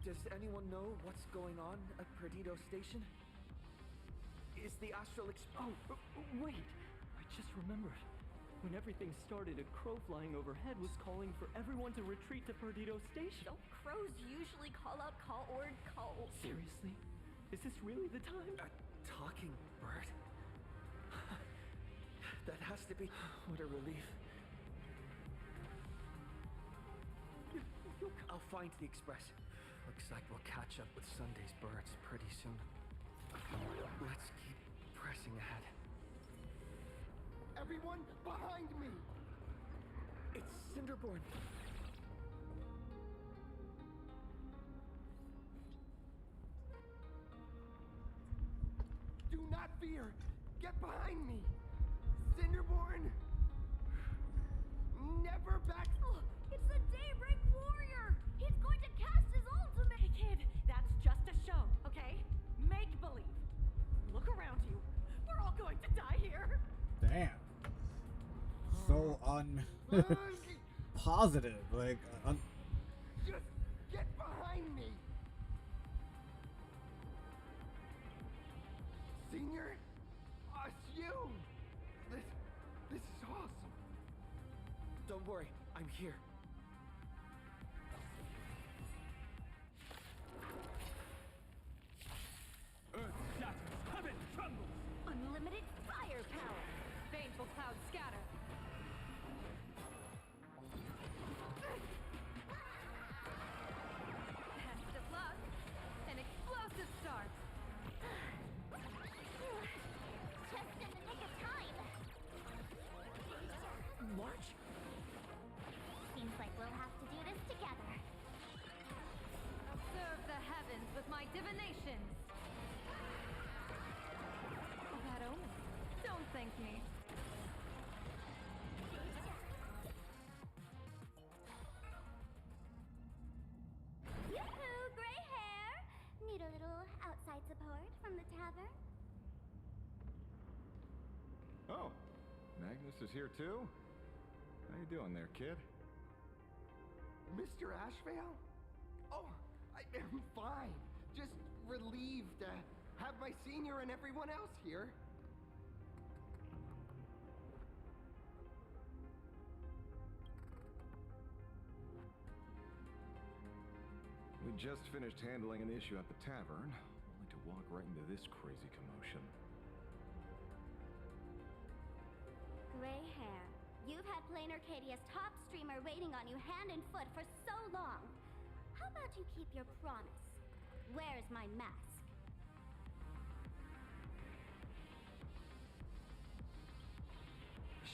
Does anyone know what's going on at Perdido Station? Is the Astral Express... Oh, wait! I just remembered. When everything started, a crow flying overhead was calling for everyone to retreat to Perdido Station. don't crows usually call out call or call? Seriously? Is this really the time? A talking bird? That has to be... What a relief. I'll find the express. Looks like we'll catch up with Sunday's birds pretty soon. Let's keep pressing ahead. Everyone behind me! It's Cinderborn. Do not fear! Get behind me! Cinderborn! Never back! Oh, it's the Daybreak Warrior! He's going to cast his ultimate! Hey kid, that's just a show, okay? Make believe. Look around you. We're all going to die here. Damn. So positive, like Just get behind me! Senior? Us you! This is awesome. here. Earth shatters, heaven trembles! Unlimited firepower! Baneful clouds scatter. Panic deflux. An explosive start. Just in the nick of time. March? Seems like we'll have to do this together. Observe the heavens with my divinations. That omen. Don't thank me. Yoo-hoo, gray hair! Need a little outside support from the tavern? Oh, Magnus is here too? How you doing there, kid? Mr. Ashvale? Oh, I'm fine. Just relieved to have my senior and everyone else here. We just finished handling an issue at the tavern, only to walk right into this crazy commotion. Gray hair, you've had Plain Arcadia's top streamer waiting on you hand and foot for so long. How about you keep your promise? Where's my mask?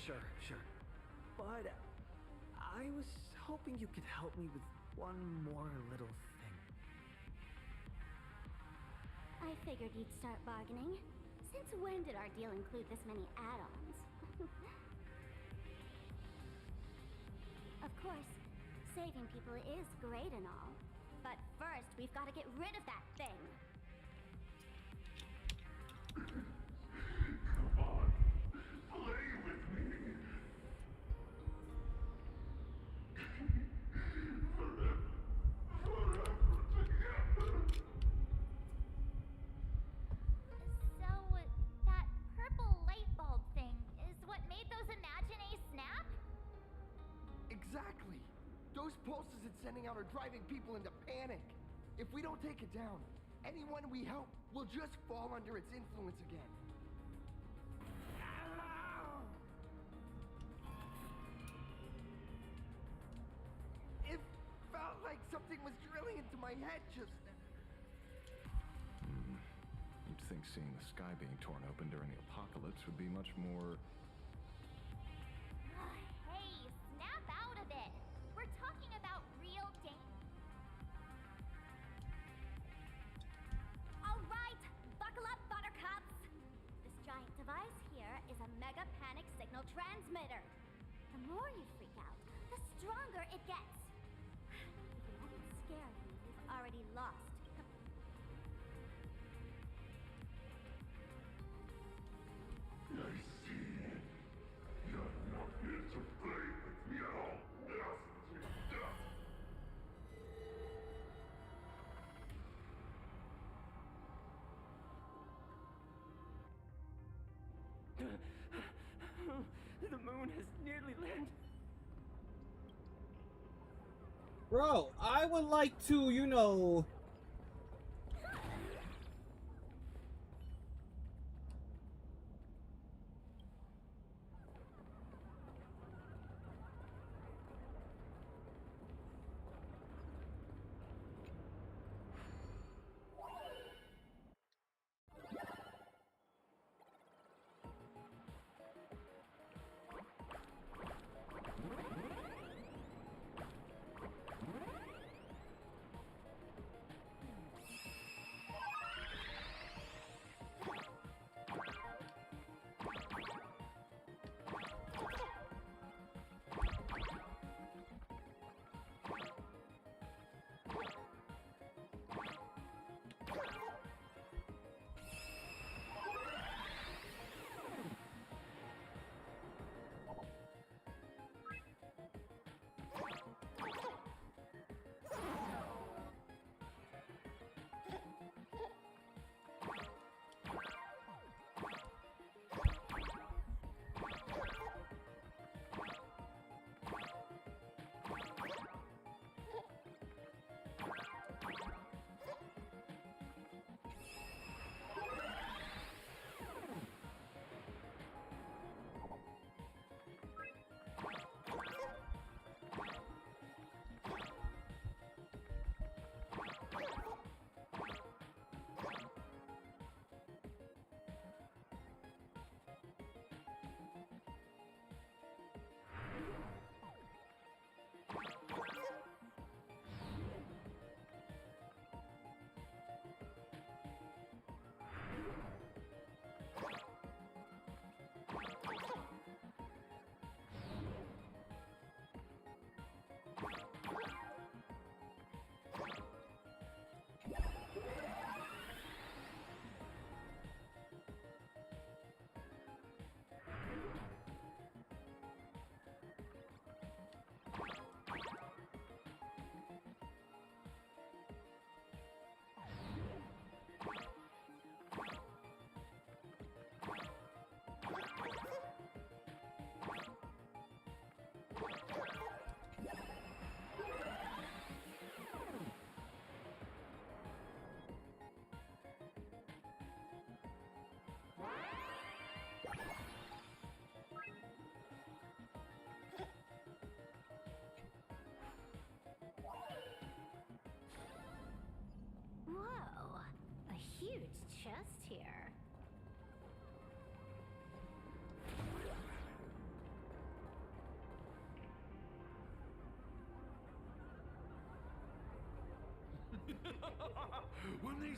Sure. But I was hoping you could help me with one more little thing. I figured you'd start bargaining. Since when did our deal include this many add-ons? Of course, saving people is great and all. But first, we've got to get rid of that thing. Come on, play with me. Forever together. So, that purple light bulb thing is what made those Imaginae snap? Exactly. Those pulses it's sending out are driving people into panic. If we don't take it down, anyone we help will just fall under its influence again. It felt like something was drilling into my head just then. You'd think seeing the sky being torn open during the apocalypse would be much more... Hey, snap out of it! We're talking about real danger. Alright, buckle up, buttercups! This giant device here is a mega panic signal transmitter. The more you freak out, the stronger it gets. If you let it scare you, you've already lost. I see. You're not here to play with me at all. The moon has nearly landed. Bro, I would like to, you know...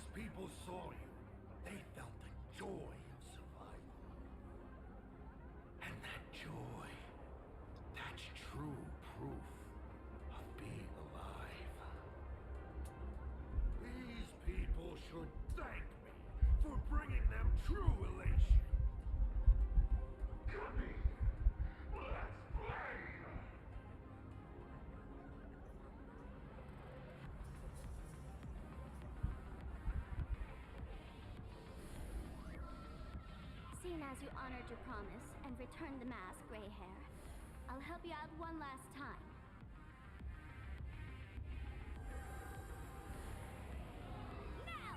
these people saw you, they felt the joy of survival. And that joy, that's true proof of being alive. These people should thank me for bringing them true elation. Come in. Let's play! Seeing as you honored your promise and returned the mask, Gray Hair, I'll help you out one last time. Now!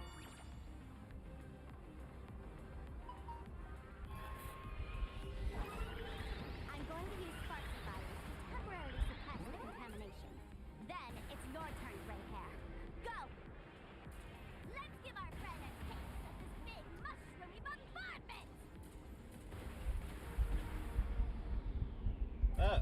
I'm going to use Sparks virus to temporarily suppress the contamination. Then it's your turn, Gray Hair. Go! Let's give our friend a taste of this big mushroomy bombardment! Oh.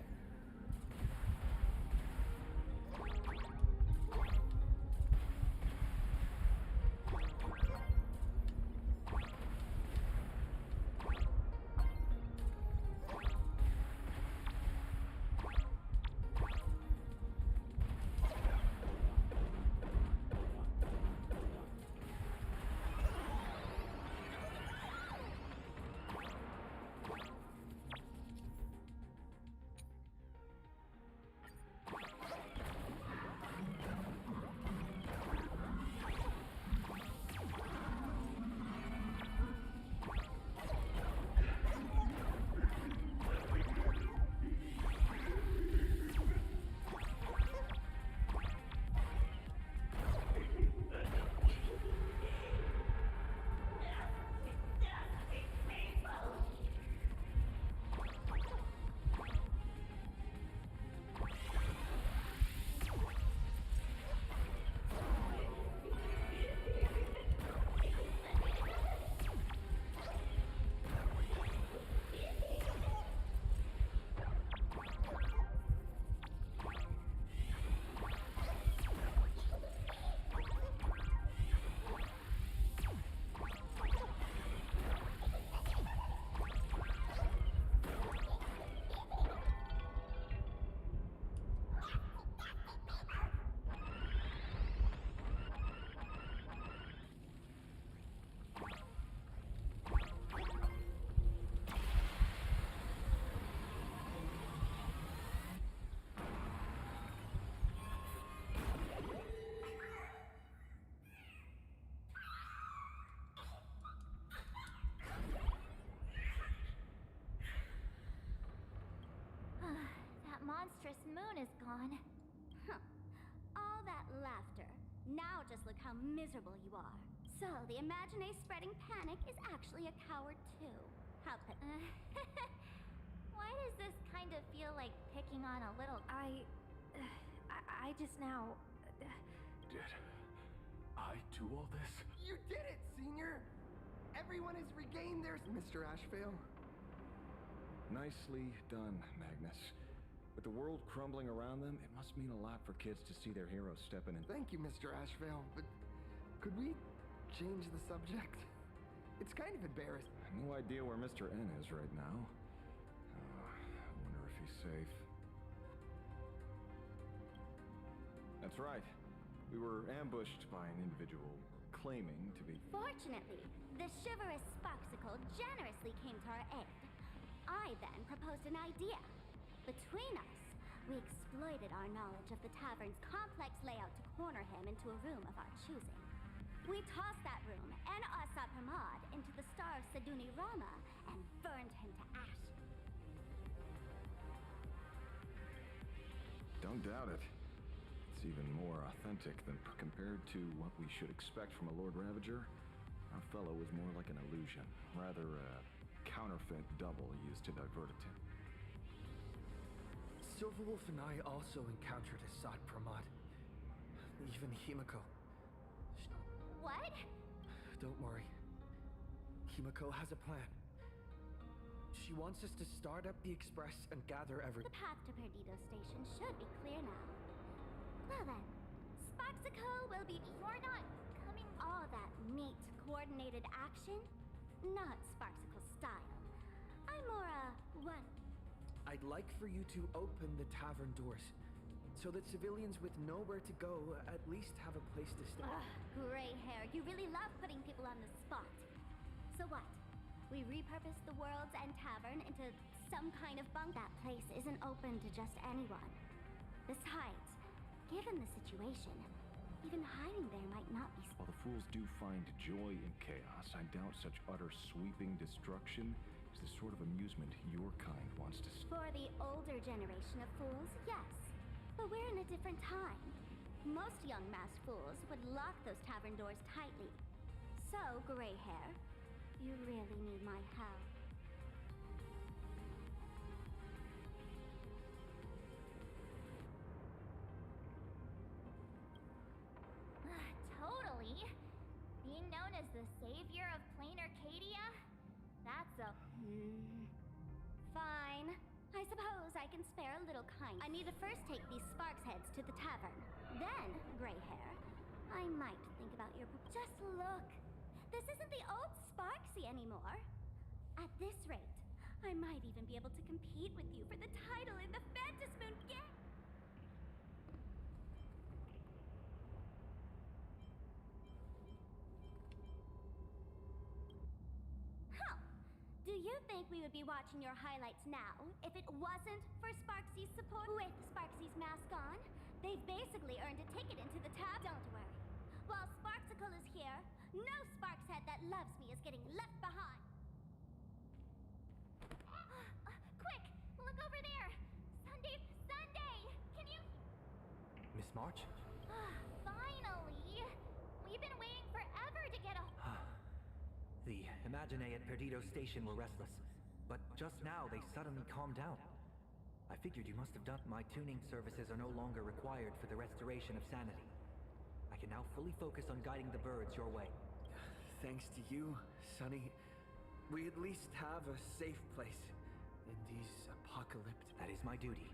That monstrous moon is gone. Huh. All that laughter. Now just look how miserable you are. So, the Imaginé spreading panic is actually a coward too. How Why does this kind of feel like picking on a little... I just now... Did I do all this? You did it, Senior! Everyone has regained their... Mr. Ashvale? Nicely done, Magnus. With the world crumbling around them, it must mean a lot for kids to see their heroes stepping in. Thank you, Mr. Ashvale, but could we change the subject? It's kind of embarrassing. No idea where Mr. N is right now. I wonder if he's safe. That's right. We were ambushed by an individual claiming to be... Fortunately, the chivalrous Sparksicle generously came to our aid. I then proposed an idea. Between us, we exploited our knowledge of the tavern's complex layout to corner him into a room of our choosing. We tossed that room and Asa Pramod into the star of Seduni Rama and burned him to ash. Don't doubt it. It's even more authentic than compared to what we should expect from a Lord Ravager. Our fellow was more like an illusion, rather a counterfeit double used to divert attention. Silverwolf and I also encountered Assad Pramod. Even Himiko. What? Don't worry. Himiko has a plan. She wants us to start up the Express and gather every... The path to Perdido Station should be clear now. Well then, Sparksicle will be... You're not coming... All that neat, coordinated action. Not Sparksicle style. I'm more one. I'd like for you to open the tavern doors, so that civilians with nowhere to go at least have a place to stay. Ugh, gray hair, you really love putting people on the spot. So what? We repurpose the World's End Tavern into some kind of bunk. That place isn't open to just anyone. Besides, given the situation, even hiding there might not be... While the fools do find joy in chaos, I doubt such utter sweeping destruction is the sort of amusement your kind wants to see. For the older generation of fools, yes. But we're in a different time. Most young masked fools would lock those tavern doors tightly. So, gray hair, you really need my help. Totally. Being known as the savior of plain Arcadia? That's a... Fine. I suppose I can spare a little kind. I need to first take these Sparks heads to the tavern. Then, gray hair, I might think about your... Just look! This isn't the old Sparksy anymore. At this rate, I might even be able to compete with you for the title in the Phantasmoon game! Do you think we would be watching your highlights now if it wasn't for Sparksy's support? With Sparksy's mask on, they've basically earned a ticket into the tab. Don't worry. While Sparksicle is here, no Sparkshead that loves me is getting left behind. Quick! Look over there! Sunday! Can you... Miss March? Finally! We've been waiting forever to get a... The Imaginae at Perdido Station were restless, but just now they suddenly calmed down. I figured you must have done. My tuning services are no longer required for the restoration of sanity. I can now fully focus on guiding the birds your way. Thanks to you, Sonny, we at least have a safe place in these apocalyptic... That is my duty.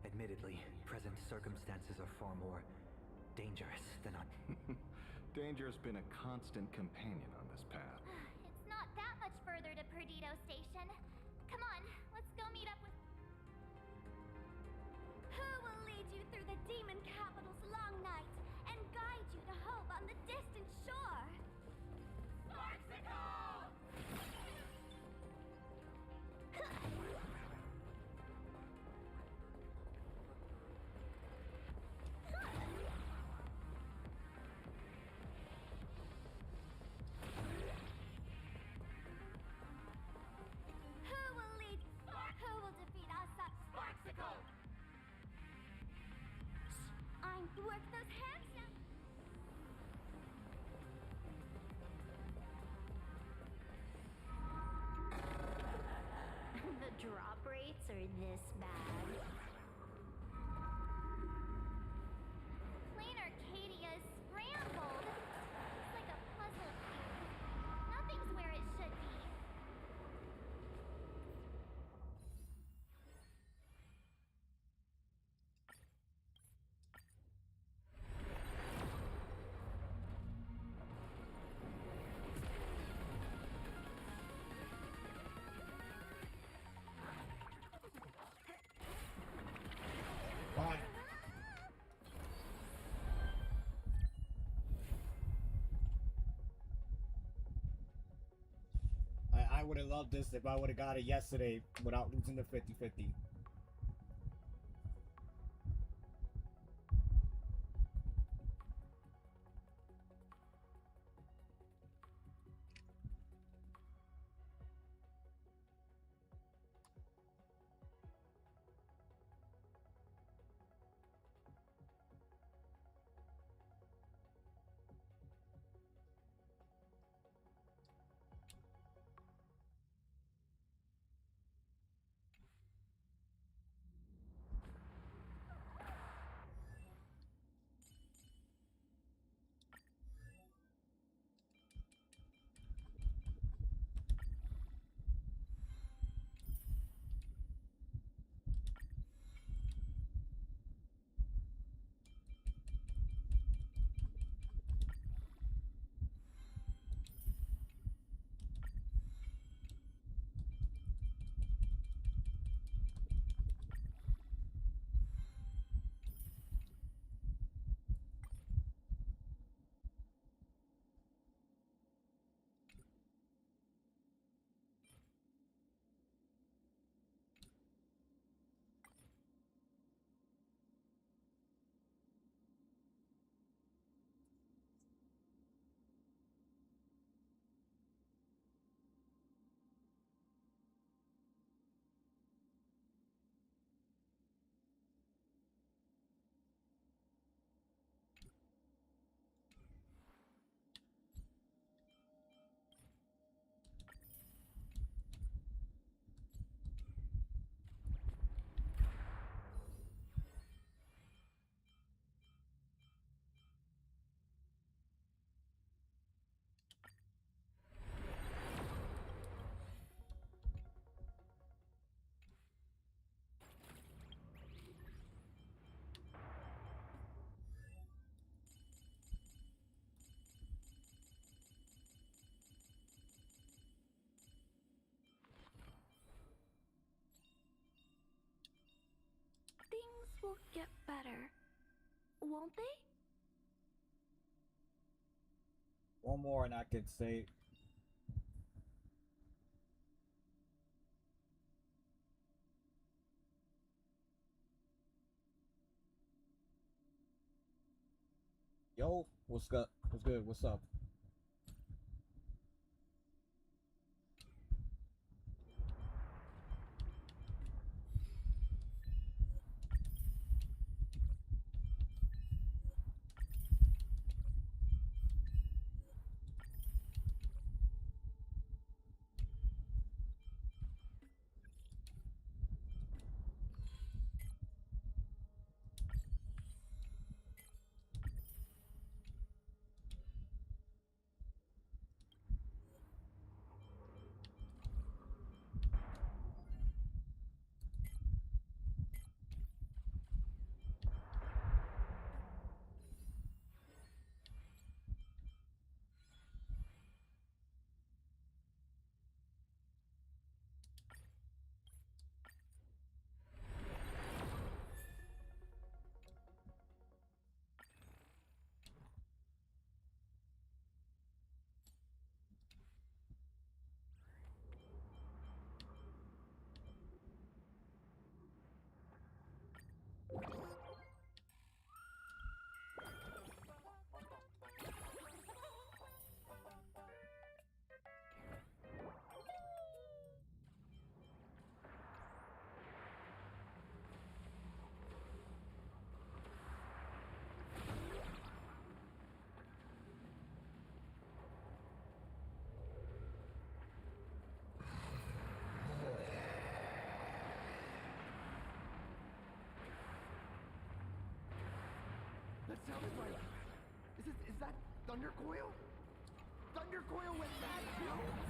Admittedly, present circumstances are far more dangerous than un... Danger has been a constant companion on this path. It's not that much further to Perdido Station. Come on, let's go meet up with... Who will lead you through the demon capital's long night and guide you to hope on the distant shore? Sparksicle! Work those hands now. The drop rates are this bad. Plain Arcadia is scrambled. It's like a puzzle cube. Nothing's where it should be. Fine. I would have loved this if I would have got it yesterday without losing the 50-50. will get better, won't they? One more and I could say. Yo, what's good? What's good? What's up? That sounds like... Is that Thundercoil? Thundercoil went bad too?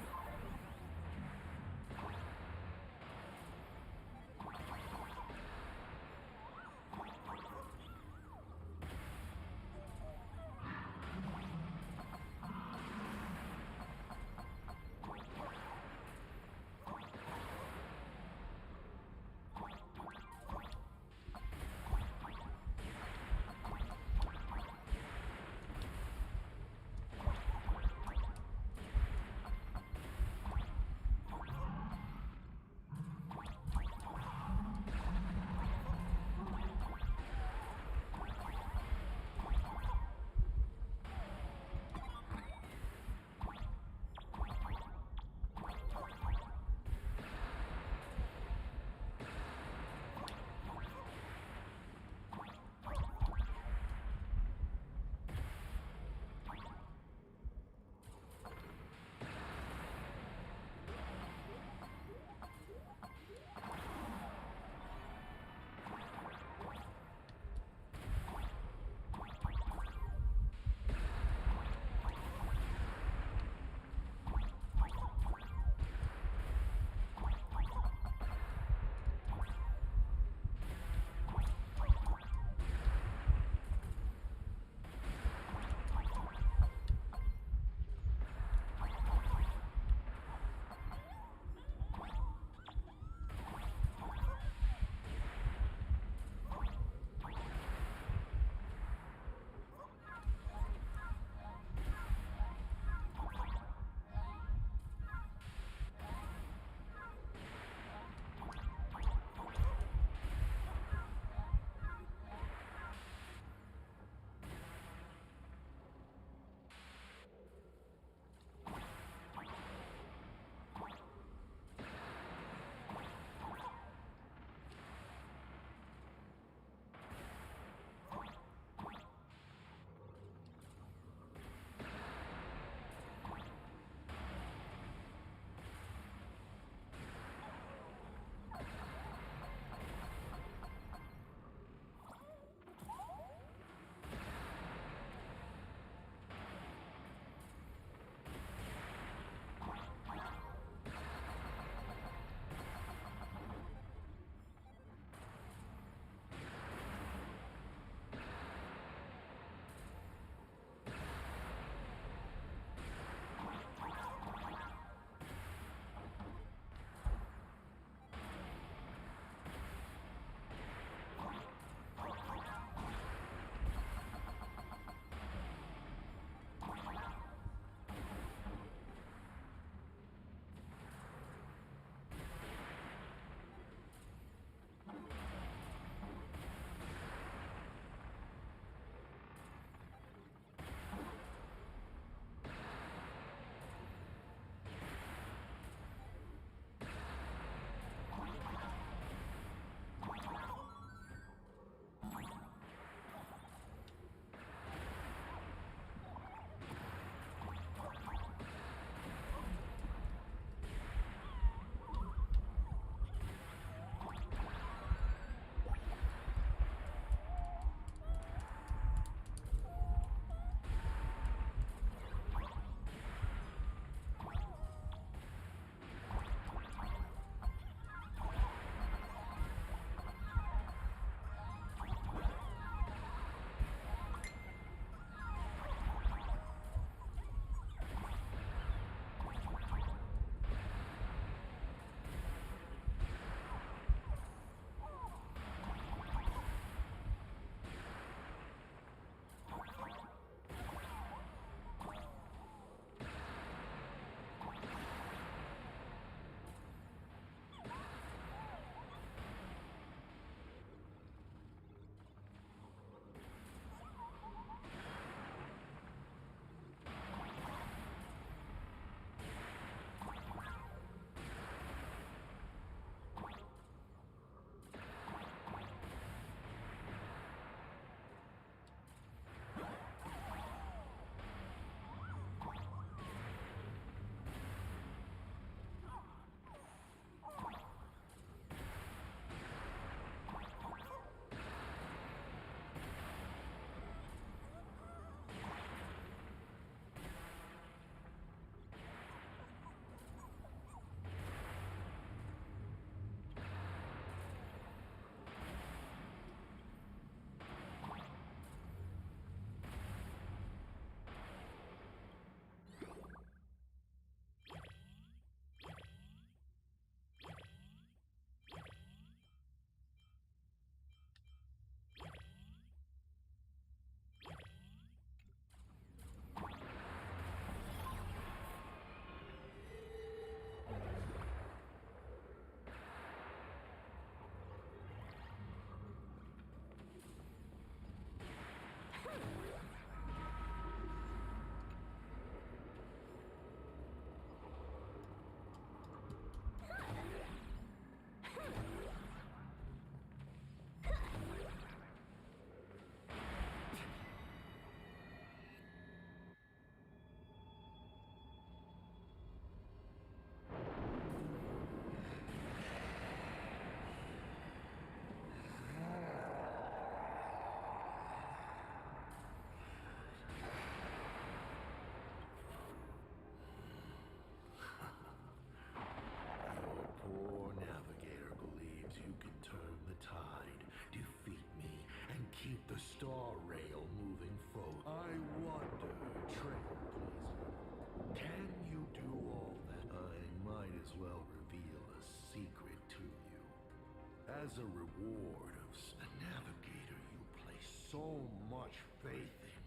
As a reward of a navigator you place so much faith in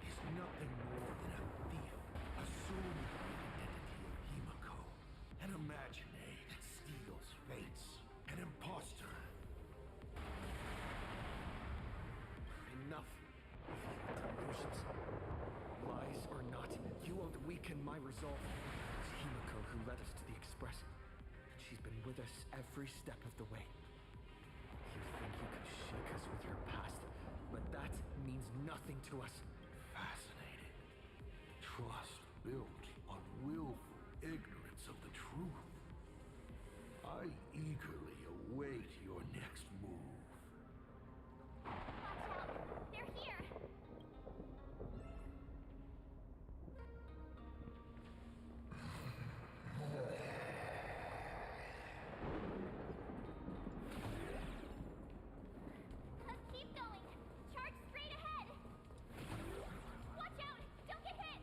is nothing more than a thief assuming the identity of Himiko, an imaginary that steals fates, an imposter. Enough of your delusions. Lies or not, you won't weaken my resolve. It's Himiko who led us to the Express, and she's been with us every step of the way. You think you can shake us with your past, but that means nothing to us. Fascinating. Trust built on willful ignorance of the truth. I eagerly await your next move. Watch out! They're here! Keep going! Charge straight ahead! Watch out! Don't get hit!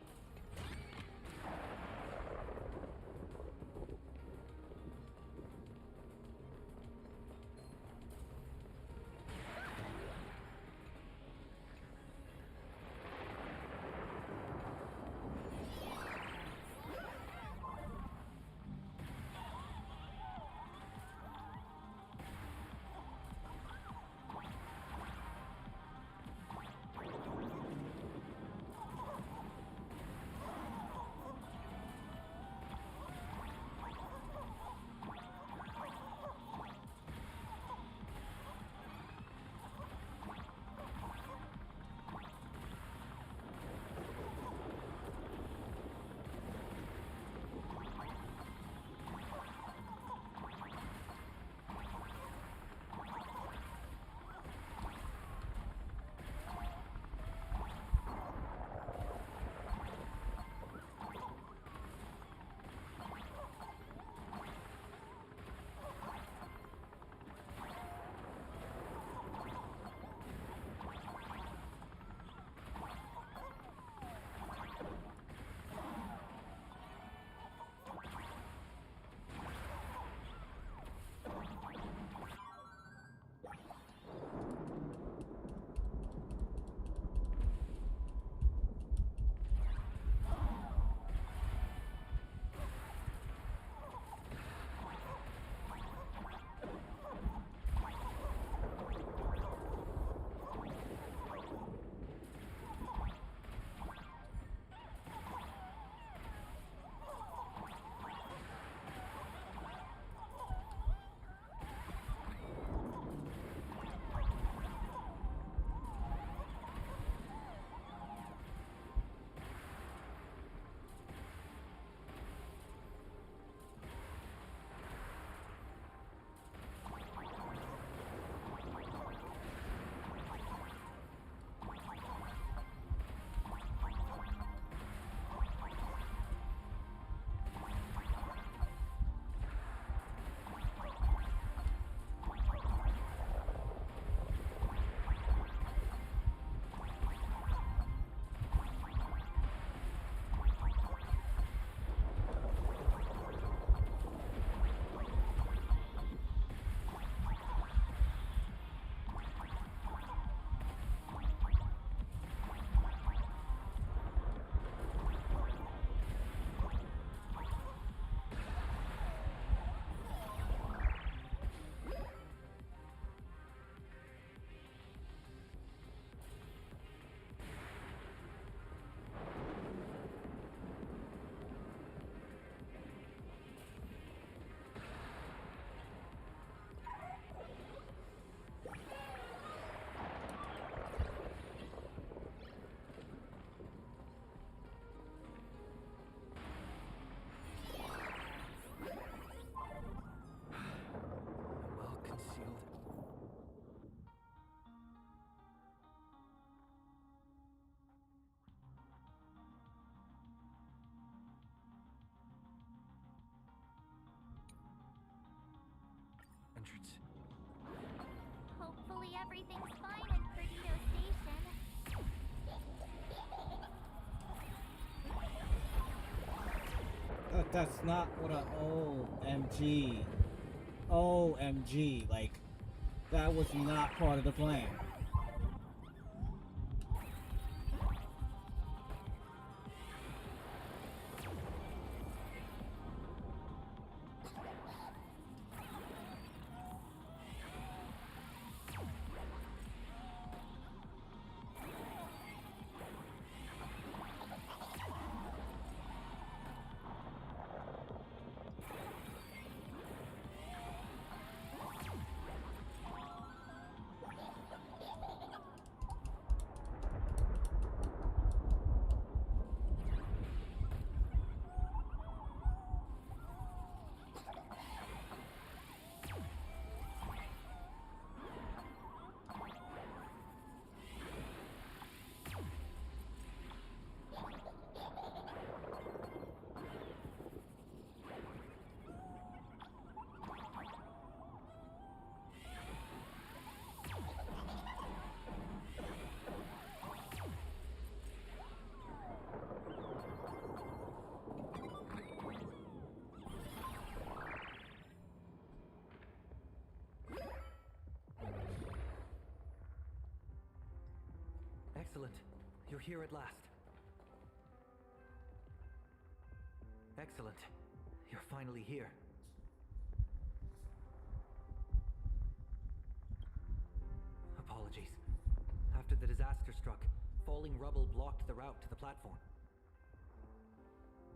entrance. Hopefully everything's fine at Perdido Station. That's not what a OMG. OMG. Like, That was not part of the plan. Excellent. You're here at last. Excellent. You're finally here. Apologies. After the disaster struck, falling rubble blocked the route to the platform.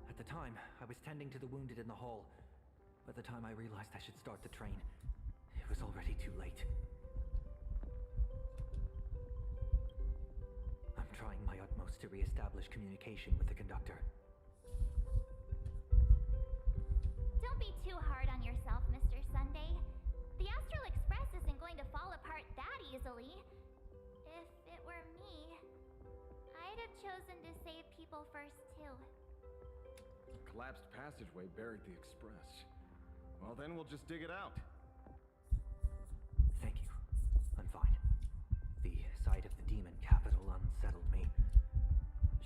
At the time, I was tending to the wounded in the hall. By the time I realized I should start the train, it was already too late. I'm trying my utmost to re-establish communication with the conductor. Don't be too hard on yourself, Mr. Sunday. The Astral Express isn't going to fall apart that easily. If it were me, I'd have chosen to save people first, too. The collapsed passageway buried the express. Well, then we'll just dig it out. Thank you. I'm fine. The sight of the demon capital unsettled me.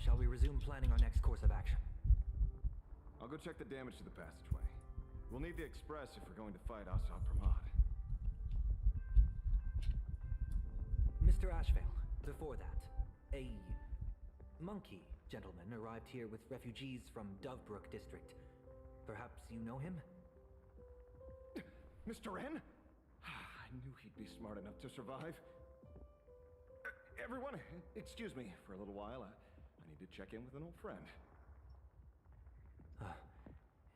Shall we resume planning our next course of action? I'll go check the damage to the passageway. We'll need the express if we're going to fight Assad Pramod. Mr. Ashvale, before that, a monkey gentleman arrived here with refugees from Dovebrook district. Perhaps you know him? Mr. N? I knew he'd be smart enough to survive. Everyone, excuse me for a little while. I need to check in with an old friend.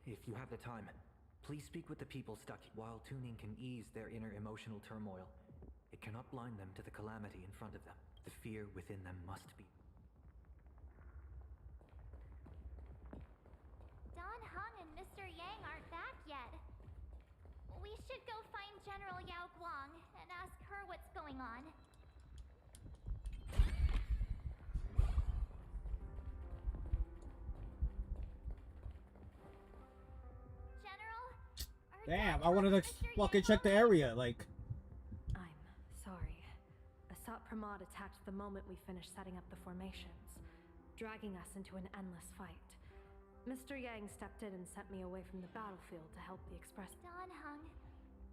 If you have the time, please speak with the people stuck. While tuning can ease their inner emotional turmoil, it cannot blind them to the calamity in front of them. The fear within them must be. Don Hung and Mr. Yang aren't back yet. We should go find General Yao Guang and ask her what's going on. Damn, I wanted to fucking check the area, like. I'm sorry. Assad Pramod attacked the moment we finished setting up the formations, dragging us into an endless fight. Mr. Yang stepped in and sent me away from the battlefield to help the express. Don Hung,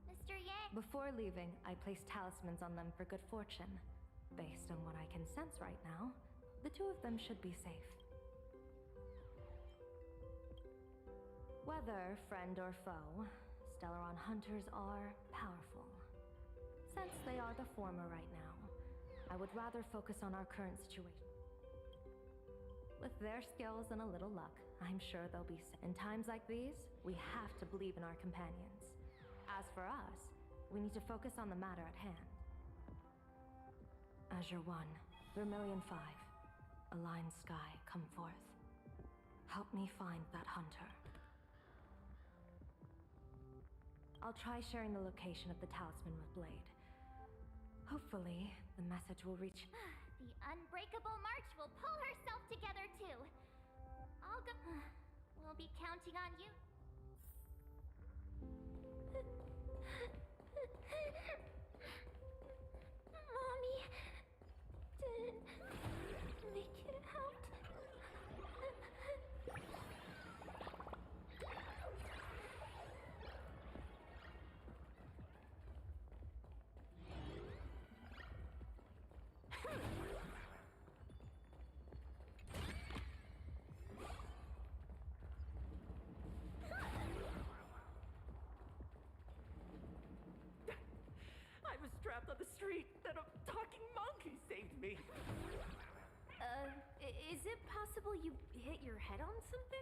Mr. Yang. Before leaving, I placed talismans on them for good fortune. Based on what I can sense right now, the two of them should be safe. Whether friend or foe, Stellaron hunters are powerful. Since they are the former right now, I would rather focus on our current situation. With their skills and a little luck, I'm sure they'll be safe. In times like these, we have to believe in our companions. As for us, we need to focus on the matter at hand. Azure 1, Vermilion 5, Aligned Sky, come forth. Help me find that hunter. I'll try sharing the location of the talisman with Blade. Hopefully, the message will reach. The Unbreakable March will pull herself together too. I'll go. We'll be counting on you. Mommy didn't make it out. me. Is it possible you hit your head on something?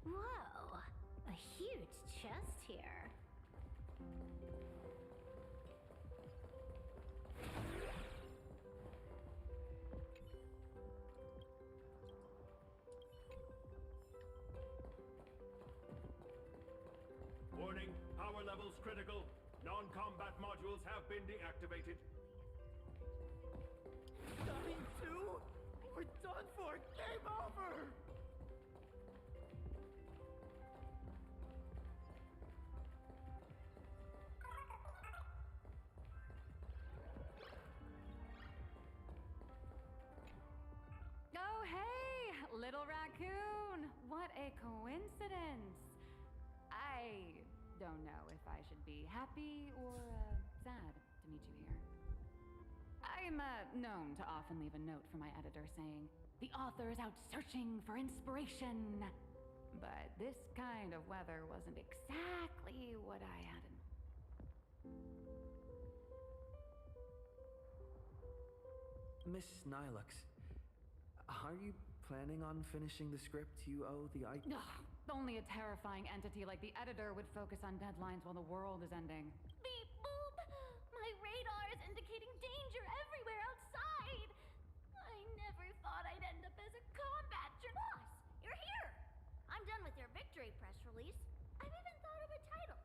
Whoa, a huge chest here. Warning, power levels critical. Non-combat modules have been deactivated. Dying too? We're done for! Game over! Oh, hey, little raccoon! What a coincidence! I don't know if I should be happy or sad to meet you here. I'm known to often leave a note for my editor saying, "The author is out searching for inspiration." But this kind of weather wasn't exactly what I had in Miss Nilux, are you planning on finishing the script you owe the Ugh, only a terrifying entity like the editor would focus on deadlines while the world is ending. Beep boop! My radar is indicating danger everywhere outside! I never thought I'd end up as a combat boss! You're here! I'm done with your victory press release. I've even thought of a title.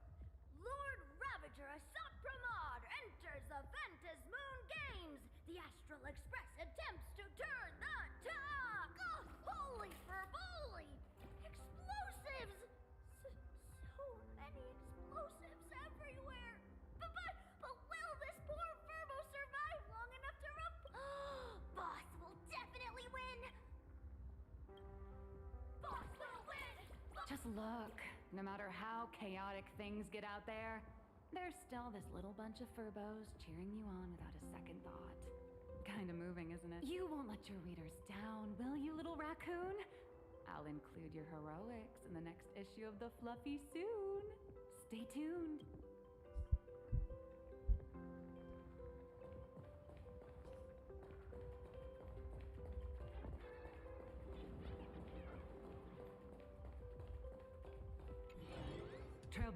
Lord Ravager Assad Pramod enters the Ventus Moon Games! The Astral Express attempts to turn the tug! Oh, holy fervoli! Explosives! So many explosives everywhere! But will this poor Verbo survive long enough to Boss will definitely win! Boss will win! Just look. No matter how chaotic things get out there, there's still this little bunch of furbos cheering you on without a second thought. Kinda moving, isn't it? You won't let your readers down, will you, little raccoon? I'll include your heroics in the next issue of the Fluffy soon. Stay tuned.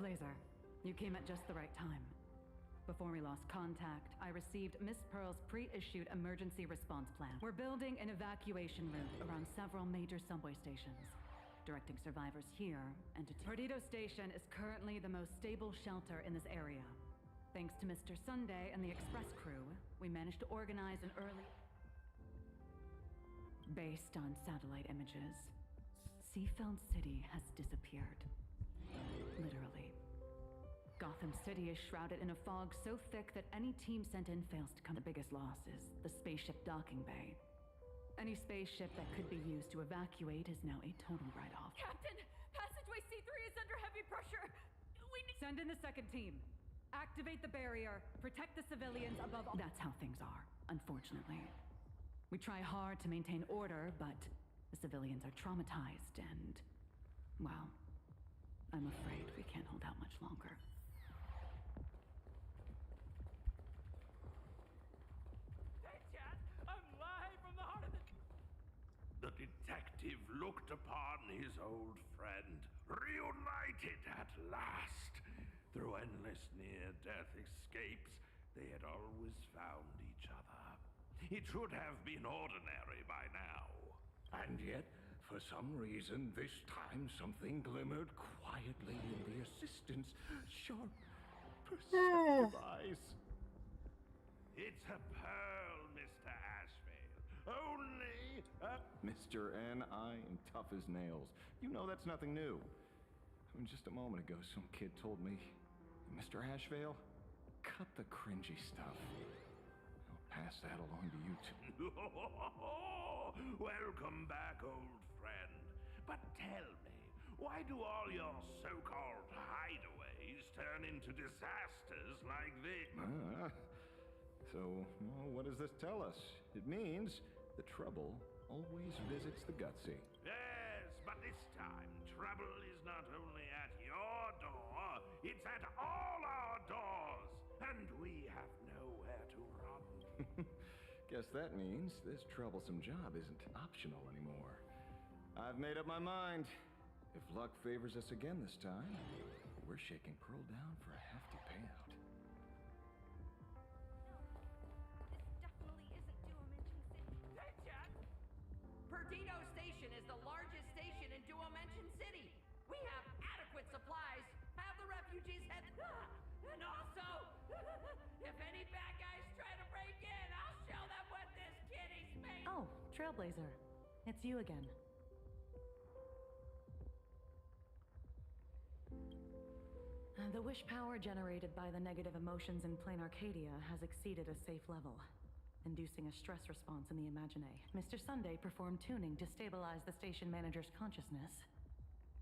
Trailblazer, you came at just the right time. Before we lost contact, I received Miss Pearl's pre-issued emergency response plan. We're building an evacuation route around several major subway stations, directing survivors here and to Perdido Station is currently the most stable shelter in this area. Thanks to Mr. Sunday and the express crew, we managed to organize an early... Based on satellite images, Seafeld City has disappeared. Literally. Gotham City is shrouded in a fog so thick that any team sent in fails to come. The biggest loss is the spaceship docking bay. Any spaceship that could be used to evacuate is now a total write-off. Captain, passageway C3 is under heavy pressure. We need... Send in the second team. Activate the barrier. Protect the civilians above all. That's how things are, unfortunately. We try hard to maintain order, but the civilians are traumatized and, well, I'm afraid we can't hold out much longer. Hey, Chad! I'm live from the heart of the... The detective looked upon his old friend, reunited at last. Through endless near-death escapes, they had always found each other. It should have been ordinary by now. And yet, for some reason, this time something glimmered quietly in the assistant's sharp, perceptive eyes. It's a pearl, Mr. Ashvale. Only a... Mr. N, I am tough as nails. You know that's nothing new. I mean, just a moment ago, some kid told me, Mr. Ashvale, cut the cringy stuff. I'll pass that along to you two. Welcome back, old friend. But tell me, why do all your so-called hideaways turn into disasters like this? So, well, what does this tell us? It means the trouble always visits the gutsy. Yes, but this time, trouble is not only at your door, it's at all our doors, and we have nowhere to run. Guess that means this troublesome job isn't optional anymore. I've made up my mind. If luck favors us again this time, we're shaking Pearl down for a hefty payout. Hey, Chad! Perdido Station is the largest station in Duo-Mention City. We have adequate supplies. Have the refugees head... And also, if any bad guys try to break in, I'll show them what this kitty's made. Oh, Trailblazer. It's you again. The wish power generated by the negative emotions in Plain Arcadia has exceeded a safe level, inducing a stress response in the Imaginée. Mr. Sunday performed tuning to stabilize the station manager's consciousness,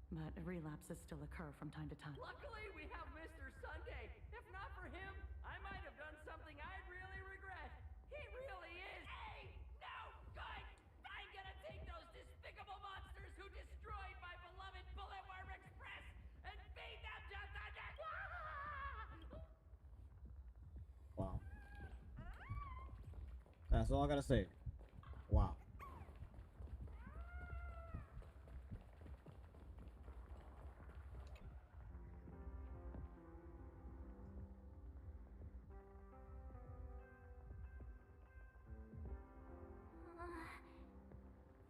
but relapses still occur from time to time. Luckily, we have Mr. Sunday. If not for him, I might have done something I'd really regret. He really is. Hey, no good. I'm gonna take those despicable monsters who destroyed my beloved Bullet Worm Express and feed them to thunder. Wow. That's all I gotta say. Wow.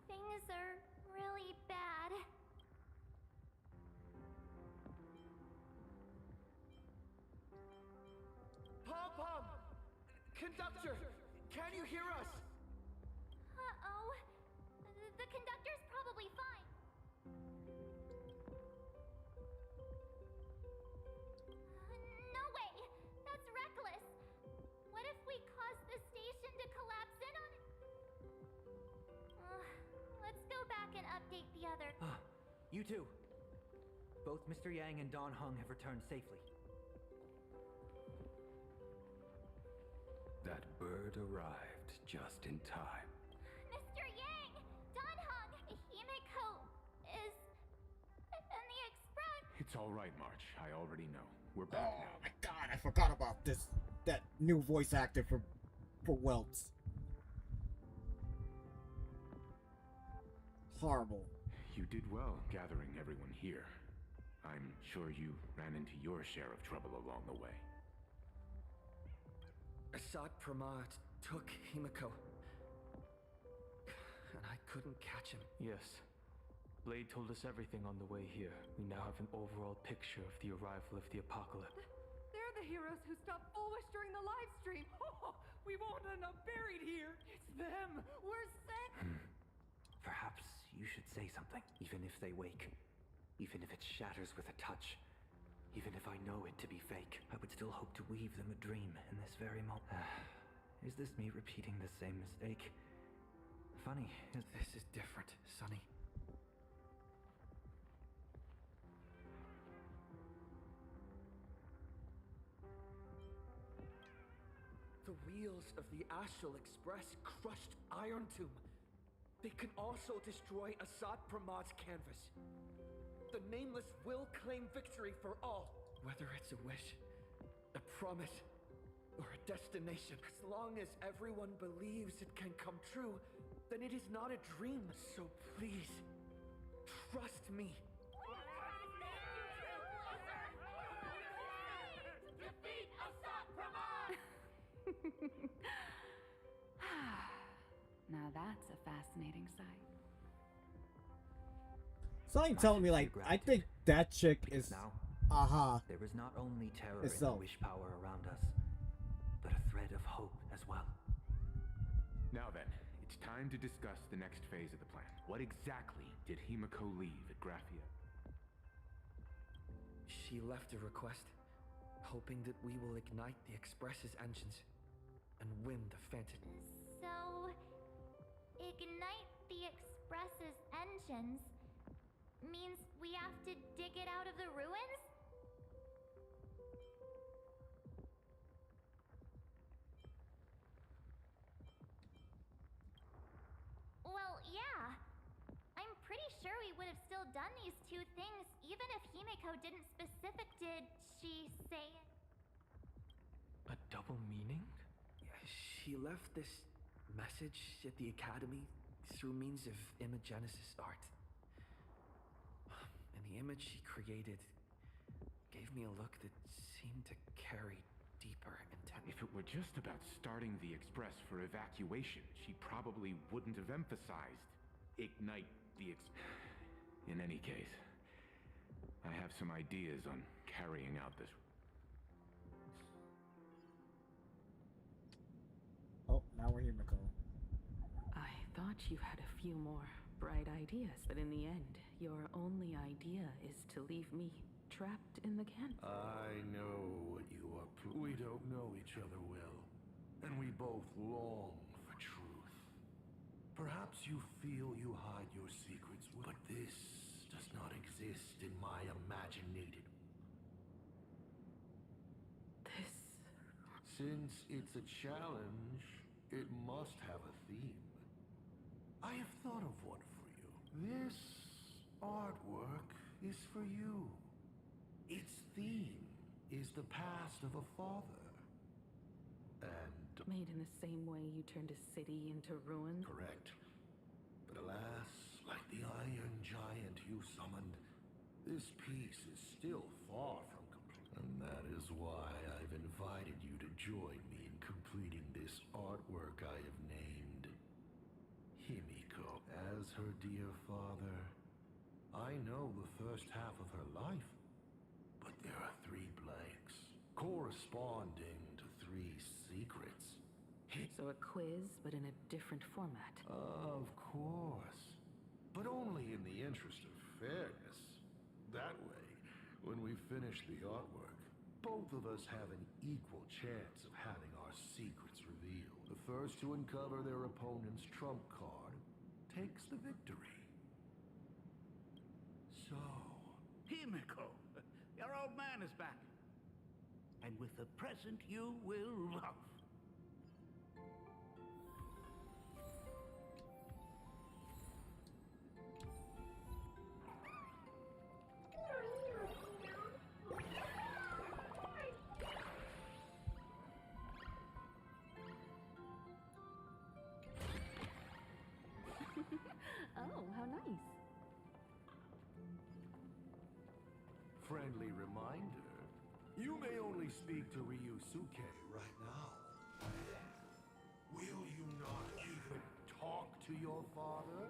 Things are really bad. Pom-Pom! Conductor! Can you hear us? Uh-oh. The conductor's probably fine. No way! That's reckless! What if we cause the station to collapse in on it? Let's go back and update the other... You too. Both Mr. Yang and Don Hung have returned safely. That bird arrived just in time. Mr. Yang! Don Hung! Himiko is... in the express... It's all right, March. I already know. We're back now. Oh my god, I forgot about this. That new voice actor for Welts. Horrible. You did well gathering everyone here. I'm sure you ran into your share of trouble along the way. Assad Pramad took Himiko. And I couldn't catch him. Yes. Blade told us everything on the way here. We now have an overall picture of the arrival of the apocalypse. They're the heroes who stopped Foolish during the live stream. We won't end up buried here. It's them. We're safe. Perhaps you should say something, even if they wake. Even if it shatters with a touch. Even if I know it to be fake. I would still hope to weave them a dream in this very moment. Is this me repeating the same mistake? Funny. This is different, Sonny. The wheels of the Astral Express crushed Iron Tomb. They can also destroy Assad Pramad's canvas. The Nameless will claim victory for all. Whether it's a wish, a promise, or a destination. As long as everyone believes it can come true, then it is not a dream. So please, trust me. Defeat Assad Pramad! Now that's a fascinating sight. Something telling me, like, I think that chick is There is not only terror in the itself. wish power around us, but a thread of hope as well. Now then, it's time to discuss the next phase of the plan. What exactly did Himiko leave at Graphia? She left a request, hoping that we will ignite the Express's engines and win the Phantom. So, ignite the Express's engines means we have to dig it out of the ruins? Well, yeah. I'm pretty sure we would have still done these two things even if Himiko didn't Did she say it? A double meaning? She left this message at the Academy through means of imagenesis art. And the image she created gave me a look that seemed to carry deeper intent. If it were just about starting the Express for evacuation, she probably wouldn't have emphasized ignite the In any case, I have some ideas on carrying out this. Oh, now we're here, Nicole. I thought you had a few more bright ideas, but in the end, your only idea is to leave me trapped in the can. I know what you are. We don't know each other well, and we both long for truth. Perhaps you feel you hide your secrets, but this does not exist in my imaginated. Since it's a challenge, it must have a theme. I have thought of one for you. This artwork is for you. Its theme is the past of a father. And... Made in the same way you turned a city into ruin? Correct. But alas, like the Iron Giant you summoned, this piece is still far from complete. And that is why I've invited you to join me in completing this artwork I have named Himiko. As her dear father, I know the first half of her life, but there are 3 blanks, corresponding to 3 secrets. So a quiz, but in a different format. Of course. But only in the interest of fairness. That way, when we finish the artwork, both of us have an equal chance of having our secrets revealed. The first to uncover their opponent's trump card takes the victory. So... Himiko, your old man is back. And with a present you will love. Oh, how nice. only speak to Ryusuke right now. Will you not even talk to your father?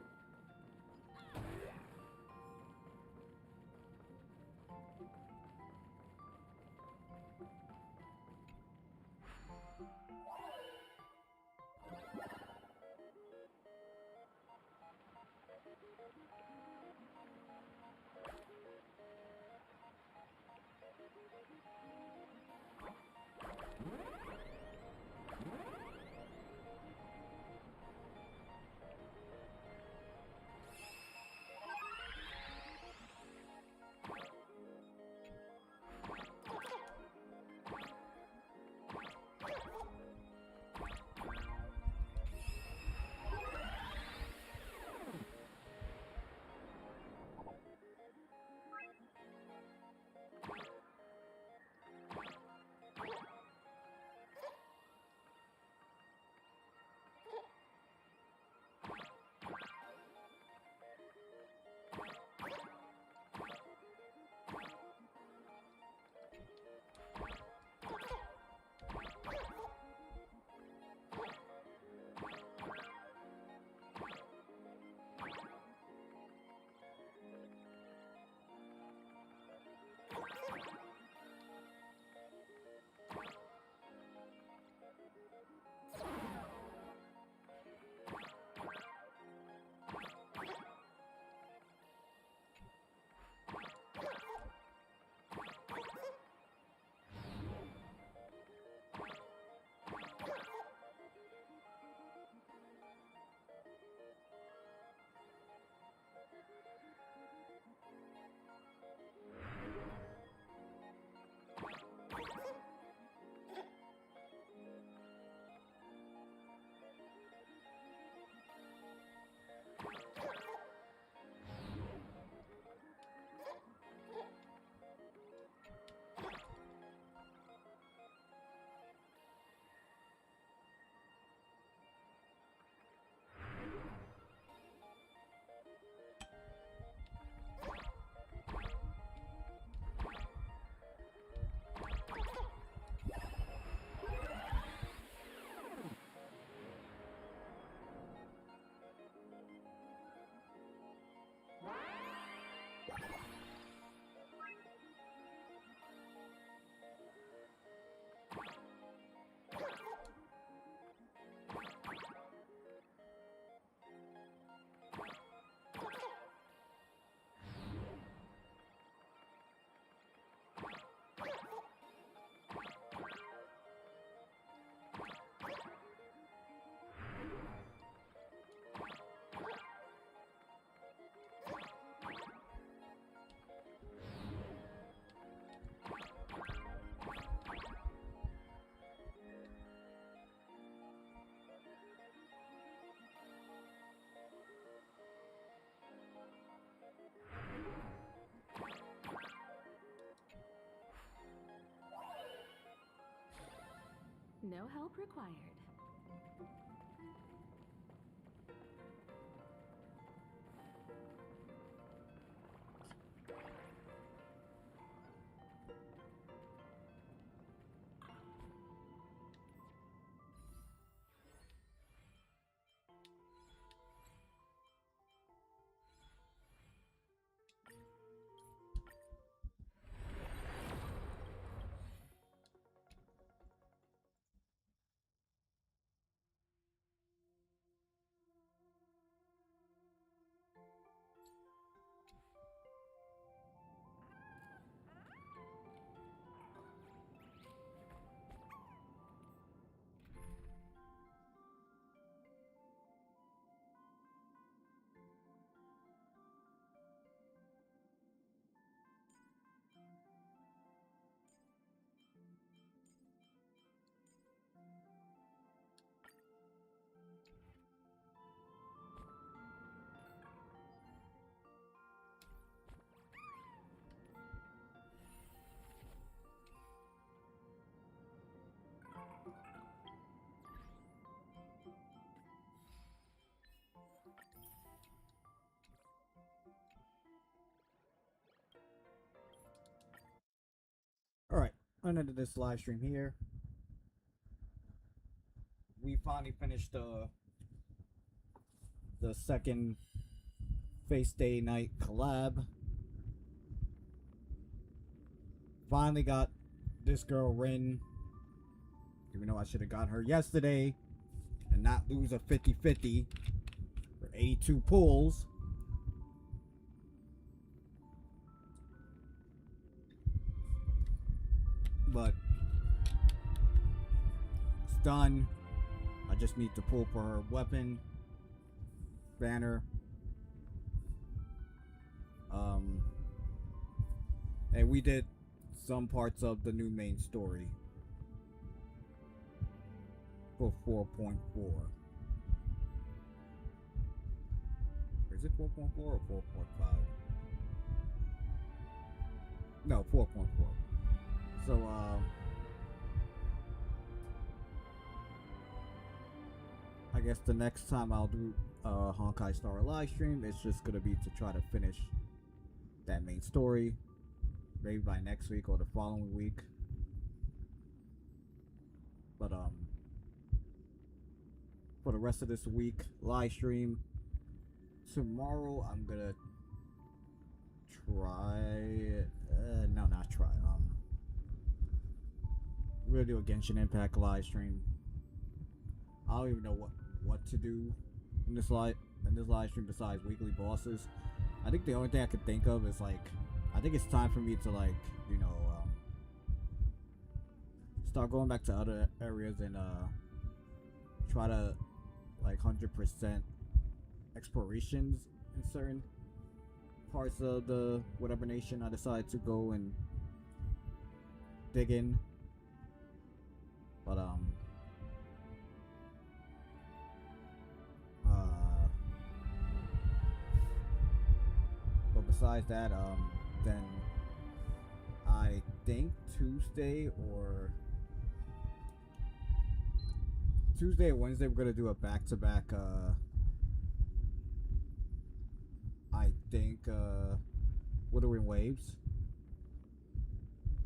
No help required. end of this live stream here. We finally finished the second Face Day Night collab. Finally got this girl Rin, even though I should have got her yesterday and not lose a 50-50 for 82 pulls. But it's done. I just need to pull for her weapon banner. And we did some parts of the new main story for 4.4. Is it 4.4 or 4.5? No, 4.4. So, I guess the next time I'll do Honkai Star live stream, it's just gonna be to try to finish that main story, maybe by next week or the following week. But for the rest of this week, live stream. Tomorrow I'm gonna try. No, not try. We're gonna do a Genshin Impact live stream. I don't even know what to do in this live stream besides weekly bosses. I think the only thing I could think of is like, I think it's time for me to like, you know, start going back to other areas and try to like 100% explorations in certain parts of the whatever nation I decide to go and dig in. But but besides that, then I think Tuesday or Wednesday we're gonna do a back-to-back. I think Withering Waves,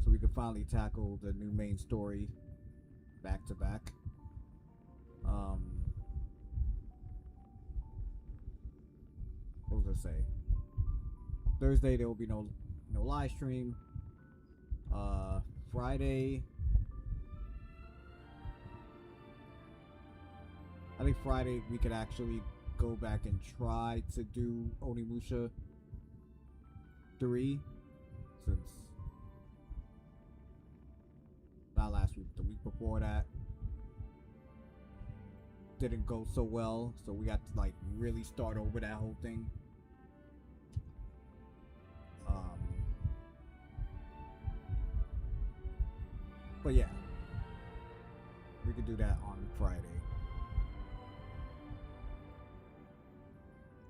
so we can finally tackle the new main story back-to-back. What was I say? Thursday there will be no live stream. Friday, I think Friday we could actually go back and try to do Onimusha 3, since not last week, the week before that didn't go so well, so we got to like really start over that whole thing. But yeah, we could do that on Friday.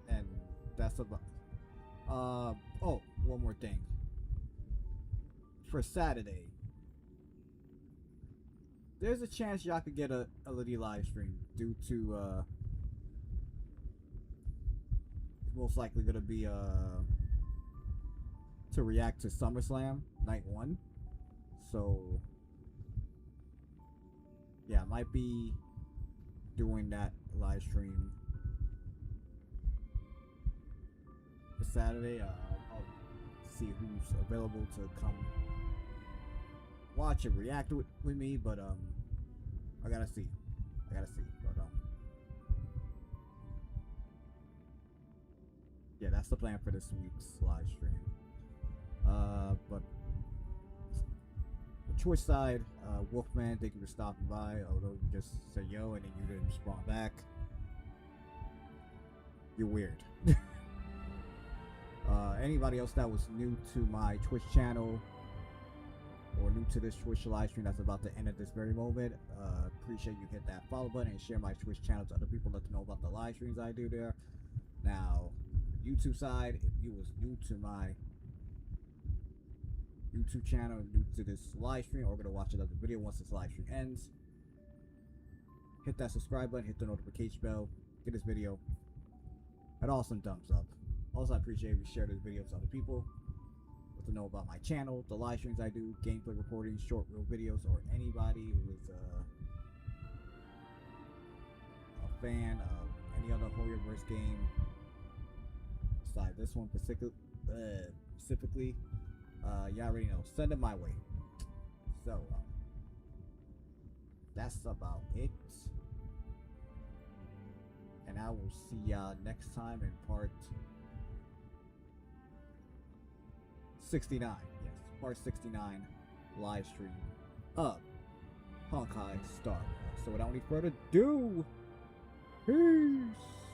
And that's about oh, one more thing. For Saturday, there's a chance y'all could get a little live stream due to most likely gonna be to react to SummerSlam Night 1. So yeah, I might be doing that live stream for Saturday. I'll see who's available to come watch and react with me, but I gotta see. But yeah, that's the plan for this week's live stream. But the Twitch side, Wolfman, thank you for stopping by. Although you just said yo and then you didn't respond back, you're weird. Anybody else that was new to my Twitch channel or new to this Twitch live stream that's about to end at this very moment, appreciate you hit that follow button and share my Twitch channel to other people, let them know about the live streams I do there. Now, YouTube side, if you was new to my YouTube channel, new to this live stream, or gonna watch another video once this live stream ends, hit that subscribe button, hit the notification bell, give this video an awesome thumbs up. Also, I appreciate if you share this video to other people. to know about my channel, the live streams I do, gameplay recordings, short reel videos, or anybody who is a fan of any other Horrorverse game besides this one specifically, you already know, send it my way. So that's about it, and I will see y'all next time in part 69. Yes, part 69 live stream of Honkai Star Wars. So without any further ado, peace.